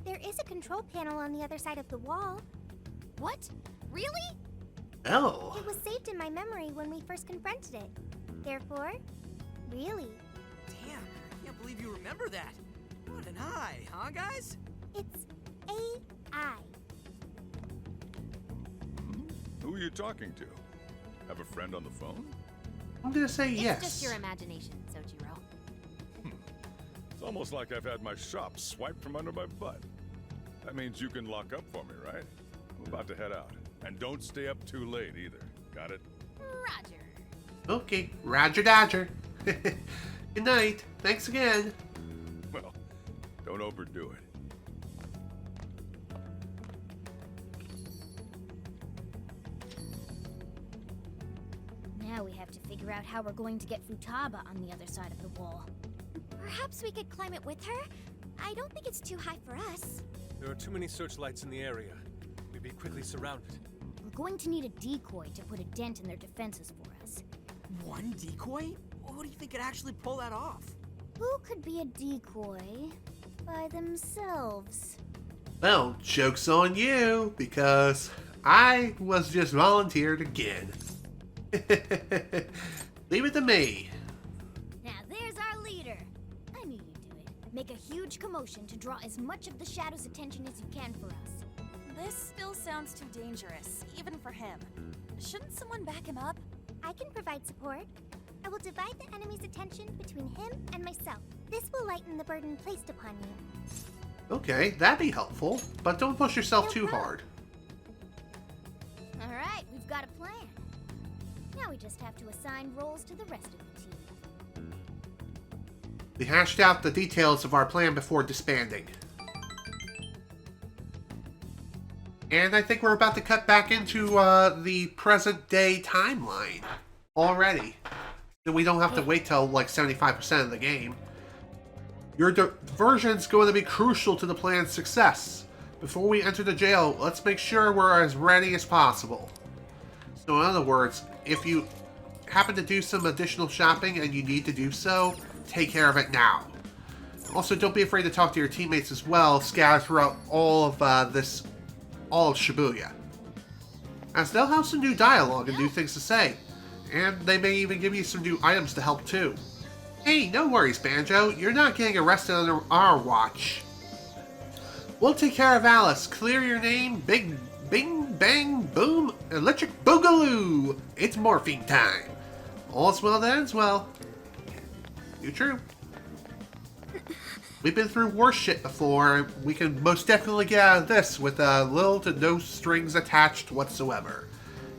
There is a control panel on the other side of the wall. What? Really? Oh. It was saved in my memory when we first confronted it. Therefore, really, Damn, I can't believe you remember that. What an eye, huh, guys? it's AI. Who are you talking to? Have a friend on the phone? I'm gonna say It's yes. just your imagination, Sojiro. It's almost like I've had my shop swiped from under my butt. That means you can lock up for me, right? I'm about to head out. And don't stay up too late either. Got it? Roger. Okay, Roger Dodger. Good night. Thanks again. Well, don't overdo it. Now we have to figure out how we're going to get Futaba on the other side of the wall. Perhaps we could climb it with her? I don't think it's too high for us. There are too many searchlights in the area. We'd be quickly surrounded. We're going to need a decoy to put a dent in their defenses for us. One decoy? Who do you think could actually pull that off? who could be a decoy by themselves? Well, joke's on you, because I was just volunteered again. Leave it to me. Now there's our leader. I knew you'd do it. Make a huge commotion to draw as much of the Shadow's attention as you can for us. This still sounds too dangerous, even for him. Shouldn't someone back him up? I can provide support. I will divide the enemy's attention between him and myself. This will lighten the burden placed upon you. Okay, that'd be helpful, but don't push yourself too hard. Alright, we've got a plan. Now we just have to assign roles to the rest of the team. We hashed out the details of our plan before disbanding. And I think we're about to cut back into the present day timeline already. So we don't have to wait till like 75% of the game. Your diversion's going to be crucial to the plan's success. Before we enter the jail, let's make sure we're as ready as possible. So in other words, if you happen to do some additional shopping and you need to do so, take care of it now. Also, don't be afraid to talk to your teammates as well, scattered throughout all of Shibuya. As they'll have some new dialogue and new things to say. And they may even give you some new items to help too. Hey, no worries, Banjo. You're not getting arrested under our watch. We'll take care of Alice. Clear your name. Big bing, bang, boom, electric boogaloo. It's morphine time. All's well that ends well. You true. We've been through worse shit before. We can most definitely get out of this with little to no strings attached whatsoever.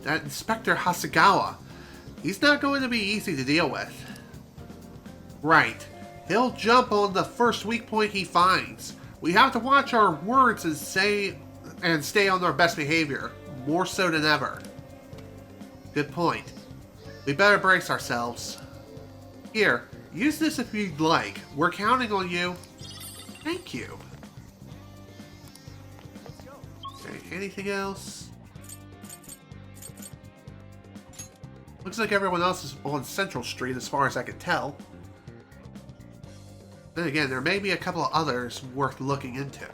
That Inspector Hasegawa, he's not going to be easy to deal with. Right. He'll jump on the first weak point he finds. We have to watch our words and stay on our best behavior, more so than ever. Good point. We better brace ourselves. Here, use this if you'd like. We're counting on you. Thank you. Okay, anything else? Looks like everyone else is on Central Street as far as I can tell. Then again, there may be a couple of others worth looking into.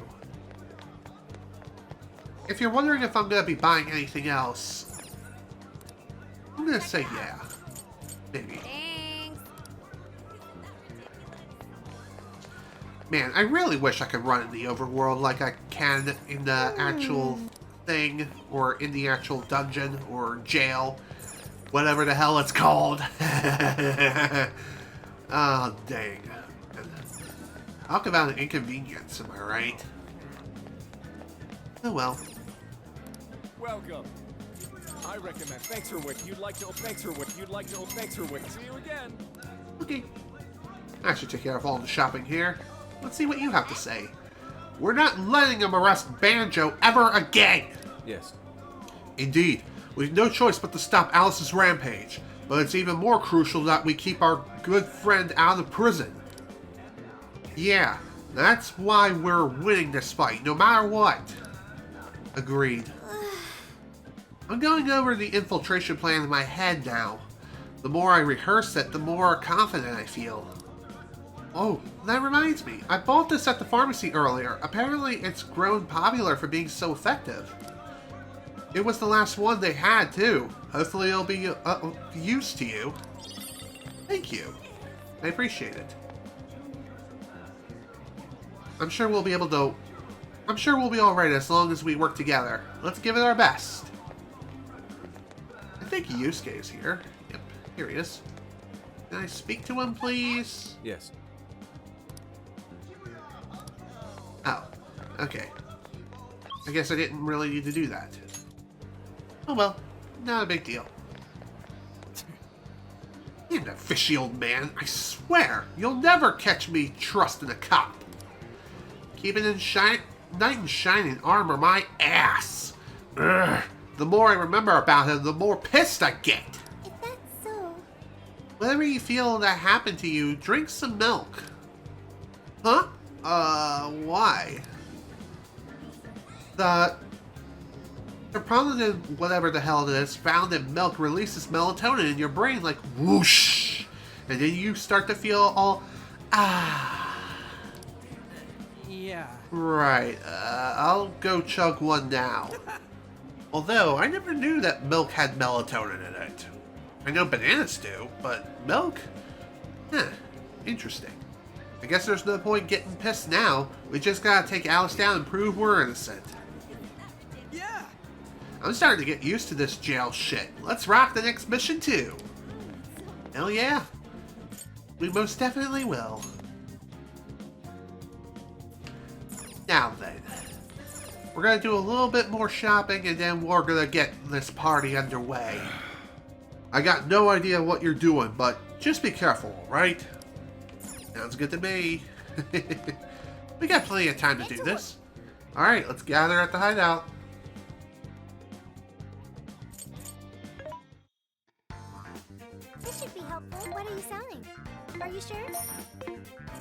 If you're wondering if I'm going to be buying anything else, I'm going to say yeah. Maybe. Man, I really wish I could run in the overworld like I can in the actual thing, or in the actual dungeon, or jail. Whatever the hell it's called. Oh, dang. Talk about an inconvenience, am I right? Oh well. Welcome. I recommend. Thanks for what you'd like to. Thanks for what you'd like to. Thanks for what. See you again. Okay. I should take care of all the shopping here. Let's see what you have to say. We're not letting him arrest Banjo ever again! Yes. Indeed. We've no choice but to stop Alice's rampage. But it's even more crucial that we keep our good friend out of prison. Yeah, that's why we're winning this fight, no matter what. Agreed. I'm going over the infiltration plan in my head now. The more I rehearse it, the more confident I feel. Oh, that reminds me. I bought this at the pharmacy earlier. Apparently, it's grown popular for being so effective. It was the last one they had, too. Hopefully, it'll be use to you. Thank you. I appreciate it. I'm sure we'll be alright as long as we work together. Let's give it our best. I think Yusuke is here. Yep, here he is. Can I speak to him, please? Yes. Oh, okay. I guess I didn't really need to do that. Oh well, not a big deal. You fishy old man, I swear, you'll never catch me trusting a cop. Keeping in knight in shining armor, my ass. Ugh. The more I remember about him, the more pissed I get. If that's so... Whatever you feel that happened to you, drink some milk. Huh? Why? The problem in whatever the hell it is found in milk releases melatonin in your brain like whoosh. And then you start to feel all Yeah. Right, I'll go chug one now. Although, I never knew that milk had melatonin in it. I know bananas do, but milk? Interesting. I guess there's no point getting pissed now. We just gotta take Alice down and prove we're innocent. Yeah. I'm starting to get used to this jail shit. Let's rock the next mission too. Hell yeah. We most definitely will. Now then. We're gonna do a little bit more shopping and then we're gonna get this party underway. I got no idea what you're doing, but just be careful, alright? Sounds good to me. We got plenty of time to do this. Alright, let's gather at the hideout. This should be helpful. What are you selling? Are you sure?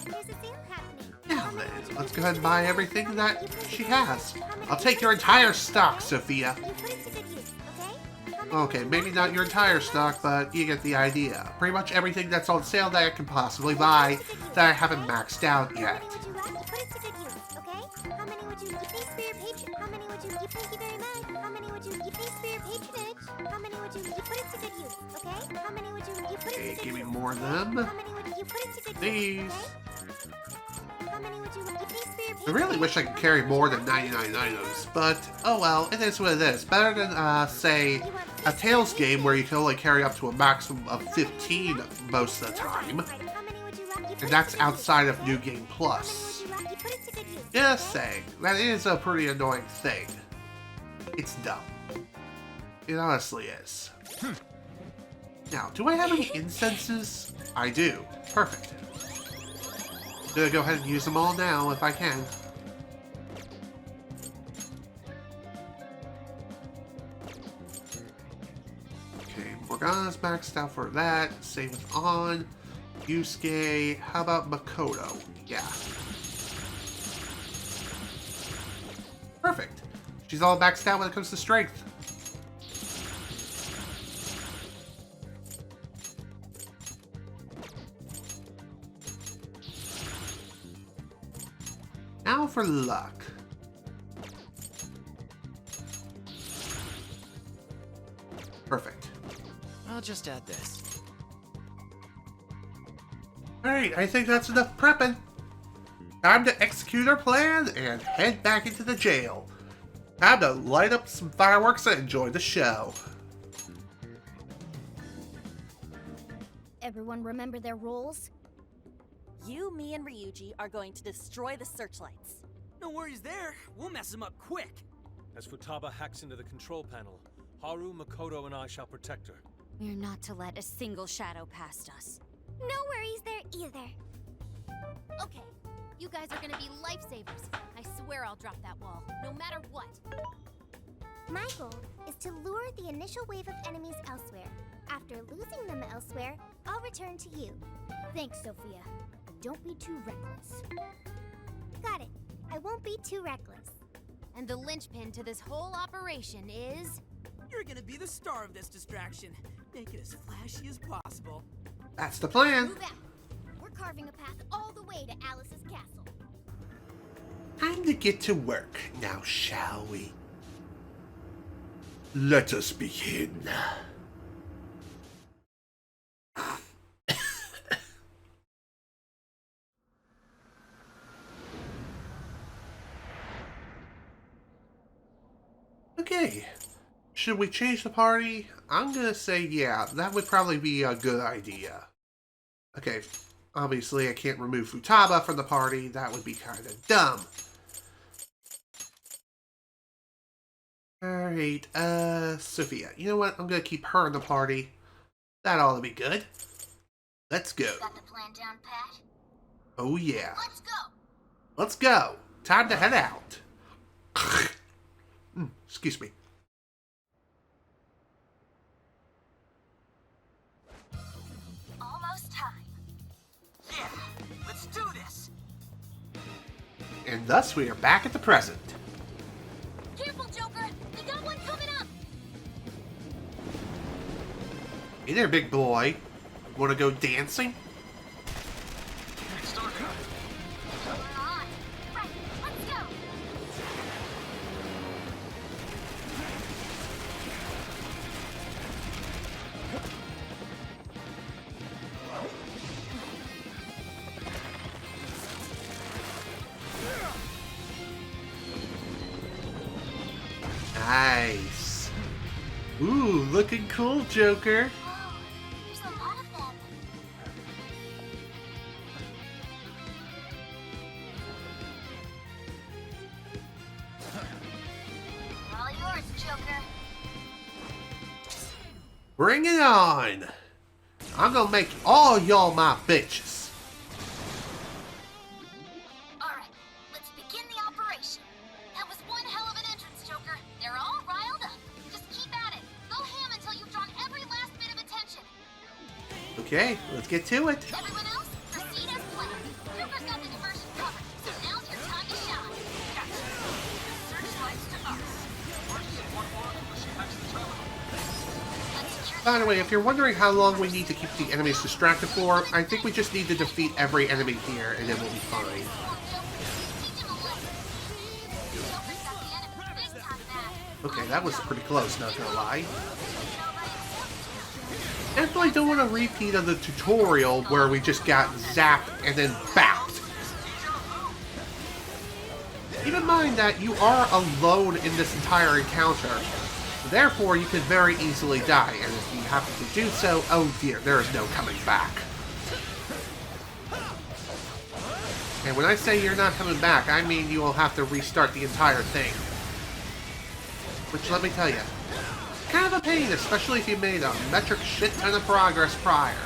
There's a sale happening. Now then, let's go ahead and buy everything that she has. I'll take your entire stock, Sophia. You put it to good use, okay? Okay, maybe not your entire stock, but you get the idea. Pretty much everything that's on sale that I can possibly buy that I haven't maxed out yet. How many would you like? Put it to good use, okay? How many would you please for your patron? How many would you thank you very much? How many would you please for your patronage? How many would you put it to good use, okay? How many would you put it to Okay, good give me use? more of them. How many would you put it to good These. use, okay? How many would you please for your I patronage? really wish I could carry more than 99 items, but oh well, it is what it is. Better than, say, a Tales game where you can only carry up to a maximum of 15 most of the time. And that's outside of New Game Plus. Just saying, that is a pretty annoying thing. It's dumb. It honestly is. Now, do I have any incenses? I do. Perfect. I'm gonna go ahead and use them all now if I can. Okay, Morgana's maxed out for that. Same with On. Yusuke. How about Makoto? Yeah. Perfect. She's all maxed out when it comes to strength. Now for luck. Perfect. I'll just add this. Alright, I think that's enough prepping. Time to execute our plan and head back into the jail. Time to light up some fireworks and enjoy the show. Everyone remember their roles? You, me, and Ryuji are going to destroy the searchlights. No worries there. We'll mess him up quick. As Futaba hacks into the control panel, Haru, Makoto, and I shall protect her. We're not to let a single shadow past us. No worries there either. Okay, you guys are gonna be lifesavers. I swear I'll drop that wall, no matter what. My goal is to lure the initial wave of enemies elsewhere. After losing them elsewhere, I'll return to you. Thanks, Sophia. But don't be too reckless. Got it. I won't be too reckless. And the linchpin to this whole operation is... You're gonna be the star of this distraction. Make it as flashy as possible. That's the plan. Move out. We're carving a path all the way to Alice's castle. Time to get to work now, shall we? Let us begin. Okay. Should we change the party? I'm gonna say yeah, that would probably be a good idea. Okay, obviously I can't remove Futaba from the party. That would be kind of dumb. Alright, Sophia. You know what? I'm gonna keep her in the party. That ought to be good. Let's go. Got the plan down, Pat? Oh yeah. Let's go. Let's go. Time to head out. Excuse me. Almost time. Yeah, let's do this. And thus we are back at the present. Careful, Joker. We got one coming up. Hey there, big boy. Wanna go dancing? Can't start Nice. Ooh, looking cool, Joker. Whoa, there's a lot of them. All yours, Joker. Bring it on. I'm gonna make all y'all my bitches. Alright, let's begin the operation. That was one hell of an entrance, Joker. They're all riled up. Just keep at it. Go ham until you've drawn every last bit of attention. Okay, let's get to it. Everyone else, proceed as planned. Joker's got the diversion covered, so now's your time to shine. Searchlights to us. By the way, if you're wondering how long we need to keep the enemies distracted for, I think we just need to defeat every enemy here and then we'll be fine. Okay, that was pretty close, not gonna lie. Definitely don't want a repeat of the tutorial where we just got zapped and then bapped. Keep in mind that you are alone in this entire encounter. Therefore, you can very easily die, and if you happen to do so, oh dear, there is no coming back. And when I say you're not coming back, I mean you will have to restart the entire thing. Which, let me tell you, kind of a pain, especially if you made a metric shit ton of progress prior.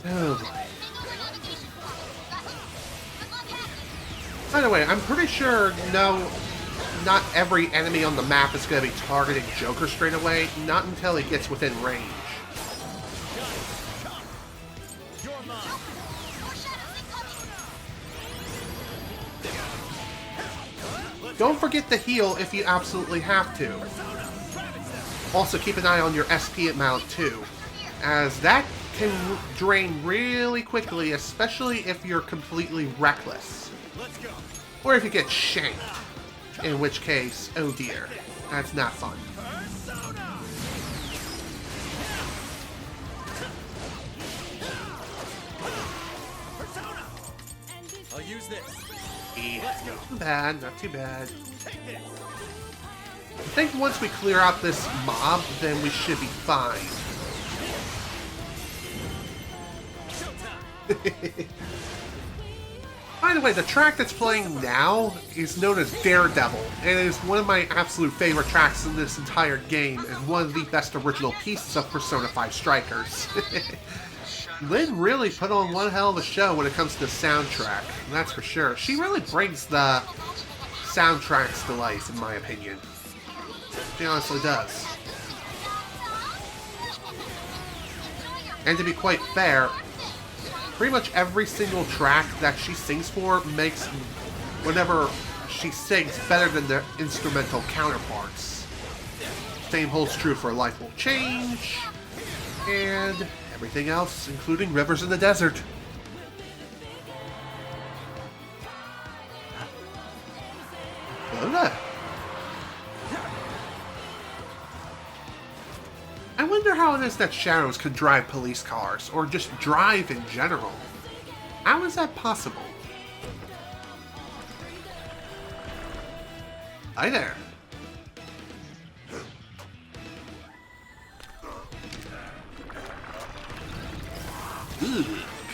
Oh. By the way, I'm pretty sure not every enemy on the map is going to be targeting Joker straight away, not until he gets within range. Don't forget to heal if you absolutely have to. Also keep an eye on your SP amount too, as that can drain really quickly, especially if you're completely reckless. Or if you get shanked, in which case, oh dear, that's not fun. I'll use this. Yeah, not too bad, not too bad. I think once we clear out this mob, then we should be fine. By the way, the track that's playing now is known as Daredevil, and it is one of my absolute favorite tracks in this entire game, and one of the best original pieces of Persona 5 Strikers. Lynn really put on one hell of a show when it comes to the soundtrack, that's for sure. She really brings the soundtracks to life, in my opinion. She honestly does. And to be quite fair, pretty much every single track that she sings for makes whenever she sings better than their instrumental counterparts. Same holds true for Life Will Change, and everything else, including Rivers in the Desert. Lola. I wonder how it is that Shadows can drive police cars, or just drive in general. How is that possible? Hi there. Ooh,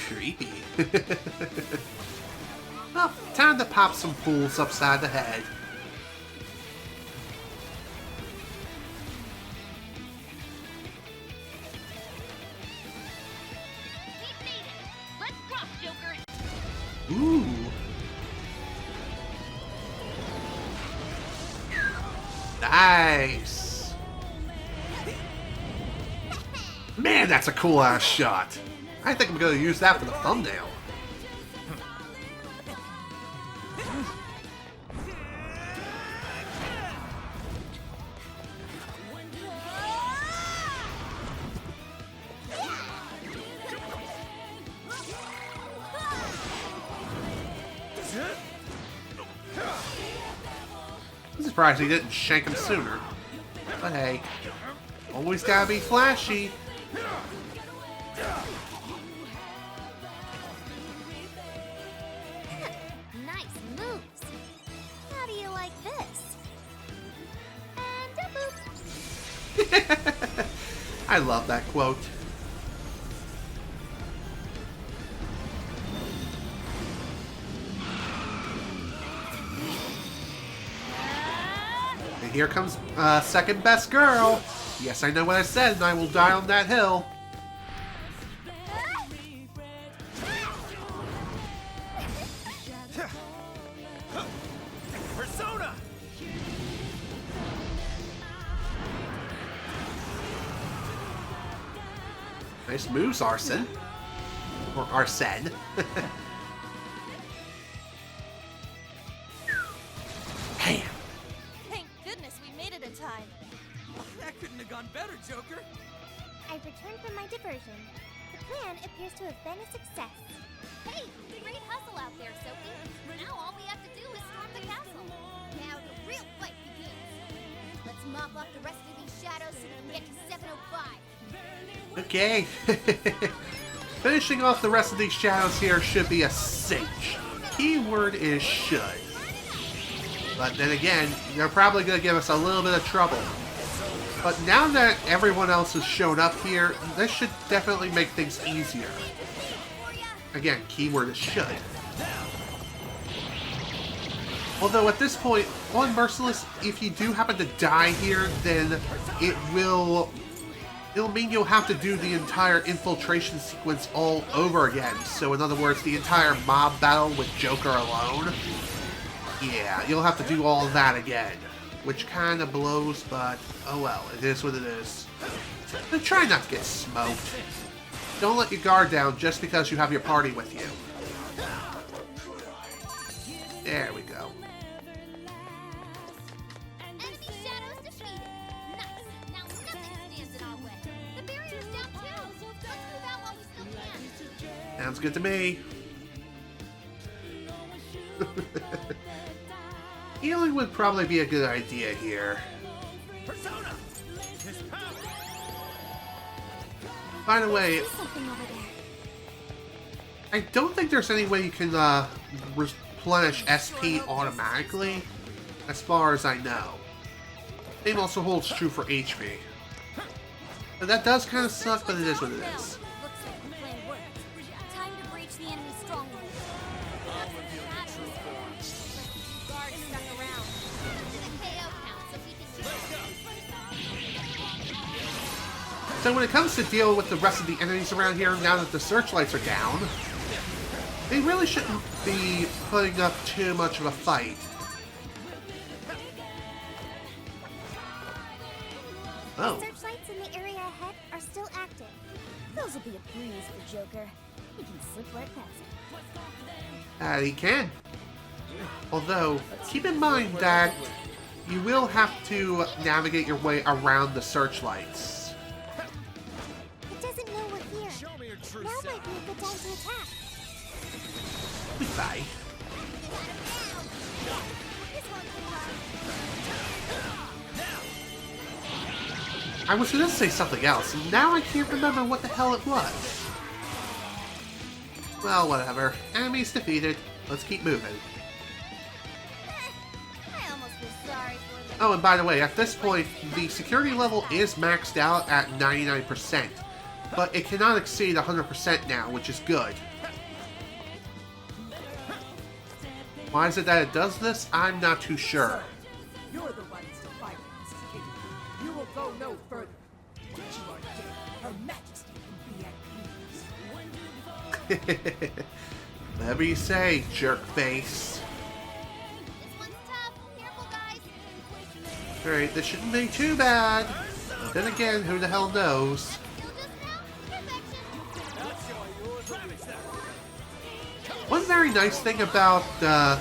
creepy. Well, time to pop some fools upside the head. Ooh. Nice. Man, that's a cool ass shot. I think I'm gonna use that for the thumbnail. I'm surprised he didn't shank him sooner. But hey, always gotta be flashy. Nice moves. How do you like this? And a boop. I love that quote. And here comes second best girl. Yes, I know what I said, and I will die on that hill. Persona! Nice moves, Arsene. Or Arsene. Hey. Thank goodness we made it in time. That couldn't have gone better, Joker. I've returned from my diversion. The plan appears to have been a success. Hey, great hustle out there, Sophie. Now all we have to do is storm the castle. Now the real fight begins. Let's mop off the rest of these shadows so we can get to 705. Okay. Finishing off the rest of these shadows here should be a cinch. Keyword is should. But then again, they're probably going to give us a little bit of trouble. But now that everyone else has shown up here, this should definitely make things easier. Again, keyword is should. Although at this point, on Merciless, if you do happen to die here, then it'll mean you'll have to do the entire infiltration sequence all over again. So in other words, the entire mob battle with Joker alone. Yeah, you'll have to do all of that again. Which kind of blows, but oh well, it is what it is. And try not to get smoked. Don't let your guard down just because you have your party with you. There we go. Enemy shadows defeated. Nice. Now nothing stands in our way. The barrier's down too. Let's move out while we still can. Sounds good to me. Healing would probably be a good idea here. Persona! His power! By the way, Something over there. I don't think there's any way you can replenish SP automatically, as far as I know. Same also holds true for HP. But that does kind of suck, but it is what it is. Looks like the plan worked. Time to breach the enemy stronghold. Guards stuck around. The KO count so we can So when it comes to deal with the rest of the enemies around here, now that the searchlights are down, they really shouldn't be putting up too much of a fight. Oh. The searchlights in the area ahead are still active. Those will be a breeze for Joker. He can slip right past it. He can. Although, keep in mind that you will have to navigate your way around the searchlights. It doesn't know we're here. Show me your true Now self. might be a good time to attack. Goodbye. This one can run. I was going to say something else, and now I can't remember what the hell it was. Well, whatever. Enemies defeated. Let's keep moving. I almost feel sorry for them. Oh, and by the way, at this point, the security level is maxed out at 99%, but it cannot exceed 100% now, which is good. Why is it that it does this? I'm not too sure. You're the ones to fight, Mrs. King. You will go no further. Once you are dead, Her Majesty can be at peace. Whatever you say, jerk face. This one's tough. Careful, guys. Alright, this shouldn't be too bad. But then again, who the hell knows? Still just now. Perfection. One very nice thing about the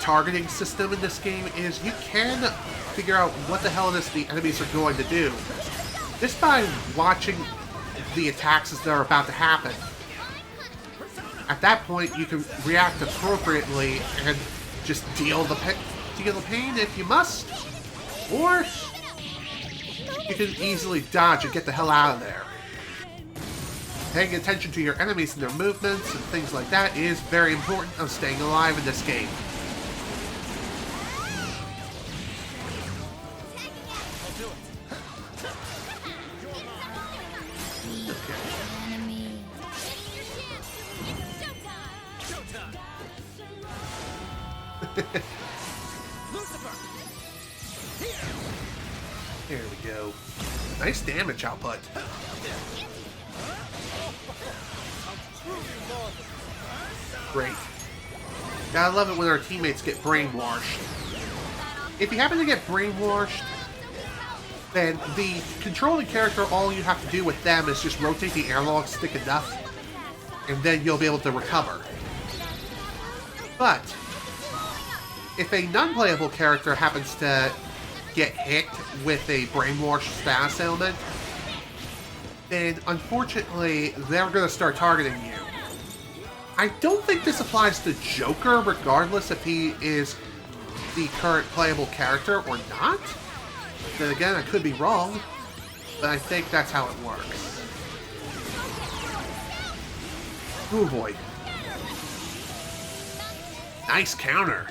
targeting system in this game is you can figure out what the hell it is the enemies are going to do just by watching the attacks as they're about to happen. At that point, you can react appropriately and just deal the pain if you must, or you can easily dodge and get the hell out of there. Paying attention to your enemies and their movements and things like that is very important of staying alive in this game. There we go. Nice damage output. Great. Gotta love it when our teammates get brainwashed. If you happen to get brainwashed, then the controlling character, all you have to do with them is just rotate the analog stick enough, and then you'll be able to recover. But if a non-playable character happens to get hit with a brainwash status ailment, then unfortunately they're going to start targeting you. I don't think this applies to Joker, regardless if he is the current playable character or not. Then again, I could be wrong, but I think that's how it works. Oh boy. Nice counter.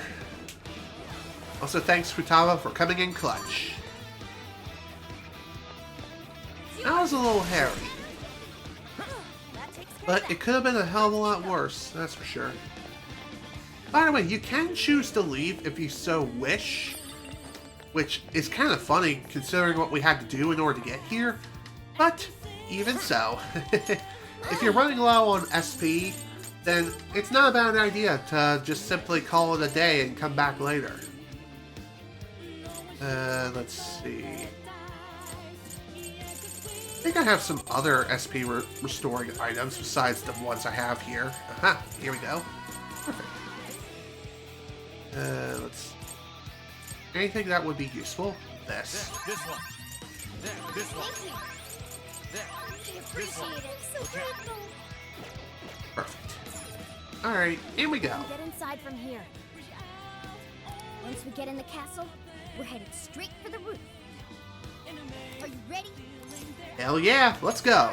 Also, thanks Futaba for coming in clutch. That was a little hairy. But it could have been a hell of a lot worse, that's for sure. By the way, you can choose to leave if you so wish, which is kind of funny considering what we had to do in order to get here. But even so, if you're running low on SP, then it's not a bad idea to just simply call it a day and come back later. Let's see. I think I have some other SP restoring items besides the ones I have here. Aha, here we go. Perfect. Let's... Anything that would be useful? This. This one. This one. This one. Perfect. Alright, here we go. Get inside from here. Once we get in the castle, we're headed straight for the roof. Are you ready? Hell yeah, let's go.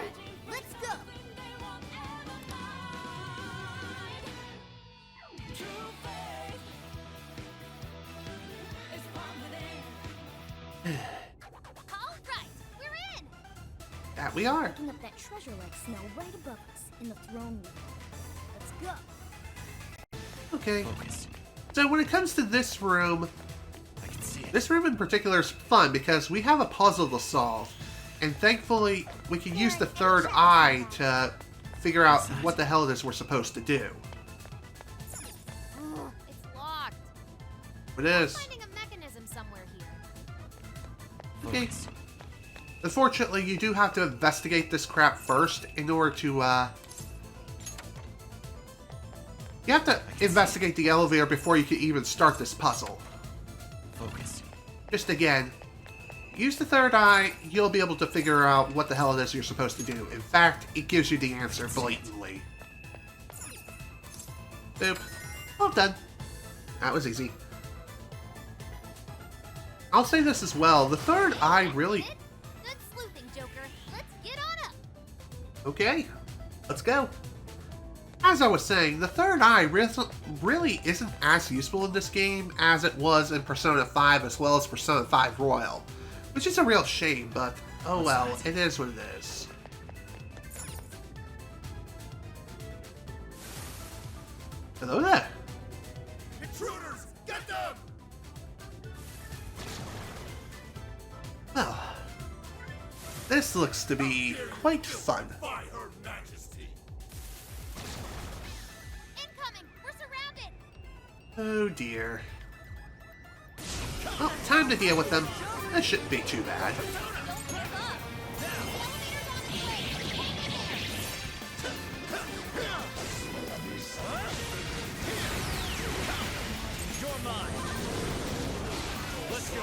Let's go. All right, we're in. That we are. Picking up that treasure-like smell right above us in the throne room. Let's go. Okay. So when it comes to this room in particular is fun because we have a puzzle to solve. And thankfully, we can use the third eye to figure out what the hell it is we're supposed to do. It's locked. It is. I'm finding a mechanism somewhere here. Okay. Unfortunately, you do have to investigate this crap first in order to, You have to investigate the elevator before you can even start this puzzle. Focus. Just again, use the third eye, you'll be able to figure out what the hell it is you're supposed to do. In fact, it gives you the answer blatantly. Boop. Well done. That was easy. I'll say this as well, the third eye really... Good sleuthing, Joker. Let's get on up. Okay, let's go. As I was saying, the third eye really isn't as useful in this game as it was in Persona 5 as well as Persona 5 Royal. Which is a real shame, but oh well, it is what it is. Hello there. Intruders, get them! Well, this looks to be quite fun. By Her Majesty. Incoming. We're surrounded. Oh dear. Well, time to deal with them. That shouldn't be too bad. You're mine. Let's go.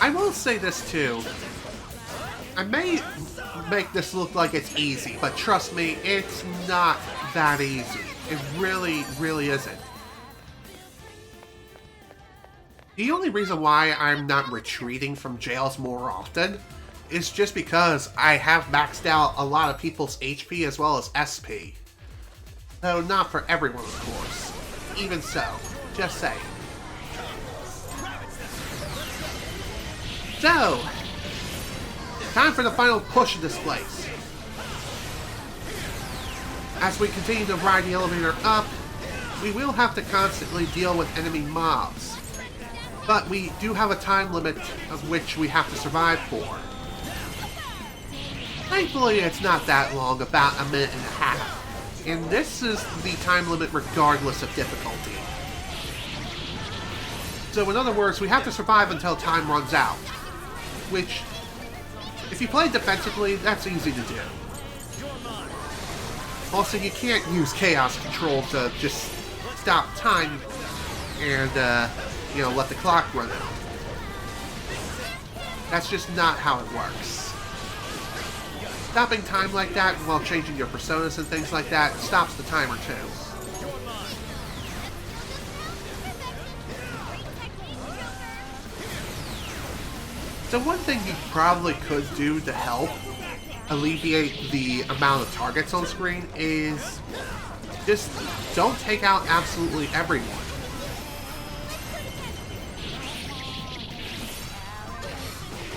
I will say this too. I may make this look like it's easy, but trust me, it's not that easy. It really, really isn't. The only reason why I'm not retreating from jails more often is just because I have maxed out a lot of people's HP as well as SP. Though not for everyone, of course. Even so, just saying. So, time for the final push of this place. As we continue to ride the elevator up, we will have to constantly deal with enemy mobs. But we do have a time limit of which we have to survive for. Thankfully, it's not that long, about a minute and a half. And this is the time limit regardless of difficulty. So in other words, we have to survive until time runs out. Which, if you play defensively, that's easy to do. Also, you can't use chaos control to just stop time and, let the clock run out. That's just not how it works. Stopping time like that while changing your personas and things like that stops the timer too. So one thing you probably could do to help alleviate the amount of targets on screen is just don't take out absolutely everyone.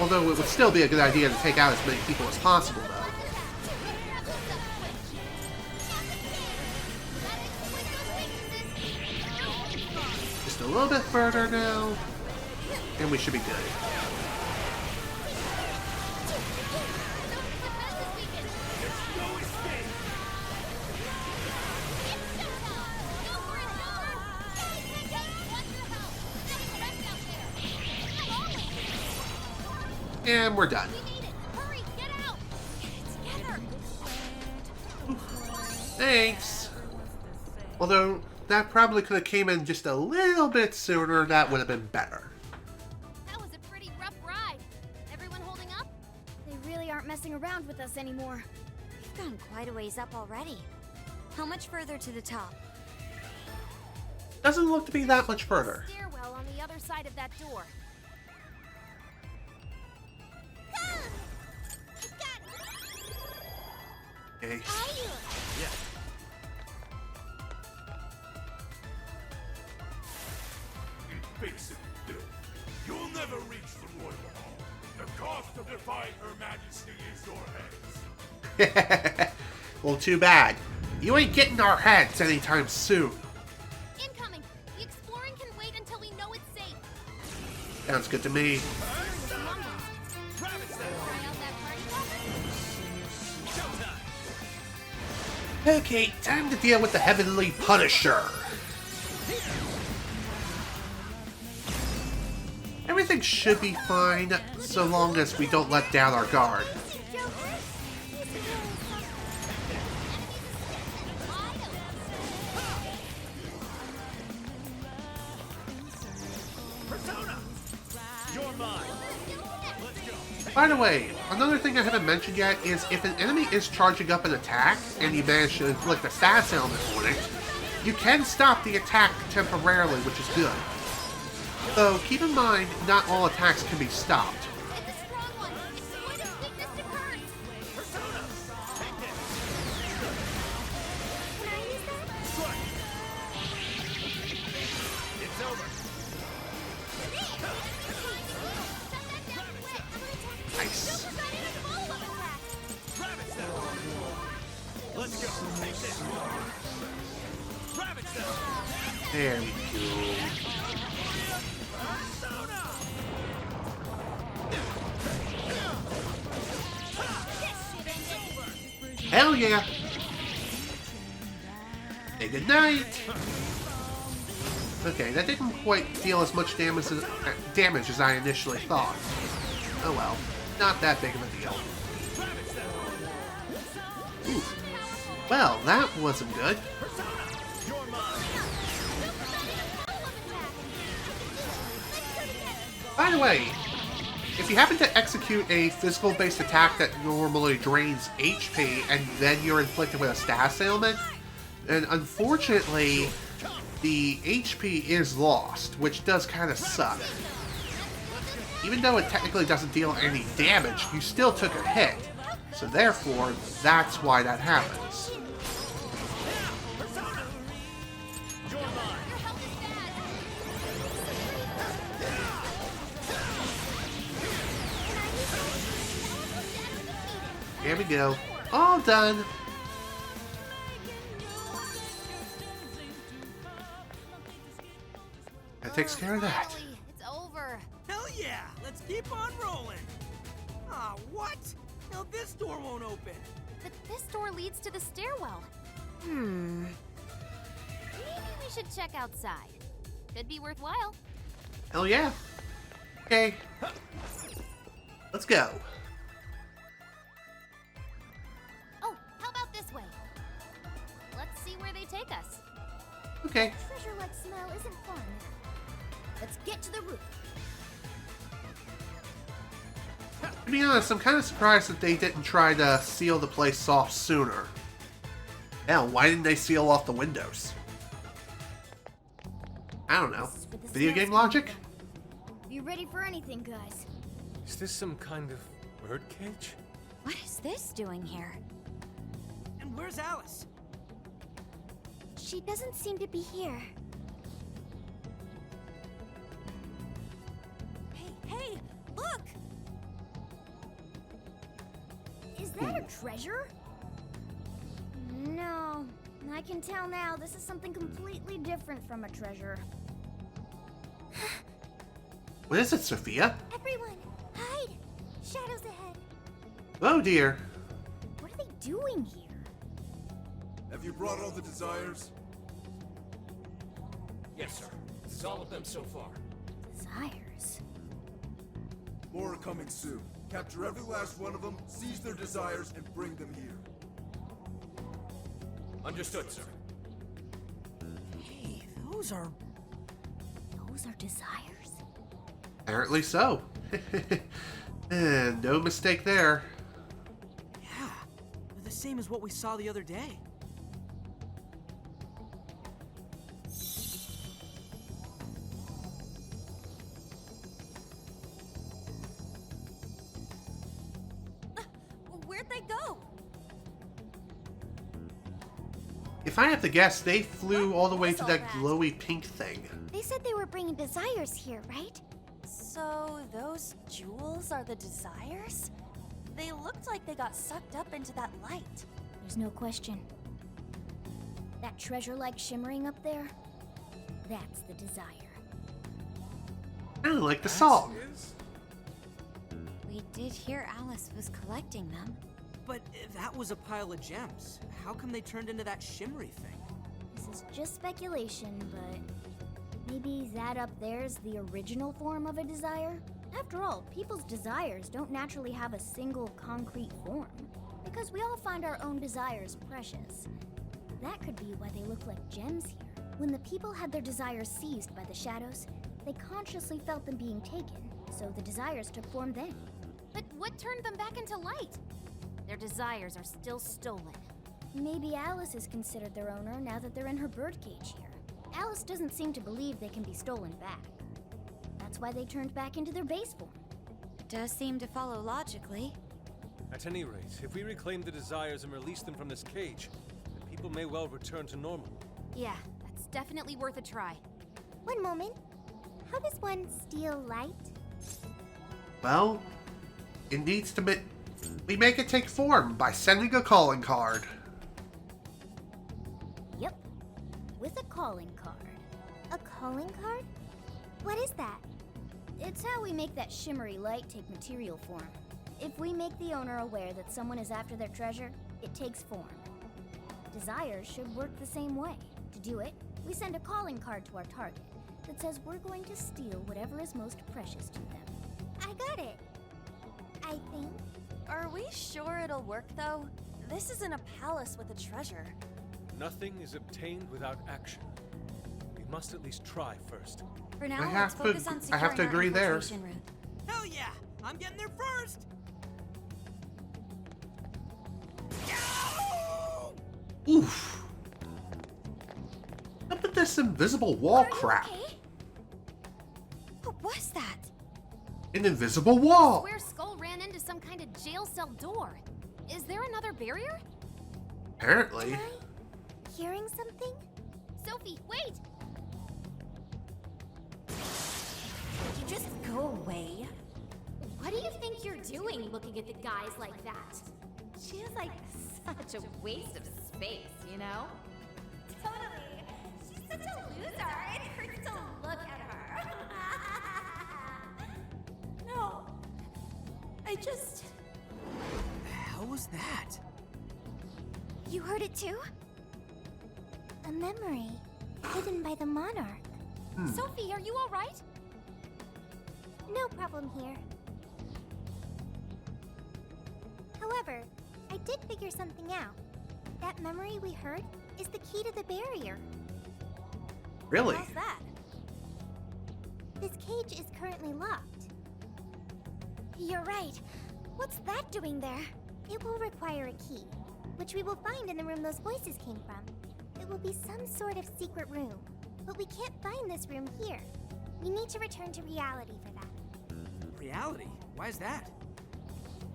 Although it would still be a good idea to take out as many people as possible, though. Just a little bit further now, and we should be good. And we're done. Thanks. Although, that probably could have came in just a little bit sooner. That would have been better. That was a pretty rough ride. Everyone holding up? They really aren't messing around with us anymore. We've gone quite a ways up already. How much further to the top? Doesn't look to be that much further. Stairwell on the other side of that door. Okay. Yeah. Face it, Bill. You'll never reach the Royal Hall. The cost of defying Her Majesty is your heads. Well, too bad. You ain't getting our heads anytime soon. Incoming. The exploring can wait until we know it's safe. Sounds good to me. Okay, time to deal with the Heavenly Punisher. Everything should be fine, so long as we don't let down our guard. By the way, another thing I haven't mentioned yet is if an enemy is charging up an attack and you manage to inflict a status element on it, you can stop the attack temporarily, which is good. Though, keep in mind, not all attacks can be stopped. Nice. Let's go. Take this. There we go. Hell yeah! Hey, good night! Okay, that didn't quite deal as much damage as I initially thought. Oh well, not that big of a deal. Ooh. Well, that wasn't good. By the way, if you happen to execute a physical-based attack that normally drains HP and then you're inflicted with a status ailment, then unfortunately the HP is lost, which does kind of suck. Even though it technically doesn't deal any damage, you still took a hit. So therefore, that's why that happens. Here we go. All done. That takes care of that. It's over. Hell yeah! Let's keep on rolling. Ah, what? Now this door won't open. But this door leads to the stairwell. Maybe we should check outside. Could be worthwhile. Hell yeah. Okay. Let's go. Oh, how about this way? Let's see where they take us. Okay. Treasure-like smell isn't far now. Let's get to the roof. To be honest, I'm kind of surprised that they didn't try to seal the place off sooner. Hell, why didn't they seal off the windows? I don't know. Video game logic? Be ready for anything, guys. Is this some kind of birdcage? What is this doing here? And where's Alice? She doesn't seem to be here. Hey, look! Is that a treasure? No. I can tell now this is something completely different from a treasure. What is it, Sophia? Everyone, hide! Shadows ahead. Oh dear. What are they doing here? Have you brought all the desires? Yes, sir. This is all of them so far. Desires? More are coming soon. Capture every last one of them, seize their desires, and bring them here. Understood, sir. Hey, those are desires? Apparently so. No mistake there. Yeah, they're the same as what we saw the other day. Where'd they go? If I have to guess, they flew all the way to that glowy pink thing. They said they were bringing desires here, right? So those jewels are the desires? They looked like they got sucked up into that light. There's no question. That treasure-like shimmering up there, that's the desire. Kind of like the song. We did hear Alice was collecting them. But that was a pile of gems. How come they turned into that shimmery thing? This is just speculation, but maybe that up there's the original form of a desire? After all, people's desires don't naturally have a single concrete form, because we all find our own desires precious. That could be why they look like gems here. When the people had their desires seized by the shadows, they consciously felt them being taken, so the desires took form then. But what turned them back into light? Their desires are still stolen. Maybe Alice is considered their owner now that they're in her birdcage here. Alice doesn't seem to believe they can be stolen back. That's why they turned back into their base form. It does seem to follow logically. At any rate, if we reclaim the desires and release them from this cage, the people may well return to normal. Yeah, that's definitely worth a try. One moment. How does one steal light? Well, it needs to be... We make it take form by sending a calling card. Yep. With a calling card. A calling card? What is that? It's how we make that shimmery light take material form. If we make the owner aware that someone is after their treasure, it takes form. Desires should work the same way. To do it, we send a calling card to our target that says we're going to steal whatever is most precious to them. I got it. I think. Are we sure it'll work, though? This isn't a palace with a treasure. Nothing is obtained without action. We must at least try first. For now, I let's have to- focus on I have securing to our agree there. infiltration route. Hell yeah! I'm getting there first! Oof. Up at this invisible wall crap. Okay? What was that? An invisible wall. Square Skull ran into some kind of jail cell door. Is there another barrier? Apparently. Am I hearing something? Sophie, wait! You just go away. What do you think you're doing looking at the guys like that? She is like such a waste of space, you know? Totally. She's such a loser. It hurts to look at her. No. I just... The hell was that? You heard it too? A memory hidden by the Monarch. Sophie, are you alright? No problem here. However, I did figure something out. That memory we heard is the key to the barrier. Really? How's that? This cage is currently locked. You're right. What's that doing there? It will require a key, which we will find in the room those voices came from. It will be some sort of secret room, but we can't find this room here. We need to return to reality for that. Reality? Why is that?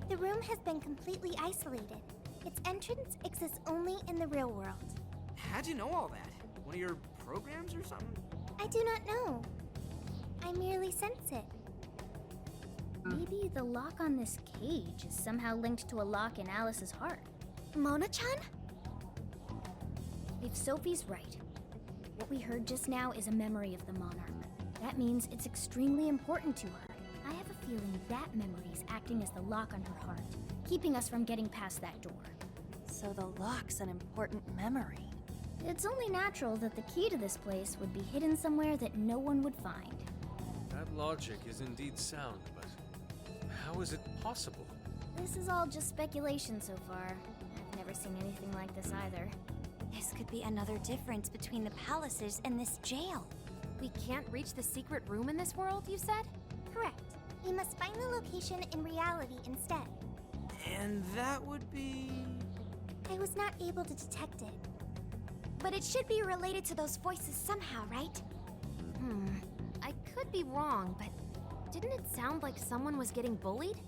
The room has been completely isolated. Its entrance exists only in the real world. How'd you know all that? One of your programs or something? I do not know. I merely sense it. Maybe the lock on this cage is somehow linked to a lock in Alice's heart. Mona-chan? If Sophie's right, what we heard just now is a memory of the Monarch. That means it's extremely important to her. I have a feeling that memory is acting as the lock on her heart, keeping us from getting past that door. So the lock's an important memory. It's only natural that the key to this place would be hidden somewhere that no one would find. That logic is indeed sound, but how is it possible? This is all just speculation so far. I've never seen anything like this either. This could be another difference between the palaces and this jail. We can't reach the secret room in this world, you said? Correct. We must find the location in reality instead. And that would be... I was not able to detect it. But it should be related to those voices somehow, right? I could be wrong, but didn't it sound like someone was getting bullied?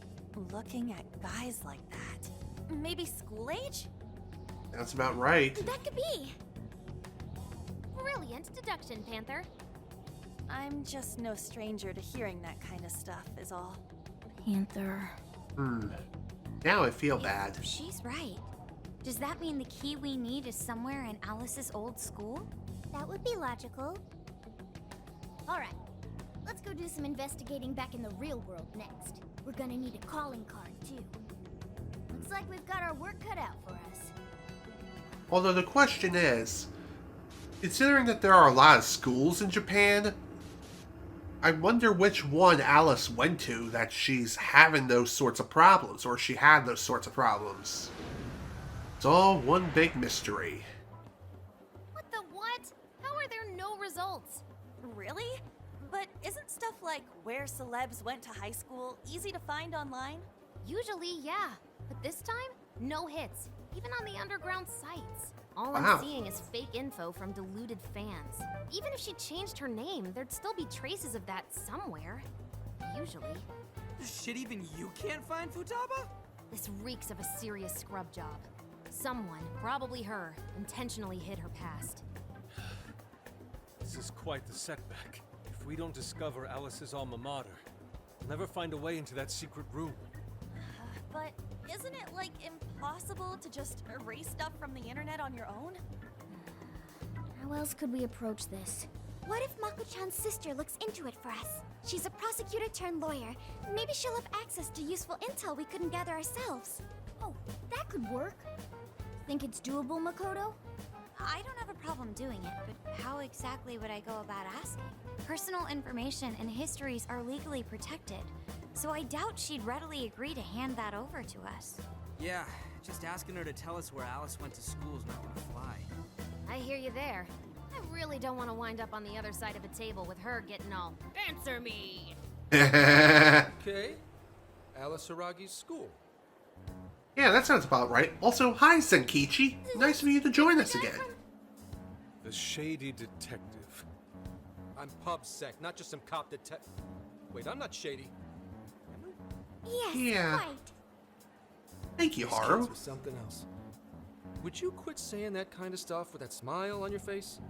Looking at guys like that. Maybe school age? That's about right. That could be. Brilliant deduction, Panther. I'm just no stranger to hearing that kind of stuff, is all. Panther. Now I feel bad. If she's right, does that mean the key we need is somewhere in Alice's old school? That would be logical. Alright, let's go do some investigating back in the real world next. We're gonna need a calling card, too. Looks like we've got our work cut out for us. Although the question is, considering that there are a lot of schools in Japan, I wonder which one Alice went to that she's having those sorts of problems, or she had those sorts of problems. It's all one big mystery. What the what? How are there no results? Really? But isn't stuff like where celebs went to high school easy to find online? Usually, yeah. But this time, no hits. Even on the underground sites. All Wow. I'm seeing is fake info from deluded fans. Even if she changed her name, there'd still be traces of that somewhere. Usually. Shit, even you can't find Futaba? This reeks of a serious scrub job. Someone, probably her, intentionally hid her past. This is quite the setback. If we don't discover Alice's alma mater, we'll never find a way into that secret room. But isn't it, like, impossible to just erase stuff from the internet on your own? How else could we approach this? What if Mako-chan's sister looks into it for us? She's a prosecutor turned lawyer. Maybe she'll have access to useful intel we couldn't gather ourselves. Oh, that could work. Think it's doable, Makoto? I don't have a problem doing it, but how exactly would I go about asking? Personal information and histories are legally protected, so I doubt she'd readily agree to hand that over to us. Yeah, just asking her to tell us where Alice went to school is not gonna fly. I hear you there. I really don't want to wind up on the other side of a table with her getting all, "Answer me!" Okay. Alice Hiragi's school. Yeah, that sounds about right. Also, hi Zenkichi. Nice of you to join us again. The shady detective. I'm PubSec, not just some cop detective. Wait, I'm not shady. Yes, Yeah. quite. Thank you, These Haru. kids were something else. Would you quit saying that kind of stuff with that smile on your face?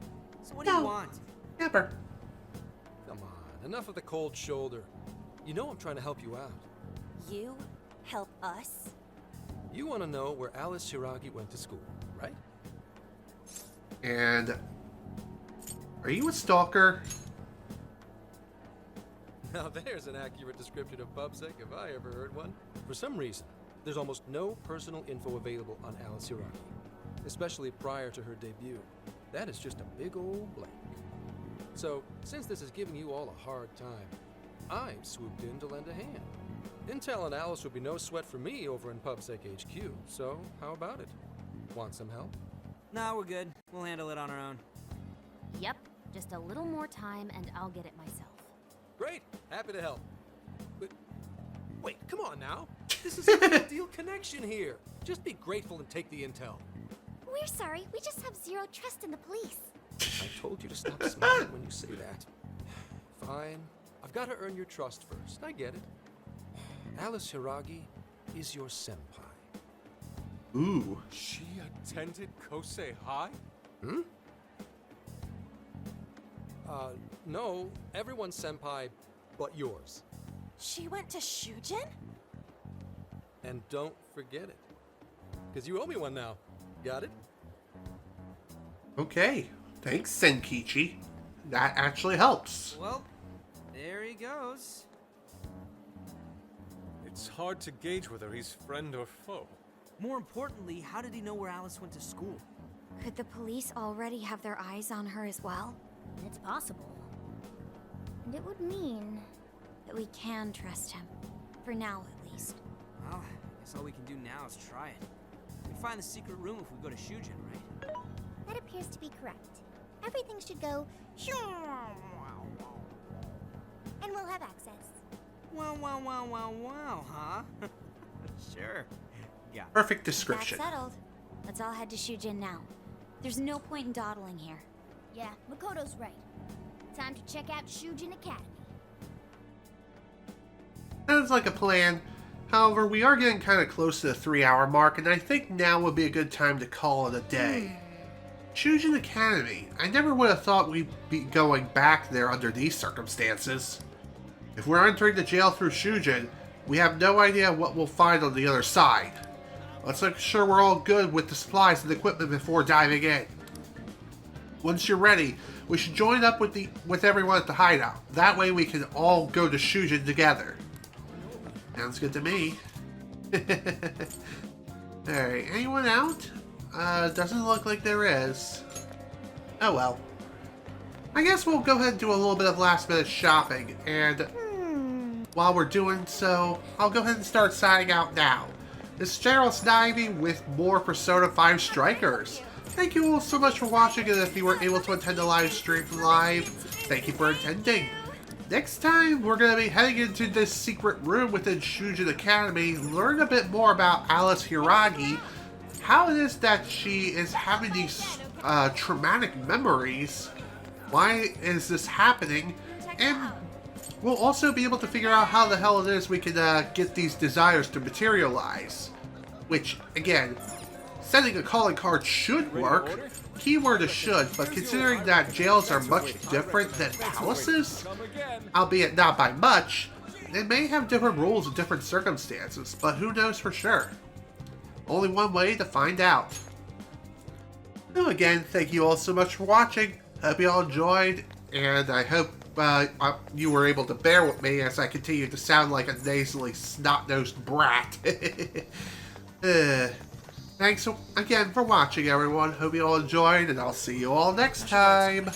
So what do you want? Never. Come on, enough of the cold shoulder. You know I'm trying to help you out. You help us? You want to know where Alice Hiragi went to school, right? And are you a stalker? Now there's an accurate description of PubSec if I ever heard one. For some reason, there's almost no personal info available on Alice Hiragi, especially prior to her debut. That is just a big old blank. So, since this is giving you all a hard time, I've swooped in to lend a hand. Intel and Alice would be no sweat for me over in PubSec HQ, so how about it? Want some help? No, we're good. We'll handle it on our own. Yep, just a little more time and I'll get it myself. Great, happy to help. But wait, come on now. This is a real deal connection here. Just be grateful and take the intel. We're sorry, we just have zero trust in the police. I told you to stop smiling when you say that. Fine. I've got to earn your trust first. I get it. Alice Hiragi is your senpai. Ooh. She attended Kosei High? Hmm? No. Everyone's senpai but yours. She went to Shujin? And don't forget it. Because you owe me one now. Got it? Okay. Thanks, Zenkichi. That actually helps. Well, there he goes. It's hard to gauge whether he's friend or foe. More importantly, how did he know where Alice went to school? Could the police already have their eyes on her as well? It's possible. And it would mean That we can trust him. For now, at least. Well, I guess all we can do now is try it. We can find the secret room if we go to Shujin, right? that appears to be correct. Everything should go and we'll have access. Wow, huh? Sure. Yeah. Perfect description. That's settled. Let's all head to Shujin now. There's no point in dawdling here. Yeah, Makoto's right. Time to check out Shujin Academy. Sounds like a plan. However, we are getting kind of close to the 3-hour mark, and I think now would be a good time to call it a day. Shujin Academy. I never would have thought we'd be going back there under these circumstances. If we're entering the jail through Shujin, we have no idea what we'll find on the other side. Let's make sure we're all good with the supplies and equipment before diving in. Once you're ready, we should join up with everyone at the hideout. That way we can all go to Shujin together. Sounds good to me. Alright, anyone out? Doesn't look like there is. Oh well. I guess we'll go ahead and do a little bit of last minute shopping, and while we're doing so, I'll go ahead and start signing out now. This is Gerald Snivy with more Persona 5 Strikers. Thank you all so much for watching, and if you were able to attend the live stream live, thank you for attending. Next time, we're going to be heading into this secret room within Shujin Academy, learn a bit more about Alice Hiragi, how it is that she is having these traumatic memories, why is this happening, and we'll also be able to figure out how the hell it is we can get these desires to materialize. Which, again, sending a calling card should work. Keyword is should, but considering that jails are much different than palaces, albeit not by much, they may have different rules in different circumstances, but who knows for sure. Only one way to find out. So again, thank you all so much for watching. Hope you all enjoyed, and I hope you were able to bear with me as I continue to sound like a nasally, snot-nosed brat. Thanks again for watching, everyone. Hope you all enjoyed, and I'll see you all next time.